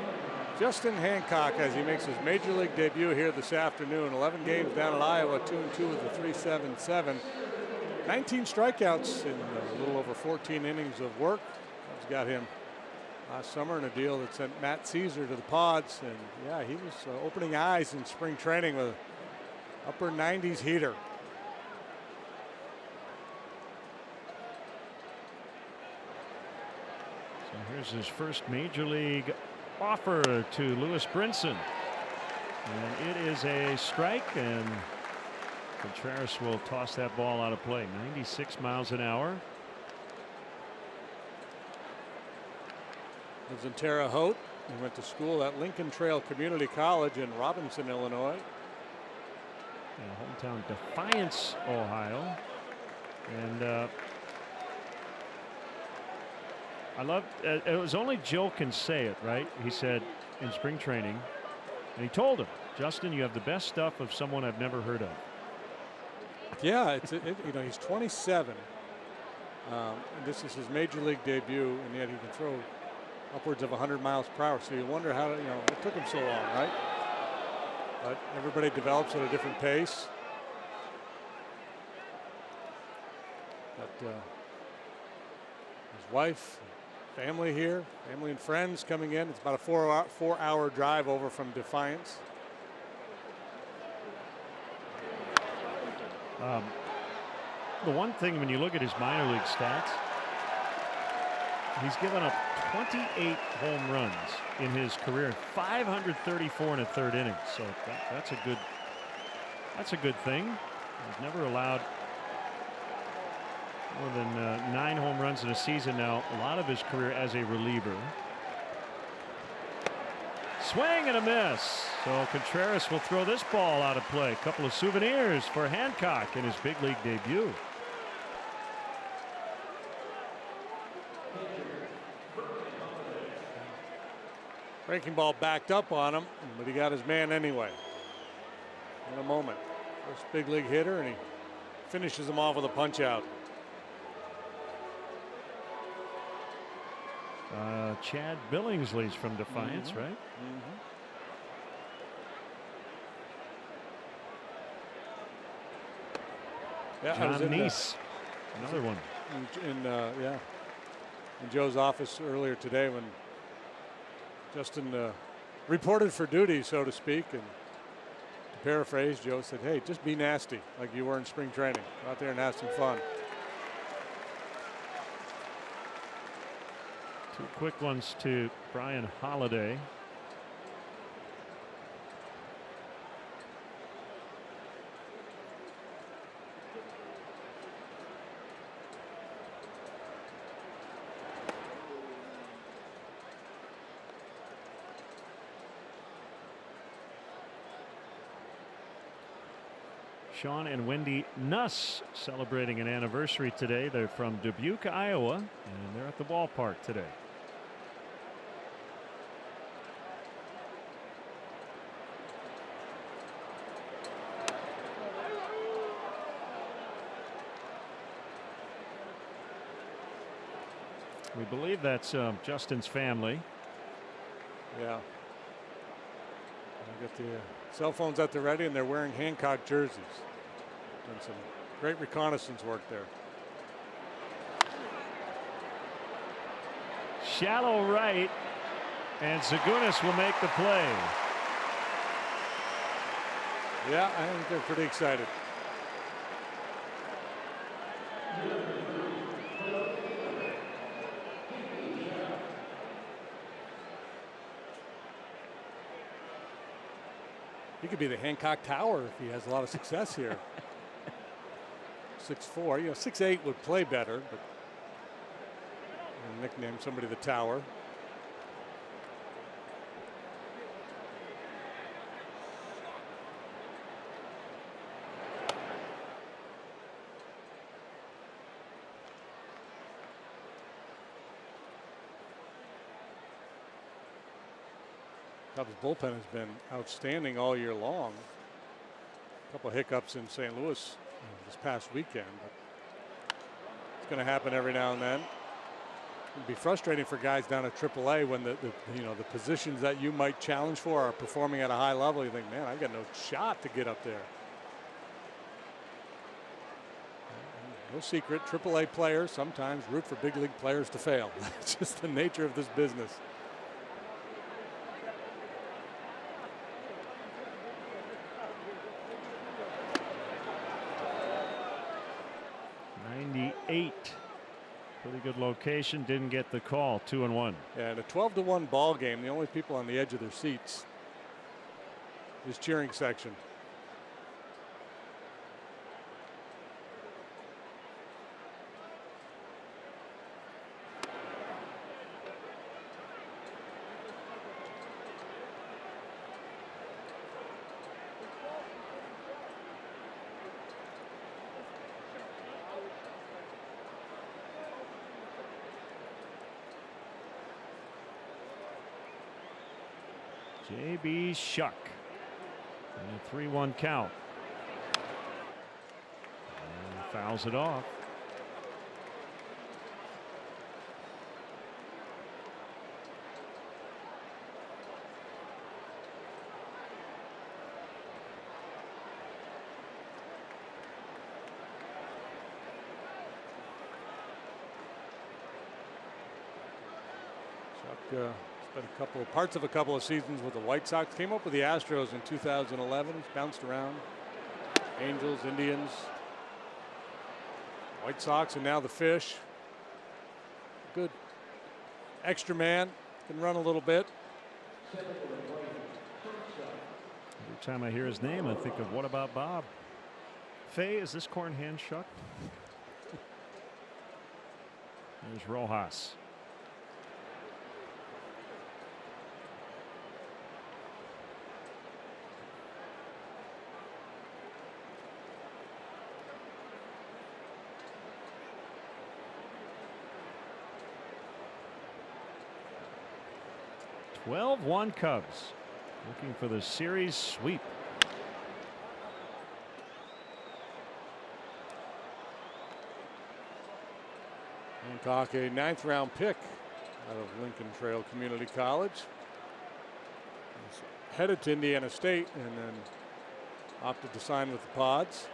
Justin Hancock as he makes his major league debut here this afternoon. 11 games down at Iowa, 2-2 with a 3.77. 19 strikeouts in a little over 14 innings of work. That's got him last summer in a deal that sent Matt Caesar to the Pods. And yeah, he was opening eyes in spring training with upper 90s heater. So here's his first major league offer to Lewis Brinson. And it is a strike, and Contreras will toss that ball out of play. 96 miles an hour. Lives in Terre Haute. He went to school at Lincoln Trail Community College in Robinson, Illinois. Hometown Defiance, Ohio. And I love it. Was only Joe can say it, right? He said in spring training, and he told him, Justin, you have the best stuff of someone I've never heard of. Yeah, you know, he's 27. And this is his major league debut, and yet he can throw upwards of 100 miles per hour. So you wonder how, you know, it took him so long, right? But everybody develops at a different pace. But his wife, family here, family and friends coming in. It's about a four-hour drive over from Defiance. The one thing when you look at his minor league stats, he's given up 28 home runs in his career, 534 in a third inning. So that's a good thing. He's never allowed more than 9 home runs in a season now. A lot of his career as a reliever. Swing and a miss. So Contreras will throw this ball out of play. A couple of souvenirs for Hancock in his big league debut. Breaking ball backed up on him, but he got his man anyway. In a moment. First big league hitter, and he finishes him off with a punch out. Chad Billingsley's from Defiance, right? Mm-hmm. Yeah, John Neese, another one. In Joe's office earlier today when Justin reported for duty, so to speak, and to paraphrase, Joe said, hey, just be nasty like you were in spring training. Go out there and have some fun. 2 quick ones to Brian Holiday. Sean and Wendy Nuss celebrating an anniversary today. They're from Dubuque, Iowa, and they're at the ballpark today. We believe that's Justin's family. Yeah. Got the cell phones at the ready, and they're wearing Hancock jerseys. Done some great reconnaissance work there. Shallow right, and Zagunis will make the play. Yeah, I think they're pretty excited. He could be the Hancock Tower if he has a lot of success here. 6'4", you know, 6'8" would play better, but nickname somebody the Tower. Cubs bullpen has been outstanding all year long. A couple hiccups in St. Louis this past weekend, but it's going to happen every now and then. It'd be frustrating for guys down at AAA when the positions that you might challenge for are performing at a high level. You think, man, I've got no shot to get up there. No secret, AAA players sometimes root for big league players to fail. It's just the nature of this business. Pretty good location, didn't get the call. 2-1. Yeah, in a 12-1 ball game, the only people on the edge of their seats is cheering section. J.B. Shuck. And a 3-1 count. And fouls it off. Shuck spent parts of a couple of seasons with the White Sox. Came up with the Astros in 2011. He's bounced around. Angels, Indians, White Sox, and now the Fish. Good extra man. Can run a little bit. Every time I hear his name, I think of what about Bob? Faye, is this corn hand Shuck? There's Rojas. (12-1) Cubs looking for the series sweep. Hancock, a 9th round pick out of Lincoln Trail Community College. He's headed to Indiana State and then opted to sign with the Pods.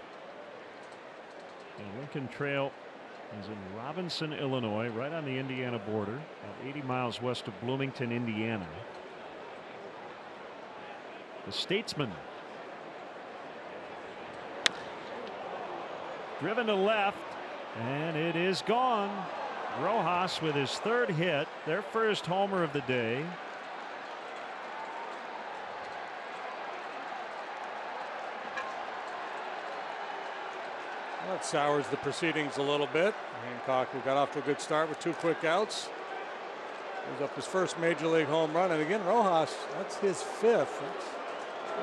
And Lincoln Trail is in Robinson, Illinois, right on the Indiana border, about 80 miles west of Bloomington, Indiana. The Statesman. Driven to left, and it is gone. Rojas with his 3rd hit, their first homer of the day. That sours the proceedings a little bit. Hancock, who got off to a good start with 2 quick outs, gives up his first major league home run. And again, Rojas, that's his 5th.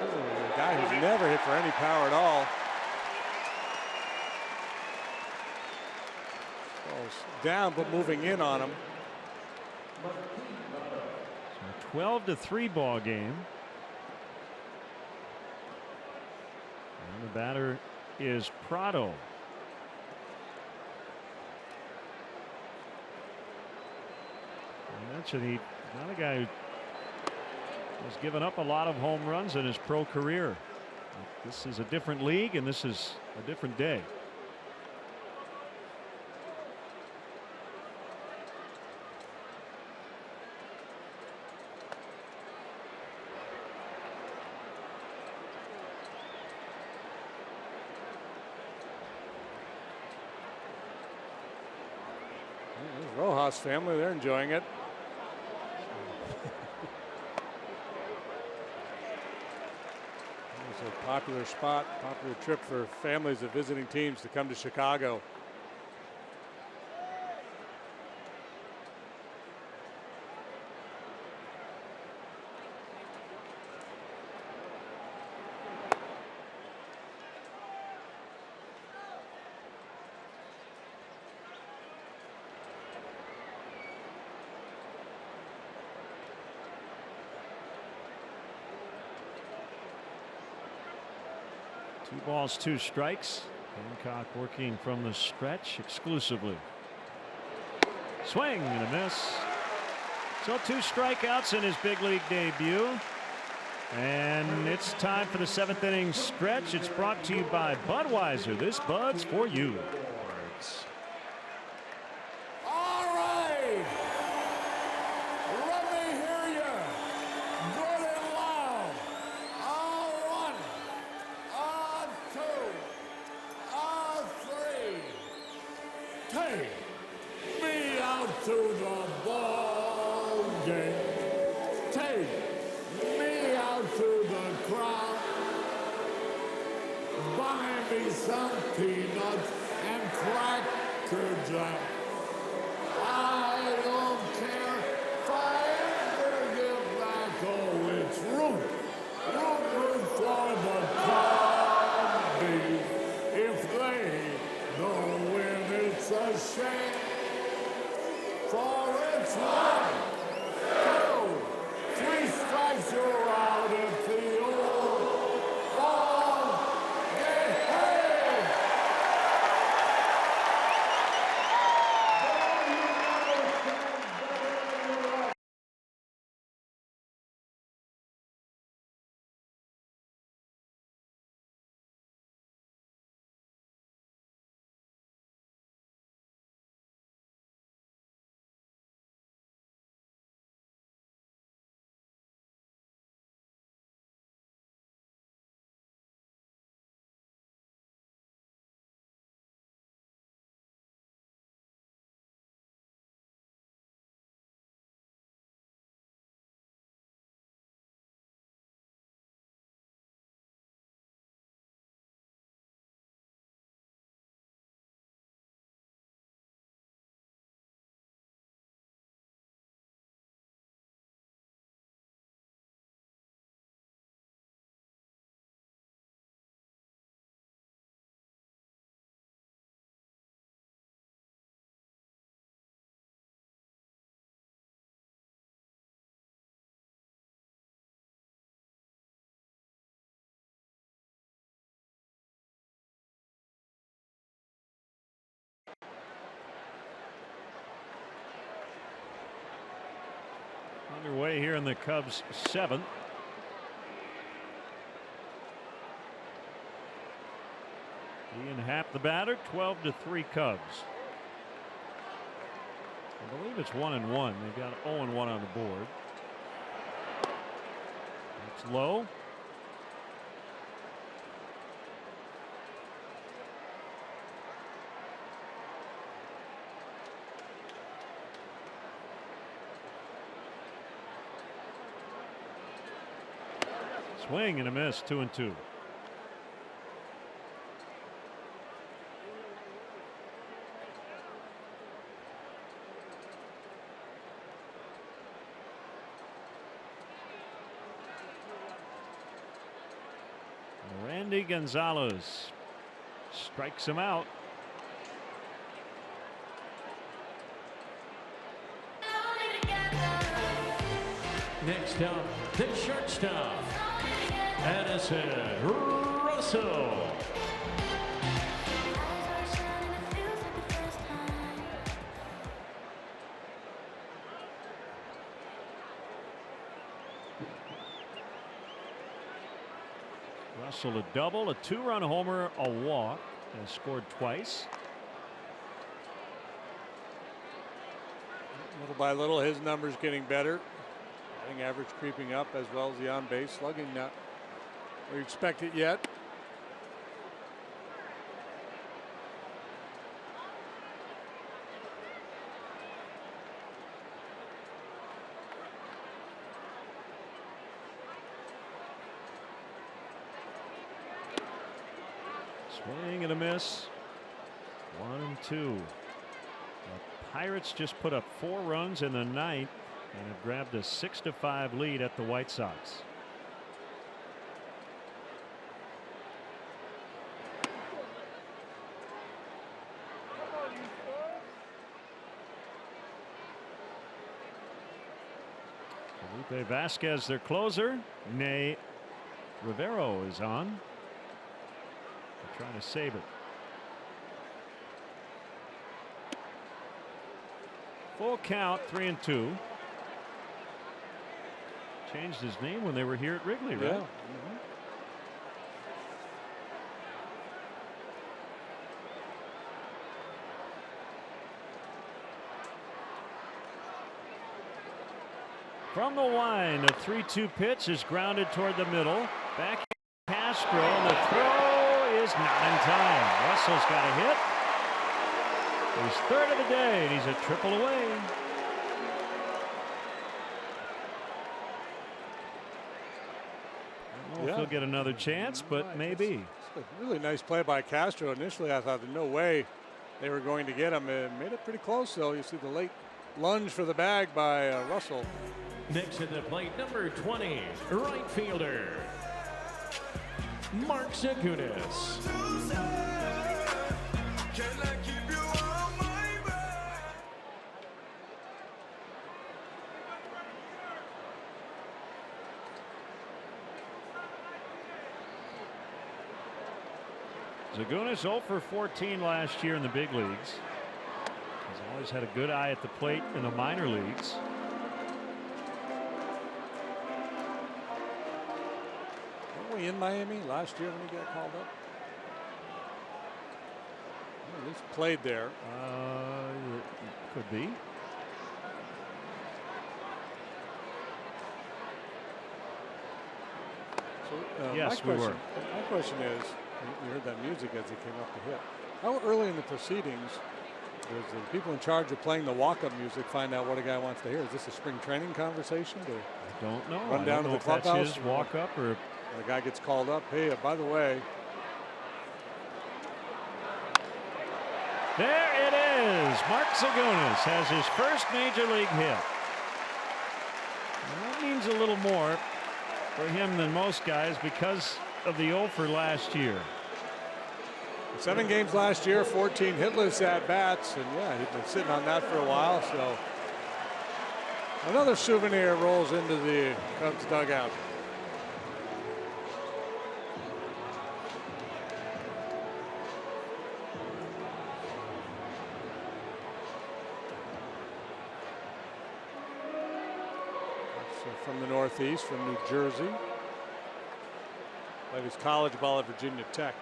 That's a guy who's never hit for any power at all. Ball's down, but moving in on him. So 12-3 ball game. And the batter is Prado. I mentioned he's not a guy who has given up a lot of home runs in his pro career. This is a different league, and this is a different day. Rojas family, they're enjoying it. It's a popular spot, popular trip for families of visiting teams to come to Chicago. 2 balls, 2 strikes. Hancock working from the stretch exclusively. Swing and a miss. So 2 strikeouts in his big league debut. And it's time for the 7th inning stretch. It's brought to you by Budweiser. This Bud's for you. All right. Let me hear you. Good and loud. On 1, on 2, on 3. Take me out to the ball game. Take me out to the crowd. Buy me some peanuts and Cracker Jack. I don't care if I ever get back. Oh, it's root for the Cubbies. If they don't win, it's a shame. For it's 1, 2, 3 strikes, you're out at the old ball game. Underway here in the Cubs 7th. Ian Happ the batter. 12-3 Cubs. I believe it's 1-1. They've got 0-1 on the board. It's low. Swing and a miss. 2-2. Randy Gonzalez strikes him out. Next up, the shortstop, Addison Russell. Russell a double, a 2-run homer, a walk, and scored twice. Little by little, his numbers getting better. Batting average creeping up, as well as the on-base slugging not where you expect it yet. Swing and a miss. 1-2. The Pirates just put up 4 runs in the 9th and have grabbed a 6-5 lead at the White Sox. Felipe Vasquez, their closer. Nay Rivero is on. trying to save it. Full count, 3-2. Changed his name when they were here at Wrigley, right? Yeah. From the line, a 3-2 pitch is grounded toward the middle. Back Castro, and the throw is not in time. Russell's got a hit. He's third of the day, and he's a triple away. I don't know if he'll get another chance, but maybe. It's a really nice play by Castro. Initially, I thought there's no way they were going to get him. It made it pretty close, though. You see the late lunge for the bag by Russell. Next at the plate, number 20, right fielder, Mark Zagunis. Zagunis 0 for 14 last year in the big leagues. He's always had a good eye at the plate in the minor leagues. Weren't we in Miami last year when he got called up? Well, at least played there. Could be. So, yes, we were. My question is, you heard that music as he came up to hit. How early in the proceedings does the people in charge of playing the walk-up music find out what a guy wants to hear? Is this a spring training conversation? I don't know. Run down to the clubhouse. That's his walk-up, or the guy gets called up. Hey, by the way. There it is. Mark Zagunis has his first major league hit. And that means a little more for him than most guys because of the 0 for last year. 7 games last year, 14 hitless at bats, and yeah, he'd been sitting on that for a while. So another souvenir rolls into the Cubs dugout. From the Northeast, from New Jersey. Played his college ball at Virginia Tech.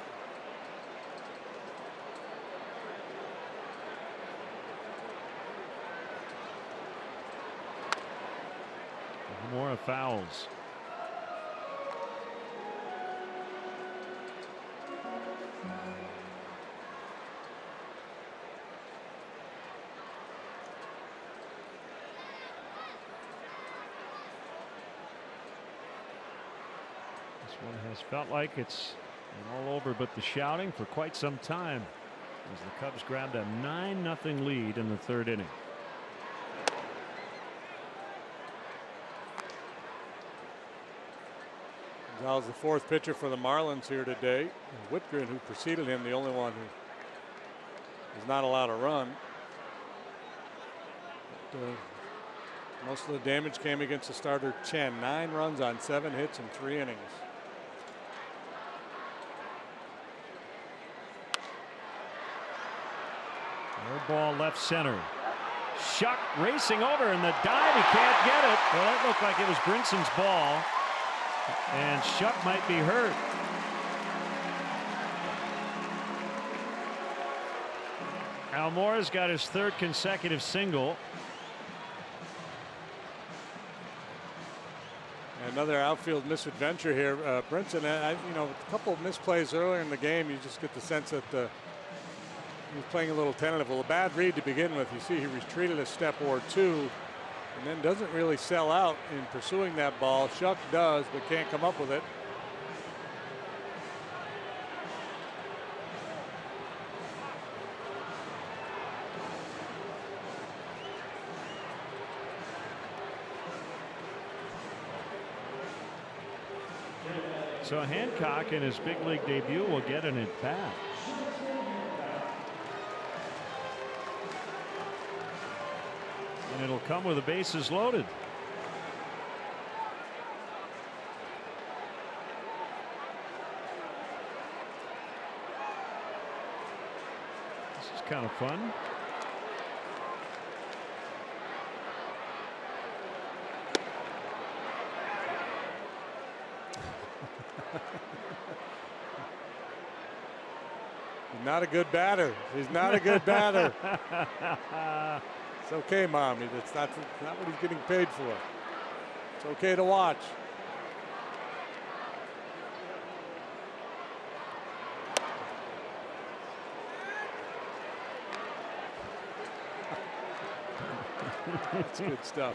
More fouls. This one has felt like it's all over but the shouting for quite some time as the Cubs grabbed a 9-0 lead in the third inning. Gonzalez, the fourth pitcher for the Marlins here today. And Whitgren, who preceded him, the only one who is not allowed to run. But, most of the damage came against the starter Chen. 9 runs on 7 hits in 3 innings. Air ball left center. Shuck racing over, and the dive, he can't get it. Well, that looked like it was Brinson's ball. And Shuck might be hurt. Almora's got his 3rd consecutive single. Another outfield misadventure here. Brinson, you know, a couple of misplays earlier in the game, you just get the sense that he was playing a little tentative. Well, a bad read to begin with. You see he retreated a step or two and then doesn't really sell out in pursuing that ball. Shuck does, but can't come up with it. So Hancock in his big league debut will get an at bat. And it'll come with the bases loaded. It's kind of fun. He's not a good batter. He's not a good batter. It's okay, Mom. It's not what he's getting paid for. It's okay to watch. That's good stuff.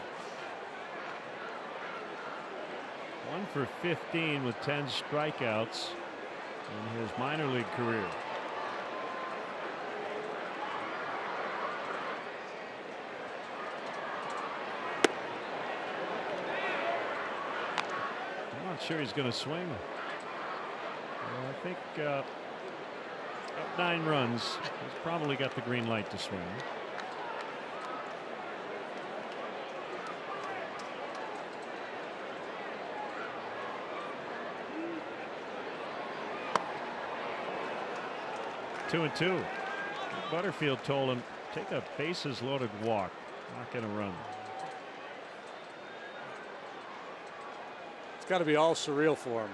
1 for 15 with 10 strikeouts in his minor league career. I'm not sure he's going to swing. I think up 9 runs. He's probably got the green light to swing. Two and two. Butterfield told him, take a bases loaded walk. Not going to run. It's got to be all surreal for him.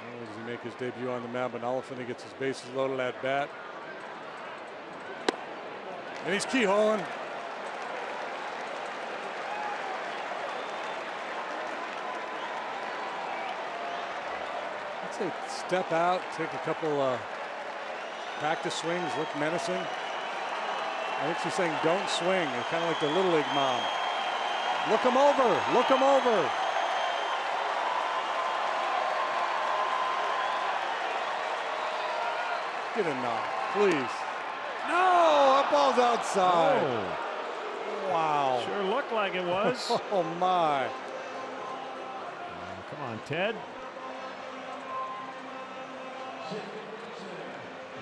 Not only does he make his debut on the mound, but all of a sudden he gets his bases loaded at bat. And he's keyholing. I'd say step out, take a couple practice swings, look menacing. I think she's saying don't swing. It's kind of like the Little League mom. Look him over, look him over. Get a knock, please. No, that ball's outside. Oh. Wow. Sure looked like it was. Oh my. Come on, Ted.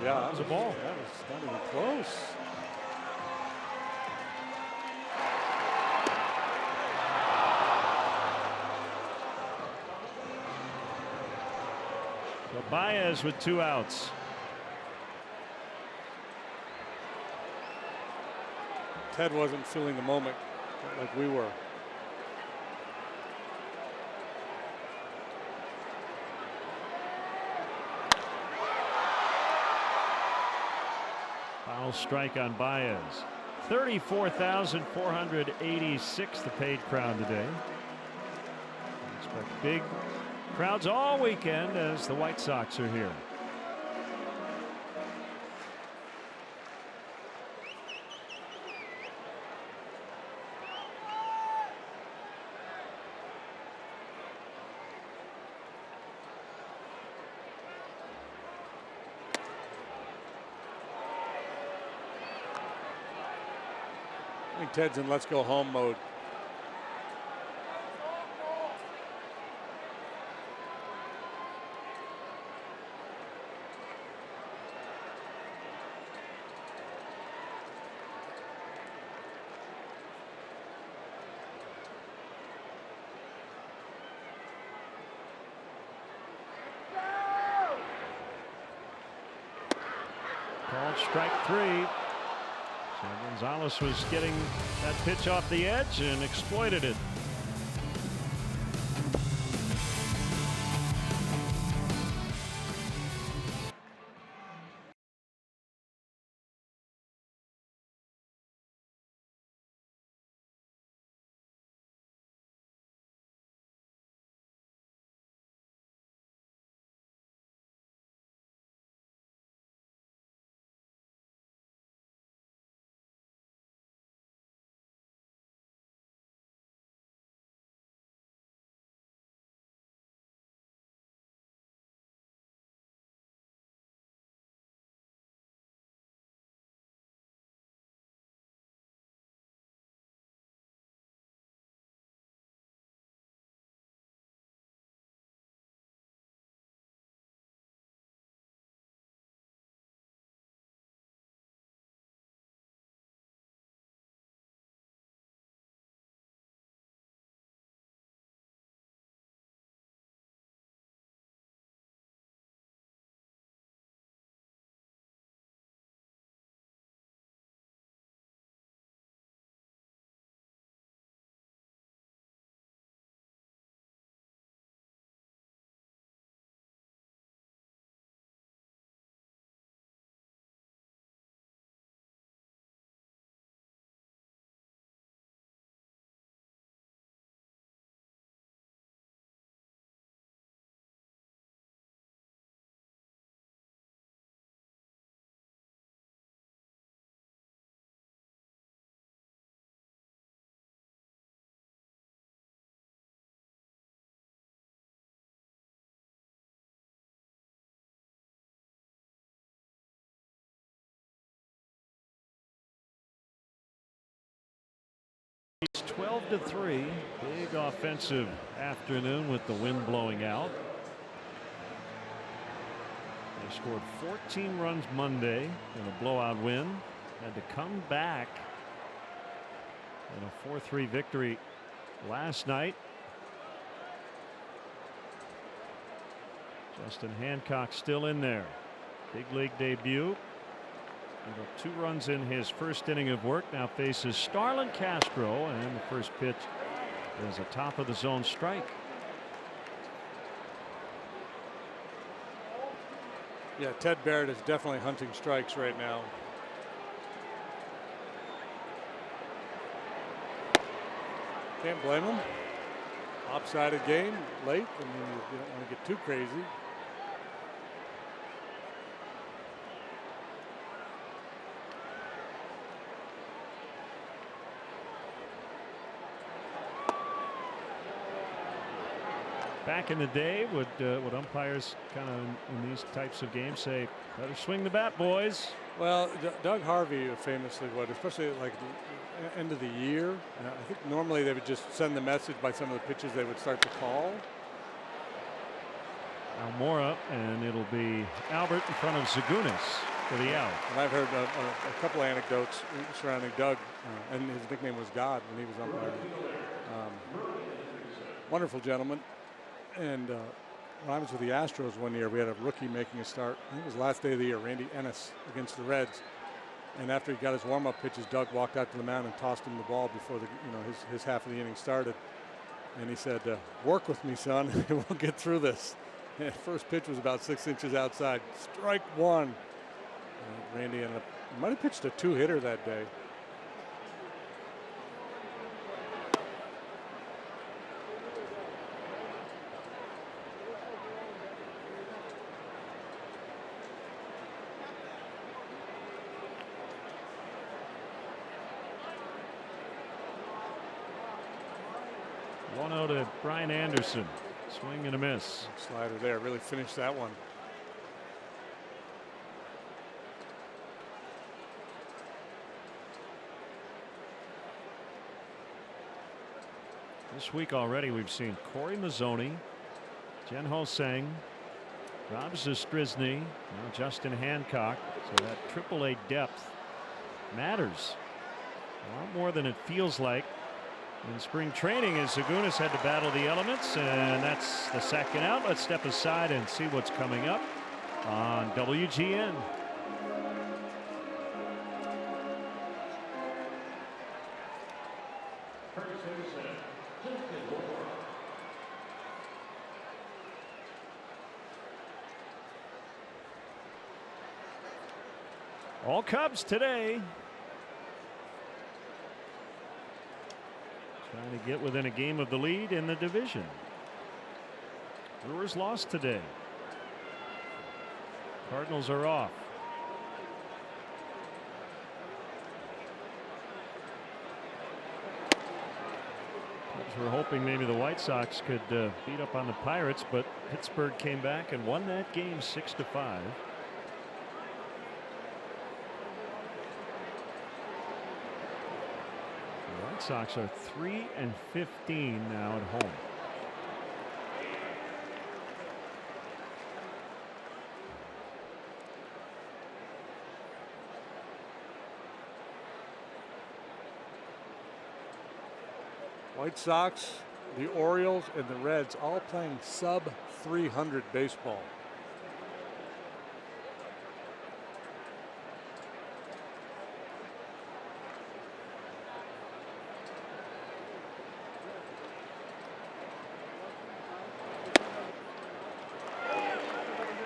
Yeah, that was a ball. That was not even close. So Baez with 2 outs. Ted wasn't feeling the moment like we were. Foul strike on Baez. 34,486 the paid crowd today. We expect big crowds all weekend as the White Sox are here. I think Ted's in let's go home mode. Called strike 3. So Gonzalez was getting that pitch off the edge and exploited it. It's 12-3. Big offensive afternoon with the wind blowing out. They scored 14 runs Monday in a blowout win. Had to come back in a 4-3 victory last night. Justin Hancock still in there. Big league debut. 2 runs in his first inning of work. Now faces Starlin Castro, and the first pitch is a top of the zone strike. Yeah, Ted Barrett is definitely hunting strikes right now. Can't blame him. Lopsided game late, and you don't want to get too crazy. Back in the day, would umpires kind of in these types of games say, better swing the bat, boys? Well, Doug Harvey famously would, especially like the end of the year. I think normally they would just send the message by some of the pitches they would start to call. Almora, and it'll be Albert in front of Zagunis for the out. And I've heard a couple of anecdotes surrounding Doug, and his nickname was God when he was umpiring. Wonderful gentleman. And when I was with the Astros one year, we had a rookie making a start. I think it was the last day of the year, Randy Ennis against the Reds. And after he got his warm-up pitches, Doug walked out to the mound and tossed him the ball before his half of the inning started. And he said, "Work with me, son. We'll get through this." And first pitch was about 6 inches outside. Strike one. And Randy ended up, he might have pitched a 2-hitter that day. To Brian Anderson. Swing and a miss. Slider there, really finished that one. This week already we've seen Corey Mazzoni, Jen Ho-Sang, Rob Zastryzny, now Justin Hancock. So that AAA depth matters a lot more than it feels like in spring training, as Zagunis had to battle the elements, and that's the second out. Let's step aside and see what's coming up on WGN. All Cubs today. Trying to get within a game of the lead in the division. Brewers lost today. Cardinals are off. We're hoping maybe the White Sox could beat up on the Pirates, but Pittsburgh came back and won that game 6-5. White Sox are 3-15 now at home. White Sox, the Orioles, and the Reds all playing sub 300 baseball.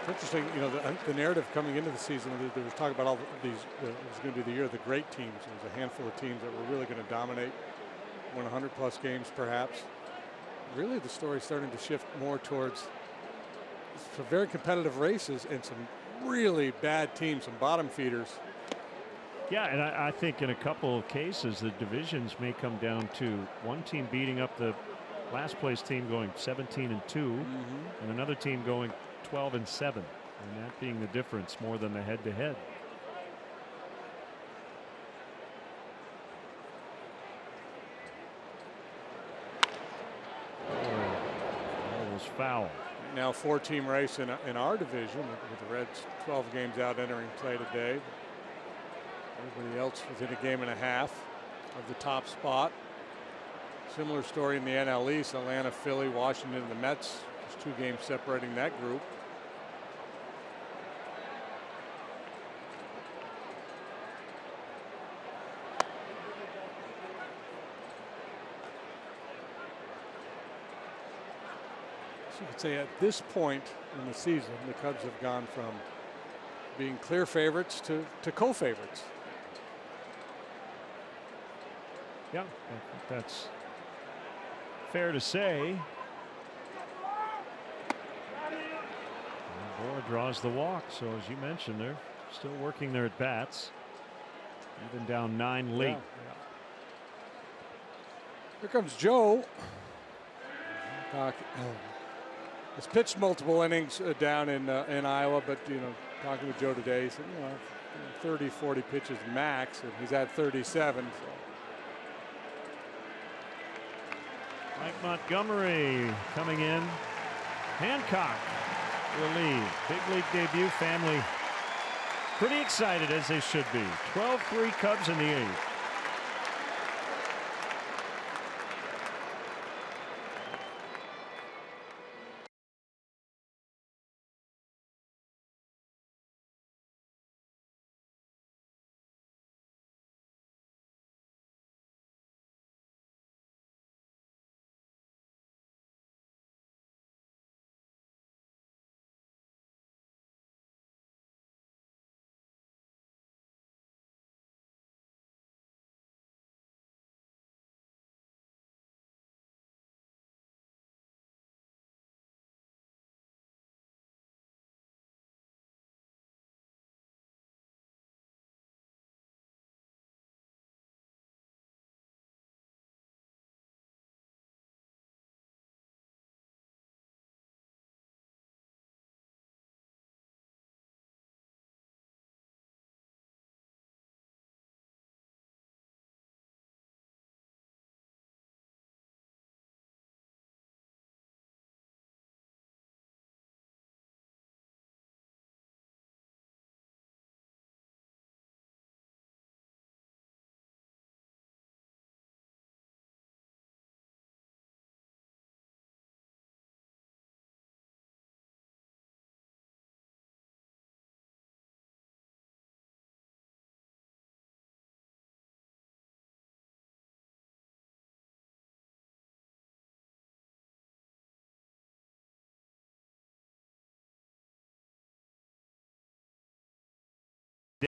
Interesting, you know, the narrative coming into the season, there was talk about all these, it was going to be the year of the great teams. There was a handful of teams that were really going to dominate, win 100+ games perhaps. Really the story's starting to shift more towards some very competitive races and some really bad teams, some bottom feeders. Yeah, and I think in a couple of cases the divisions may come down to one team beating up the last place team going 17-2 and another team going 12-7, and that being the difference more than the head-to-head. foul. Now 4-team race in our division with the Reds 12 games out entering play today. Everybody else within a game and a half of the top spot. Similar story in the NL East. Atlanta, Philly, Washington, and the Mets. Just 2 games separating that group. So you could say at this point in the season, the Cubs have gone from being clear favorites to co-favorites. Yeah, I think that's fair to say. And Bora draws the walk, so as you mentioned, they're still working their at bats, even down 9 late. Yeah. Here comes Joe. Has pitched multiple innings down in Iowa, but talking with Joe today, he said 30, 40 pitches max, and he's at 37. So. Mike Montgomery coming in. Hancock relieved. Big league debut. Family pretty excited, as they should be. 12-3 Cubs in the 8th.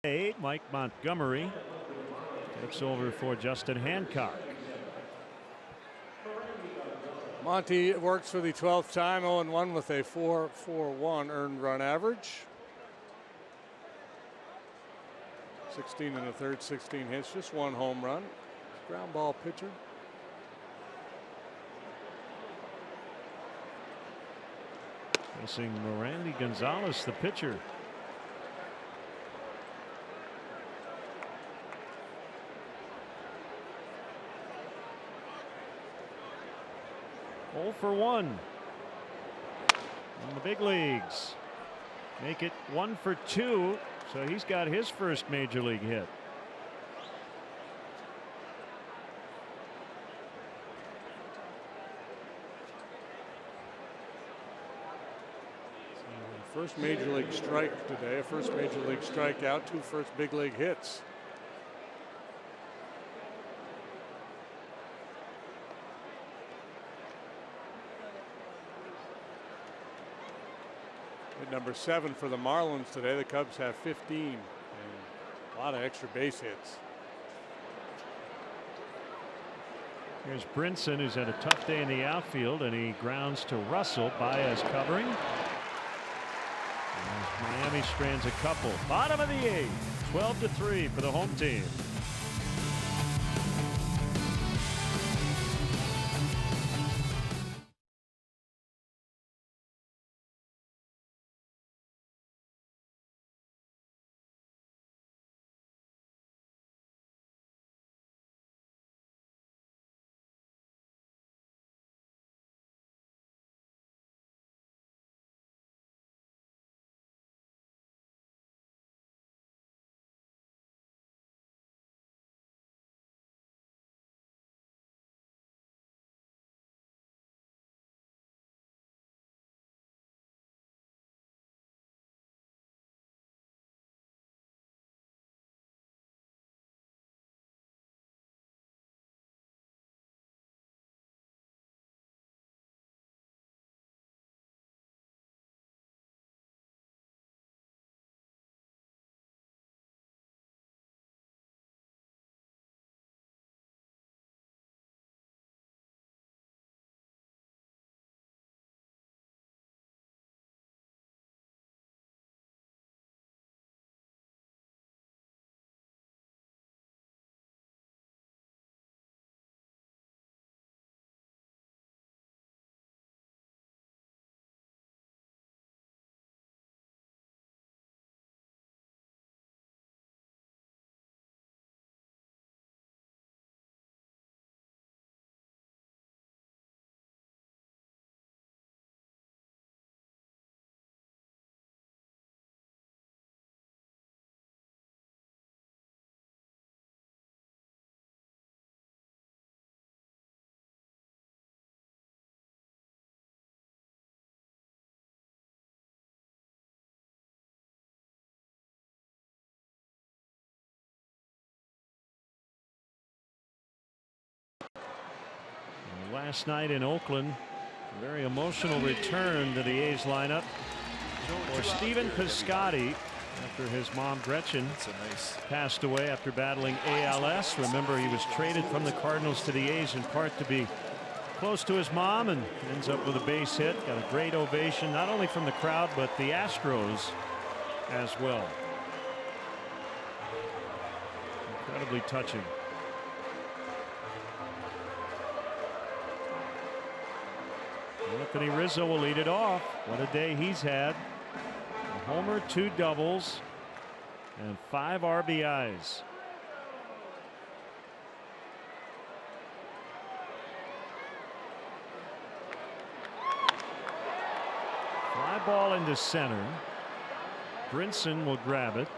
Day, Mike Montgomery takes over for Justin Hancock. Monty works for the 12th time, 0-1 with a 4.41 earned run average. 16 in the third, 16 hits, just 1 home run. Ground ball pitcher. Facing Randy Gonzalez, the pitcher. Oh for 1 in the big leagues. Make it 1 for 2. So he's got his first major league hit. First major league strike today, a first major league strikeout, 2 first big league hits. At number 7 for the Marlins today, the Cubs have 15 and a lot of extra base hits. Here's Brinson, who's had a tough day in the outfield, and he grounds to Russell. Baez covering. Miami strands a couple. Bottom of the 8th, 12-3 for the home team. last night in Oakland. A very emotional return to the A's lineup for Stephen Piscotty after his mom Gretchen passed away after battling ALS. Remember, he was traded from the Cardinals to the A's in part to be close to his mom, and ends up with a base hit. Got a great ovation not only from the crowd but the Astros as well. Incredibly touching. Anthony Rizzo will lead it off. What a day he's had. A homer, 2 doubles, and 5 RBIs. Fly ball into center. Brinson will grab it.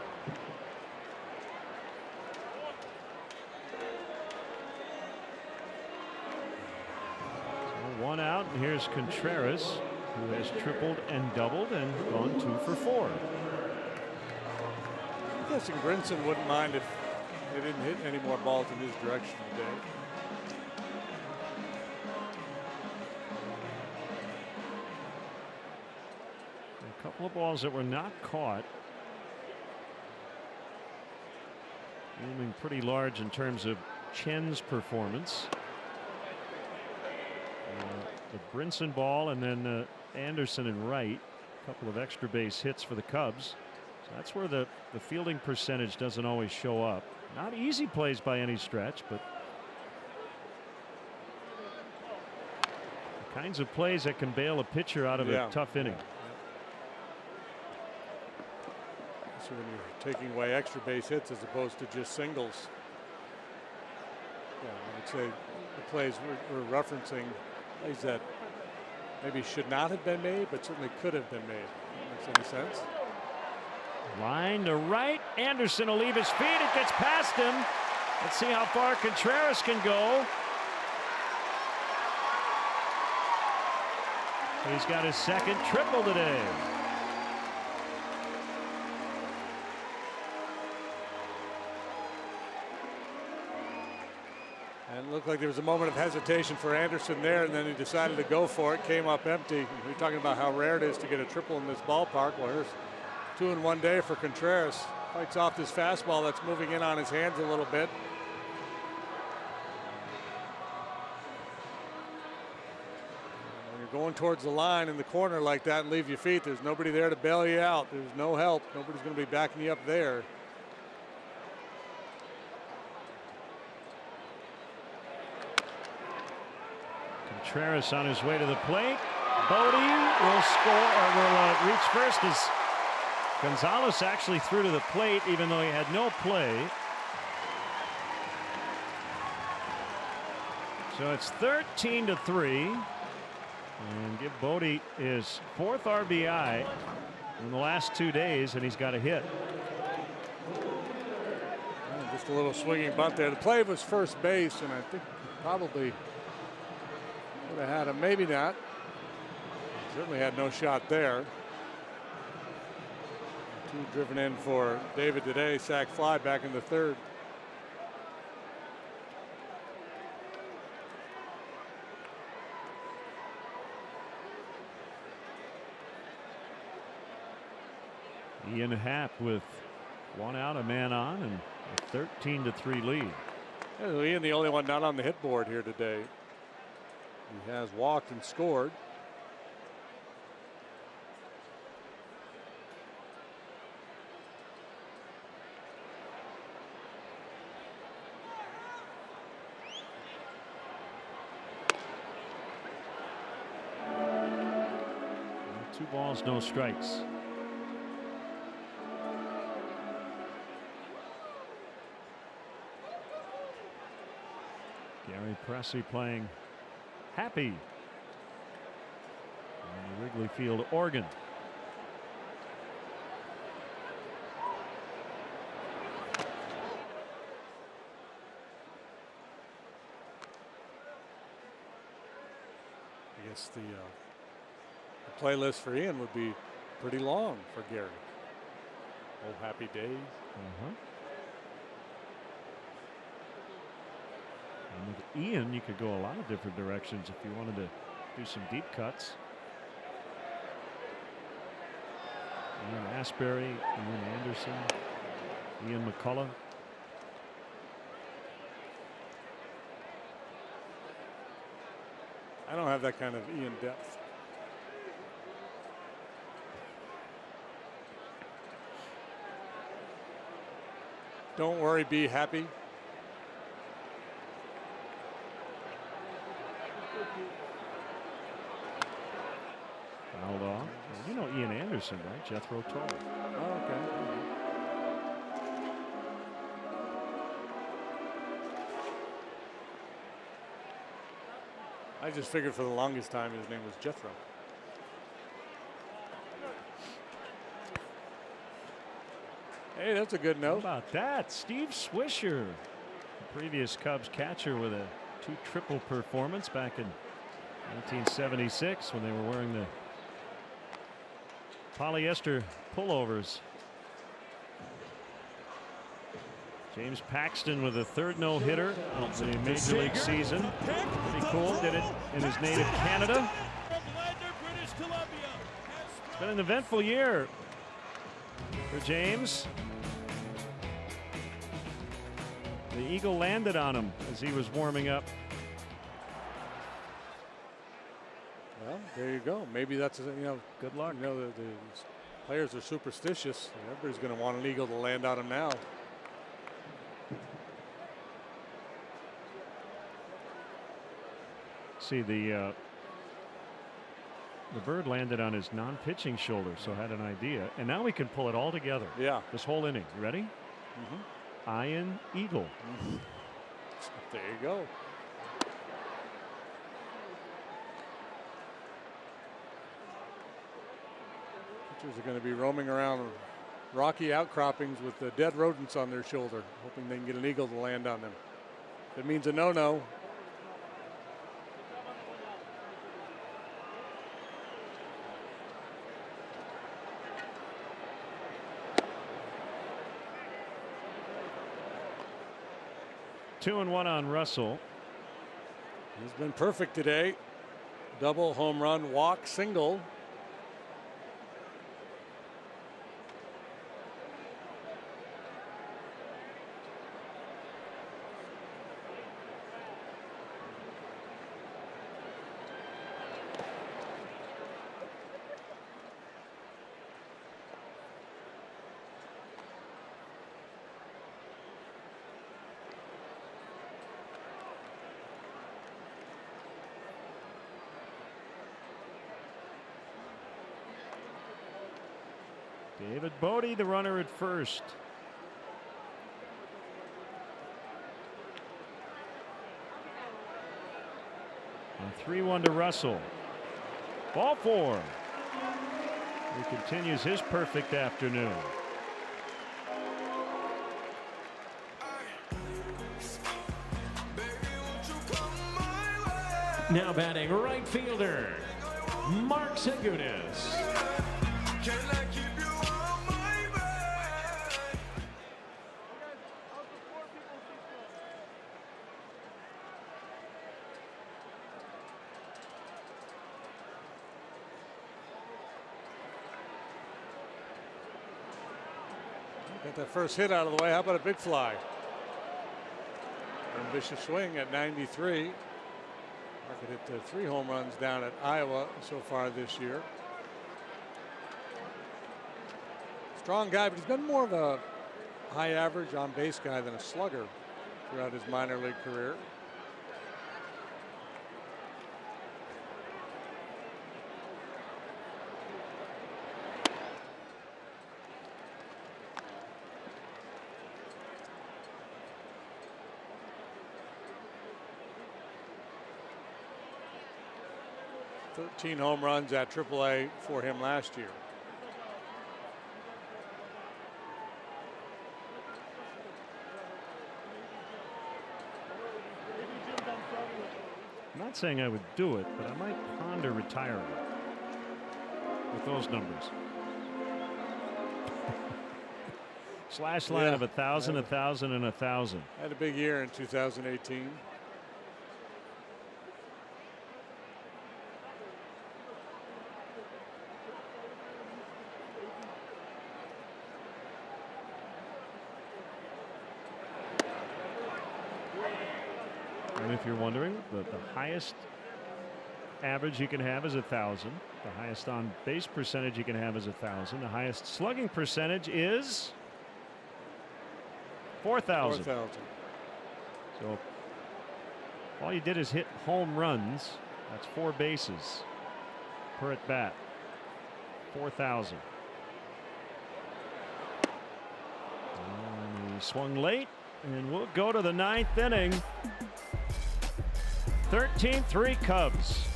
So 1 out, and here's Contreras, who has tripled and doubled and gone 2 for 4. I'm guessing Brinson wouldn't mind if they didn't hit any more balls in his direction today. A couple of balls that were not caught. Looming pretty large in terms of Chen's performance. The Brinson ball, and then Anderson and right. A couple of extra base hits for the Cubs. So that's where the fielding percentage doesn't always show up. Not easy plays by any stretch, but the kinds of plays that can bail a pitcher out of a tough inning. So when you're taking away extra base hits as opposed to just singles. Yeah, I would say the plays we're referencing, plays that maybe should not have been made, but certainly could have been made. Makes any sense? Line to right. Anderson will leave his feet. It gets past him. Let's see how far Contreras can go. He's got his second triple today. And it looked like there was a moment of hesitation for Anderson there, and then he decided to go for it. Came up empty. We're talking about how rare it is to get a triple in this ballpark. Well, here's 2 in 1 day for Contreras. Fights off this fastball that's moving in on his hands a little bit. When you're going towards the line in the corner like that and leave your feet, there's nobody there to bail you out. There's no help. Nobody's going to be backing you up there. Contreras on his way to the plate. Bodie will score, or will reach first as Gonzalez actually threw to the plate even though he had no play. So it's 13-3, and give Bodie his 4th RBI in the last 2 days, and he's got a hit. Just a little swinging bunt there. The play was first base, and I think probably would have had him, maybe not. Certainly had no shot there. 2 driven in for David today. Sac fly back in the 3rd. Ian Happ with 1 out, a man on, and a 13-3 lead. Yeah, Ian the only one not on the hit board here today. He has walked and scored. And 2 balls, no strikes. Gary Pressey playing Happy in the Wrigley Field organ. I guess the playlist for Ian would be pretty long for Gary. Oh, happy days. And With Ian, you could go a lot of different directions if you wanted to do some deep cuts. Ian Asbury, Ian Anderson, Ian McCullough. I don't have that kind of Ian depth. Don't worry, be happy. Fouled off. You know Ian Anderson, right? Jethro Tull. Oh, okay. I just figured for the longest time his name was Jethro. Hey, that's a good note. How about that? Steve Swisher, the previous Cubs catcher with a 2 triple performance back in 1976 when they were wearing the polyester pullovers. James Paxton with a 3rd no-hitter in the Major League season. Pretty cool. Did it in his native Canada. It's been an eventful year for James. The eagle landed on him as he was warming up. Well, there you go. Maybe that's, you know, Good luck. You know, the players are superstitious. Everybody's going to want an eagle to land on him now. See, the bird landed on his non-pitching shoulder, so had an idea. And now we can pull it all together. Yeah. This whole inning. You ready? Ian Eagle. There you go. Pitchers are going to be roaming around rocky outcroppings with the dead rodents on their shoulder, hoping they can get an eagle to land on them. If it means a no-no. Two and one on Russell. He's been perfect today. Double, home run, walk, single. David Bodie, the runner at first. A 3-1 to Russell. Ball 4. He continues his perfect afternoon. Now batting right fielder, Mark Segunis. Got that first hit out of the way. How about a big fly? Ambitious swing at 93. Mark hit 3 home runs down at Iowa so far this year. Strong guy, but he's been more of a high average on base guy than a slugger throughout his minor league career. Thirteen home runs at AAA for him last year. I'm not saying I would do it, but I might ponder retiring with those numbers. Slash line of 1,000, 1,000, and 1,000. Had a big year in 2018. And if you're wondering, the highest average you can have is 1,000. The highest on base percentage you can have is 1,000. The highest slugging percentage is 4,000. So all you did is hit home runs. That's 4 bases per at bat. 4,000. He swung late, and we'll go to the 9th inning. 13-3 Cubs.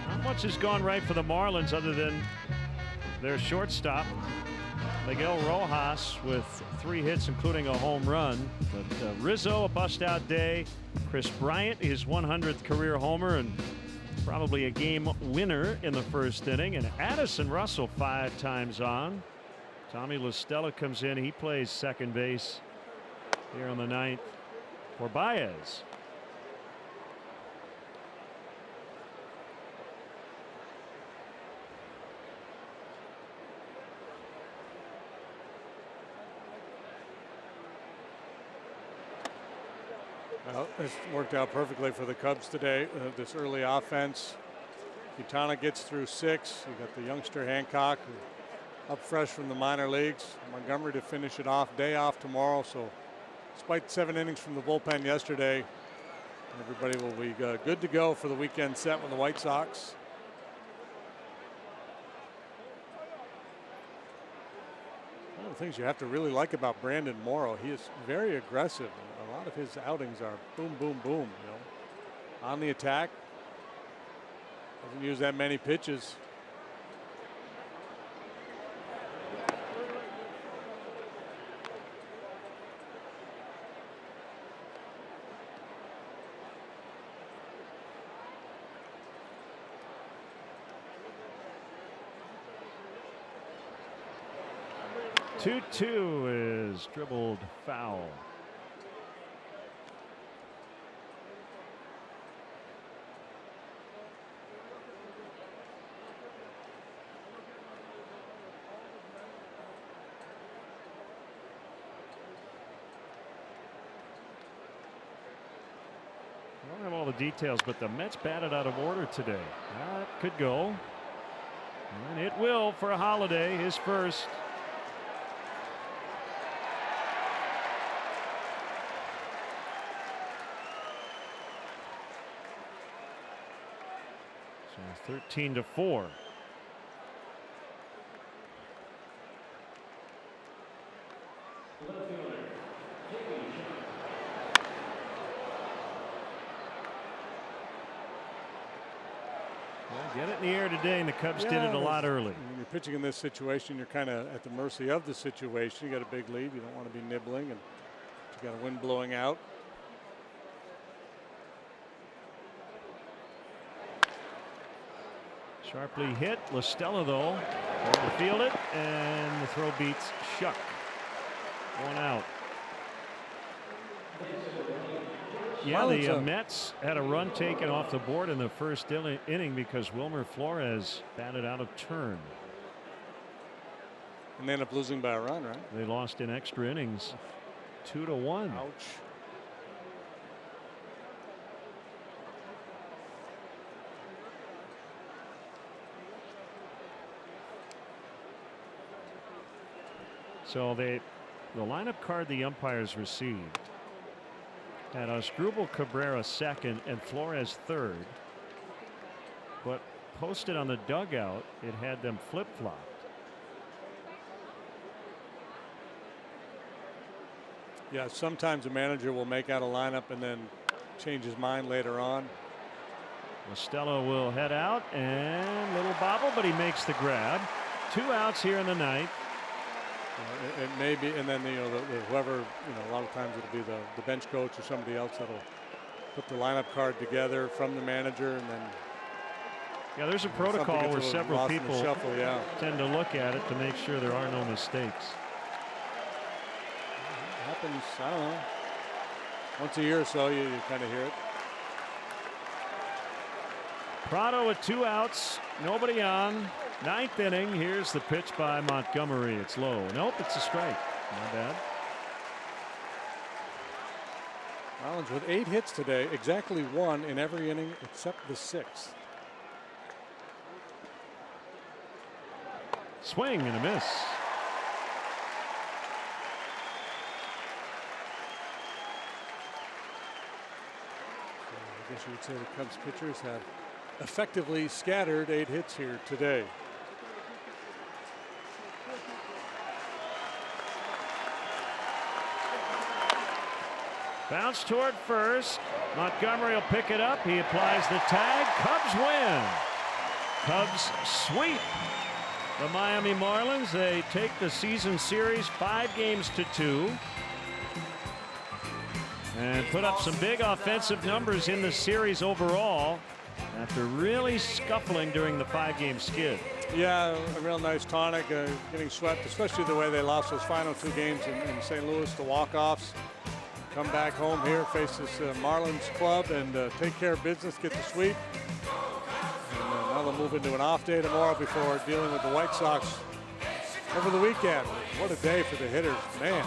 Not much has gone right for the Marlins other than their shortstop, Miguel Rojas, with 3 hits, including a home run. But Rizzo, a bust-out day. Chris Bryant, his 100th career homer and probably a game winner in the first inning. And Addison Russell 5 times on. Tommy La Stella comes in. He plays second base here on the 9th for Baez. Well, it's worked out perfectly for the Cubs today. This early offense. Quintana gets through 6. You got the youngster Hancock, who up fresh from the minor leagues. Montgomery to finish it off. Day off tomorrow. So despite 7 innings from the bullpen yesterday, everybody will be good to go for the weekend set with the White Sox. One of the things you have to really like about Brandon Morrow, he is very aggressive. A lot of his outings are boom, boom, boom. You know, on the attack. Doesn't use that many pitches. Two is dribbled foul. I don't have all the details, but the Mets batted out of order today. That could go. And it will for Holiday, his first. So 13-4. Get it in the air today, and the Cubs did it a lot early. When you're pitching in this situation, you're kind of at the mercy of the situation. You got a big lead. You don't want to be nibbling, and you got a wind blowing out. Sharply hit. LaStella, though, will field it, and the throw beats Shuck. 1 out. Yeah, the Mets had a run taken off the board in the first inning because Wilmer Flores batted out of turn. And they ended up losing by a run, right? They lost in extra innings, 2-1. Ouch. So the lineup card the umpires received had Asdrubal Cabrera second and Flores third, but posted on the dugout it had them flip-flopped. Yeah, sometimes a manager will make out a lineup and then change his mind later on. LaStella will head out, and little bobble, but he makes the grab. 2 outs here in the ninth. It may be, and then whoever, a lot of times it'll be the bench coach or somebody else that'll put the lineup card together from the manager, and then there's a protocol where several people shuffle, tend to look at it to make sure there are no mistakes. It happens, I don't know, once a year or so. You kind of hear it. Prado with 2 outs, nobody on. 9th inning. Here's the pitch by Montgomery. It's low. Nope, it's a strike. Not bad. Marlins with 8 hits today, exactly 1 in every inning except the 6th. Swing and a miss. I guess you would say the Cubs pitchers have effectively scattered 8 hits here today. Bounce toward first. Montgomery will pick it up. He applies the tag. Cubs win. Cubs sweep the Miami Marlins. They take the season series 5-2 and put up some big offensive numbers in the series overall after really scuffling during the 5-game skid. Yeah, a real nice tonic, getting swept, especially the way they lost those final 2 games in St. Louis, the walk-offs. Come back home here, face this Marlins club, and take care of business, get the sweep. And now they'll move into an off day tomorrow before dealing with the White Sox over the weekend. What a day for the hitters, man.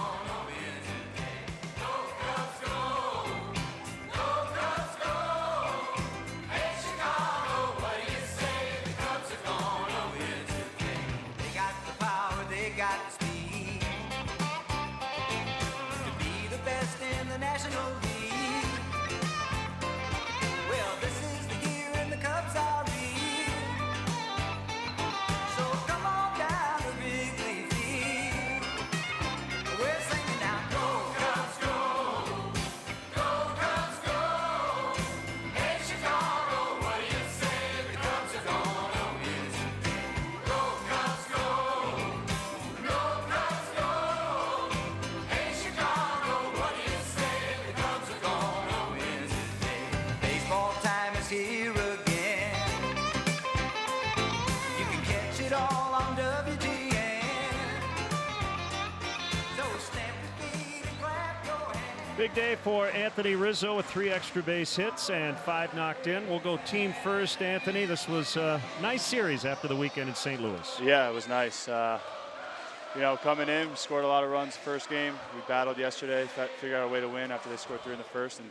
Big day for Anthony Rizzo with 3 extra base hits and 5 knocked in. We'll go team first, Anthony. This was a nice series after the weekend in St. Louis. Yeah, it was nice. Coming in, we scored a lot of runs the first game. We battled yesterday, figured out a way to win after they scored 3 in the first. And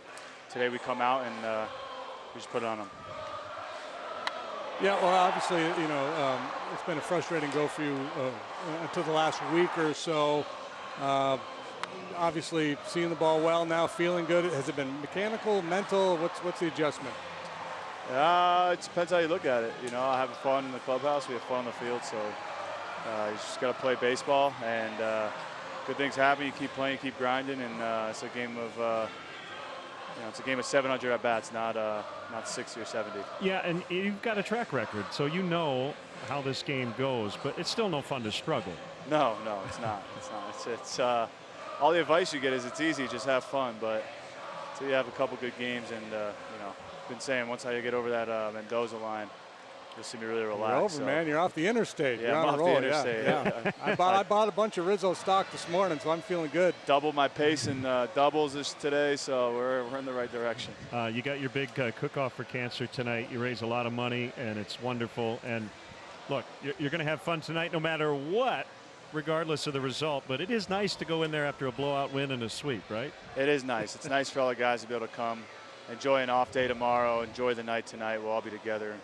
today we come out and we just put it on them. Yeah, well, obviously, it's been a frustrating go for you until the last week or so. Obviously, seeing the ball well now, feeling good. Has it been mechanical, mental? What's the adjustment? It depends how you look at it. I have fun in the clubhouse. We have fun on the field, so you just got to play baseball, and good things happen. You keep playing, keep grinding, and it's a game of it's a game of 700 at bats, not 60 or 70. Yeah, and you've got a track record, so you know how this game goes, but it's still no fun to struggle. No, it's not. It's not. It's all the advice you get is it's easy, just have fun. But until you have a couple good games, and been saying once I get over that Mendoza line, you'll see me really relax. You're over, man. You're off the interstate. Yeah, You're I'm on off a roll. the interstate. Yeah. I bought a bunch of Rizzo stock this morning, so I'm feeling good. Double my pace in doubles today, so we're in the right direction. You got your big cook-off for cancer tonight. You raise a lot of money, and it's wonderful. And look, you're going to have fun tonight no matter what, regardless of the result. But it is nice to go in there after a blowout win and a sweep, right? It is nice. It's nice for all the guys to be able to come, enjoy an off day tomorrow, enjoy the night tonight. We'll all be together and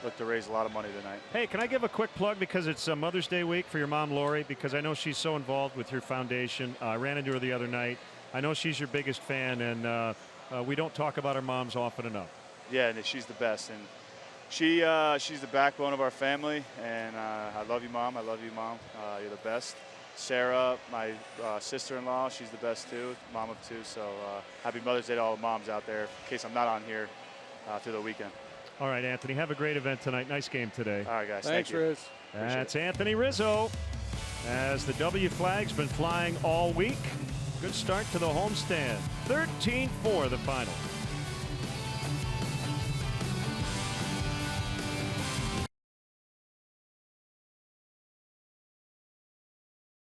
look to raise a lot of money tonight. Hey, can I give a quick plug because it's Mother's Day week for your mom, Lori, because I know she's so involved with your foundation. I ran into her the other night. I know she's your biggest fan, and we don't talk about our moms often enough. Yeah, and she's the best. And she's the backbone of our family, and I love you, Mom. I love you, Mom. You're the best. Sarah, my sister-in-law, she's the best too, mom of two. So happy Mother's Day to all the moms out there, in case I'm not on here through the weekend. All right, Anthony, have a great event tonight. Nice game today. All right, guys. Thanks, Thank you. Riz. That's Anthony Rizzo. As the W flag's been flying all week. Good start to the homestand. 13-4 the final.